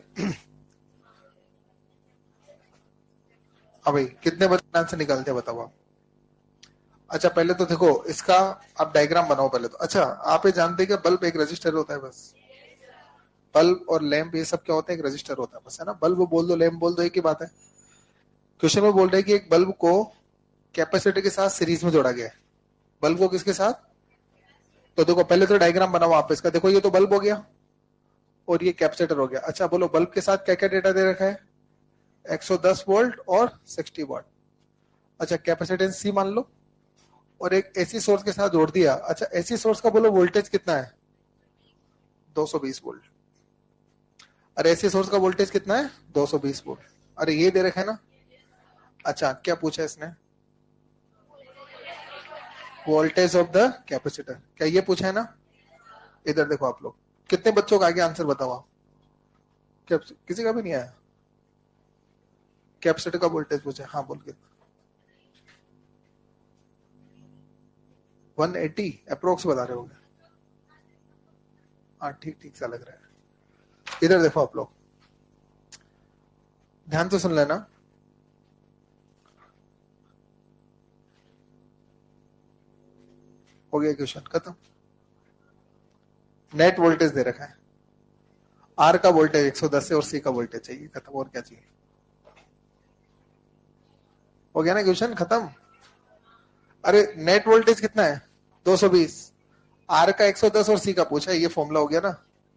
अब भाई कितने बच्चे आंसर निकालते हैं बताओ आप। अच्छा पहले तो देखो इसका आप डायग्राम बनाओ पहले तो। अच्छा आप ये जानते हैं कि बल्ब एक रजिस्टर होता है बस, बल्ब और लैंप ये सब क्या होता है, एक रजिस्टर होता है बस, है ना, बल्ब बोल दो लैंप बोल दो एक ही बात है। क्वेश्चन में बोल रहे हैं कि एक बल्ब को कैपेसिटर के साथ सीरीज में जोड़ा गया है, बल्ब को किसके साथ, तो देखो पहले तो डायग्राम बनाओ आप इसका, देखो ये तो बल्ब हो गया और ये कैपेसिटर हो गया। अच्छा बोलो बल्ब के साथ क्या क्या डेटा दे रखा है, 110 वोल्ट और 60 वाट। अच्छा कैपेसिटेंस सी मान लो और एक एसी सोर्स के साथ जोड़ दिया। अच्छा एसी सोर्स का बोलो वोल्टेज कितना है, 220 वोल्ट। अरे एसी सोर्स का वोल्टेज कितना है, 220 वोल्ट। अरे ये दे रखा है ना। अच्छा क्या पूछा इसने, वोल्टेज ऑफ द कैपेसिटर, क्या ये पूछा है ना। इधर देखो आप लोग कितने बच्चों का आगे आंसर बताओ आप, किसी का भी नहीं आया। कैपेसिटर का वोल्टेज पूछा, हाँ बोल के। 180 अप्रोक्स बता रहे होगे। हाँ ठीक ठीक सा लग रहा है। इधर देखो आप लोग, ध्यान से सुन लेना। हो गया क्वेश्चन खत्म। नेट वोल्टेज दे रखा है, आर का वोल्टेज 110 है और सी का वोल्टेज चाहिए, खत्म। और क्या चाहिए? हो गया ना क्वेश्चन खत्म। अरे नेट वोल्टेज कितना है? 220, आर का 110 और सी का पूछा है, ये फॉर्मूला हो गया ना।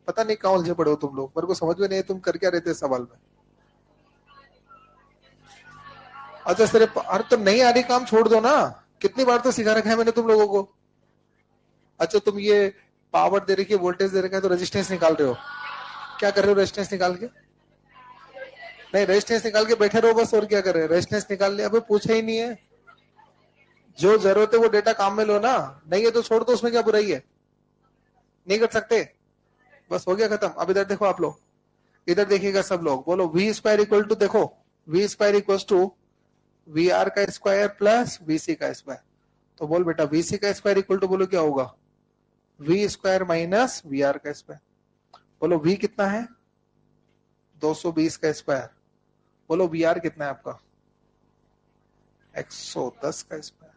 पता नहीं कहां उलझे पड़े हो तुम लोग, मेरे को समझ में नहीं, तुम कर क्या रहे थे सवाल में। अच्छा सिर्फ, अरे तो नहीं आ रही काम छोड़ दो ना, कितनी बार तो सिखा रखा है मैंने तुम लोगों को। अच्छा तुम ये पावर दे रखी है, वोल्टेज दे रखा है, तो रेजिस्टेंस निकाल रहे हो। क्या कर रहे हो रेजिस्टेंस निकाल के? नहीं रेजिस्टेंस निकाल के बैठे रहो बस, और क्या कर रहे हो? रेजिस्टेंस निकाल लिया, अबे पूछा ही नहीं है। जो जरूरत है वो डेटा काम में लो ना, नहीं है तो छोड़ दो, उसमें क्या बुराई है? नहीं कर सकते? बस हो गया खत्म। अब इधर देखो आप लोग, इधर देखिएगा सब लोग, बोलो वी स्क्वायर इक्वल टू, देखो V square equal to V R का स्क्वायर प्लस वी सी का स्क्वायर। तो बोल बेटा वी सी का स्क्वायर इक्वल टू, बोलो क्या होगा? V square minus V R का स्क्वायर। बोलो वी कितना है? 220 का स्क्वायर। बोलो वी आर कितना है आपका? 110 का स्क्वायर।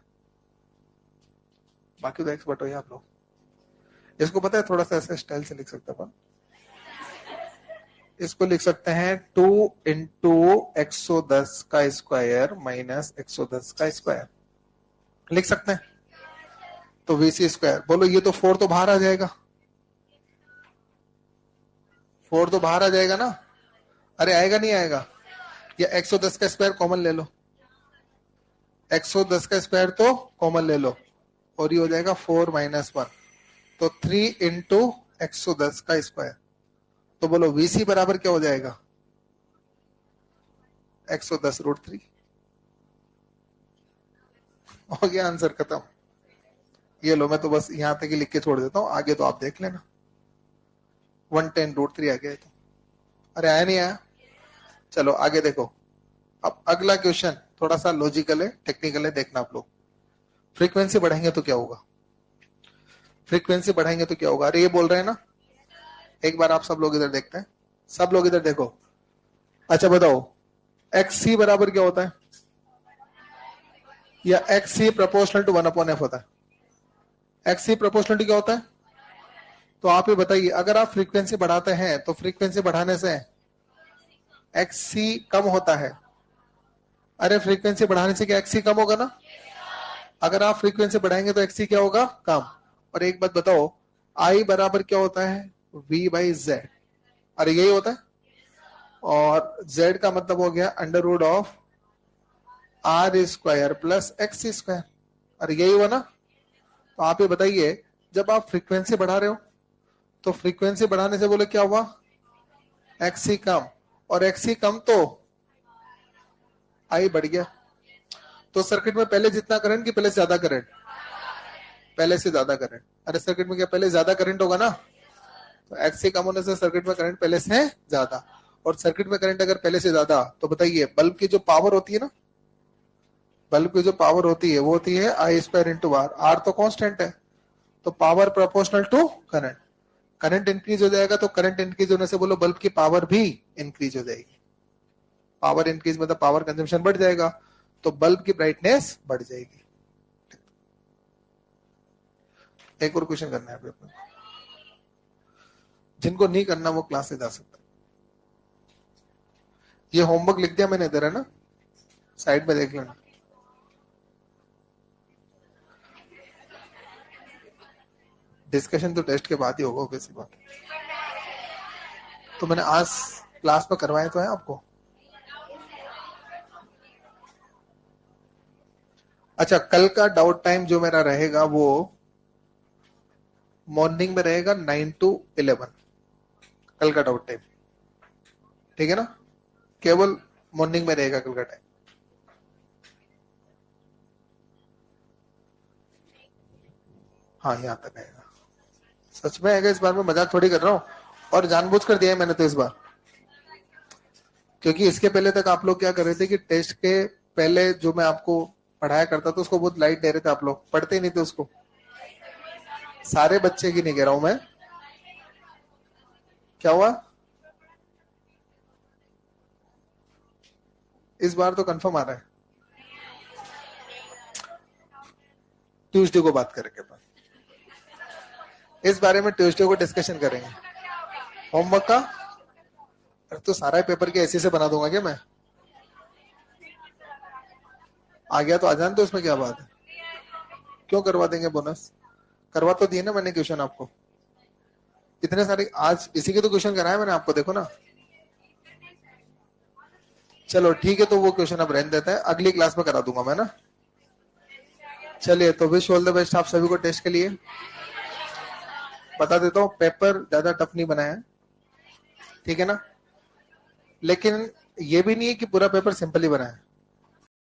बाकी तो एक्सपर्ट हो आप लोग। इसको पता है थोड़ा सा ऐसे स्टाइल से लिख सकते हैं, इसको लिख सकते हैं 2 इंटू 110 का स्क्वायर माइनस 110 का स्क्वायर, लिख सकते हैं। तो वीसी स्क्वायर, बोलो ये तो 4 तो बाहर आ जाएगा, 4 तो बाहर आ जाएगा ना। अरे आएगा नहीं आएगा? या 110 का स्क्वायर कॉमन ले लो, 110 का स्क्वायर तो कॉमन ले लो, और ये हो जाएगा 4 माइनस 1, तो 3 इंटू 110 का स्क्वायर। तो बोलो वीसी बराबर क्या हो जाएगा? 110 रूट 3। हो गया आंसर खत्म। ये लो, मैं तो बस यहां तक ही लिख के छोड़ देता हूं, आगे तो आप देख लेना। 110 रूट 3 आ गया तो। अरे आया नहीं आया? चलो आगे देखो। अब अगला क्वेश्चन थोड़ा सा लॉजिकल है, टेक्निकल है, देखना आप लोग। फ्रीक्वेंसी बढ़ाएंगे तो क्या होगा? फ्रीक्वेंसी बढ़ाएंगे तो क्या होगा? अरे ये बोल रहे हैं ना, एक बार आप सब लोग इधर देखते हैं, सब लोग इधर देखो। अच्छा बताओ, एक्स सी बराबर क्या होता है? या x C proportional to 1/f होता है? एक्स सी प्रोपोर्शनल टू क्या होता है? तो आप ये बताइए, अगर आप फ्रीक्वेंसी बढ़ाते हैं तो फ्रीक्वेंसी बढ़ाने से एक्स सी कम होता है। अरे फ्रीक्वेंसी बढ़ाने से क्या एक्स सी कम होगा ना? अगर आप फ्रीक्वेंसी बढ़ाएंगे तो एक्स सी क्या होगा? कम। और एक बात बताओ, आई बराबर क्या होता है? V by Z. अरे यही होता है, और जेड का मतलब हो गया under root of R square plus X square. अरे यही हुआ ना? तो आप ये बताइए, जब आप फ्रीक्वेंसी बढ़ा रहे हो तो फ्रीक्वेंसी बढ़ाने से बोले क्या हुआ? एक्सी कम, और एक्सी कम तो आई बढ़ गया। तो सर्किट में पहले जितना करंट कि पहले से ज्यादा करंट? पहले से ज्यादा करंट। अरे सर्किट में क्या पहले ज्यादा करंट होगा ना? तो एक्सी कम होने से सर्किट में करंट पहले से ज्यादा, और सर्किट में करंट अगर पहले से ज्यादा, तो बताइए बल्ब की जो पावर होती है ना, बल्ब की जो पावर होती है वो होती है I square into R. R तो कांस्टेंट है, तो power proportional to current. Current increase हो जाएगा तो करंट इंक्रीज होने से बोलो बल्ब की पावर भी इंक्रीज हो जाएगी। पावर इंक्रीज मतलब पावर कंजम्पशन बढ़ जाएगा, तो बल्ब की ब्राइटनेस बढ़ जाएगी। एक और क्वेश्चन करना है अपने, जिनको नहीं करना वो क्लास से जा सकता है। ये होमवर्क लिख दिया मैंने इधर, है ना, साइड में देख लेना। डिस्कशन तो टेस्ट के बाद ही होगा, वैसी बात। तो मैंने आज क्लास में करवाए तो है आपको। अच्छा कल का डाउट टाइम जो मेरा रहेगा वो मॉर्निंग में रहेगा 9 to 11, कल का डाउट टाइम, ठीक है ना? केवल मॉर्निंग में रहेगा कल का टाइम। हाँ यहाँ तक आएगा, सच में आएगा, इस बार मैं मजाक थोड़ी कर रहा हूँ, और जानबूझ कर दिया है मैंने तो इस बार, क्योंकि इसके पहले तक आप लोग क्या कर रहे थे कि टेस्ट के पहले जो मैं आपको पढ़ाया करता था उसको बहुत लाइट दे रहे थे, आप लोग पढ़ते ही नहीं थे उसको। सारे बच्चे की नहीं कह रहा हूं मैं। क्या हुआ? इस बार तो कंफर्म आ रहा है। ट्यूसडे को बात करेंगे अपन इस बारे में, ट्यूसडे को डिस्कशन करेंगे। होमवर्क का तो सारा पेपर के ऐसे से बना दूंगा क्या मैं? आ गया तो आ जान, तो इसमें क्या बात है? क्यों करवा देंगे बोनस? करवा तो दिए ना मैंने क्वेश्चन आपको इतने सारे। आज इसी के तो क्वेश्चन कराया मैंने आपको, देखो ना। चलो ठीक है, तो वो क्वेश्चन अब रहने देते हैं, अगली क्लास में करा दूंगा मैं ना। चलिए, तो विश ऑल द बेस्ट आप सभी को टेस्ट के लिए। बता देता हूँ, पेपर ज्यादा टफ नहीं बनाया है, ठीक है ना। लेकिन ये भी नहीं है कि पूरा पेपर सिंपल ही बना है।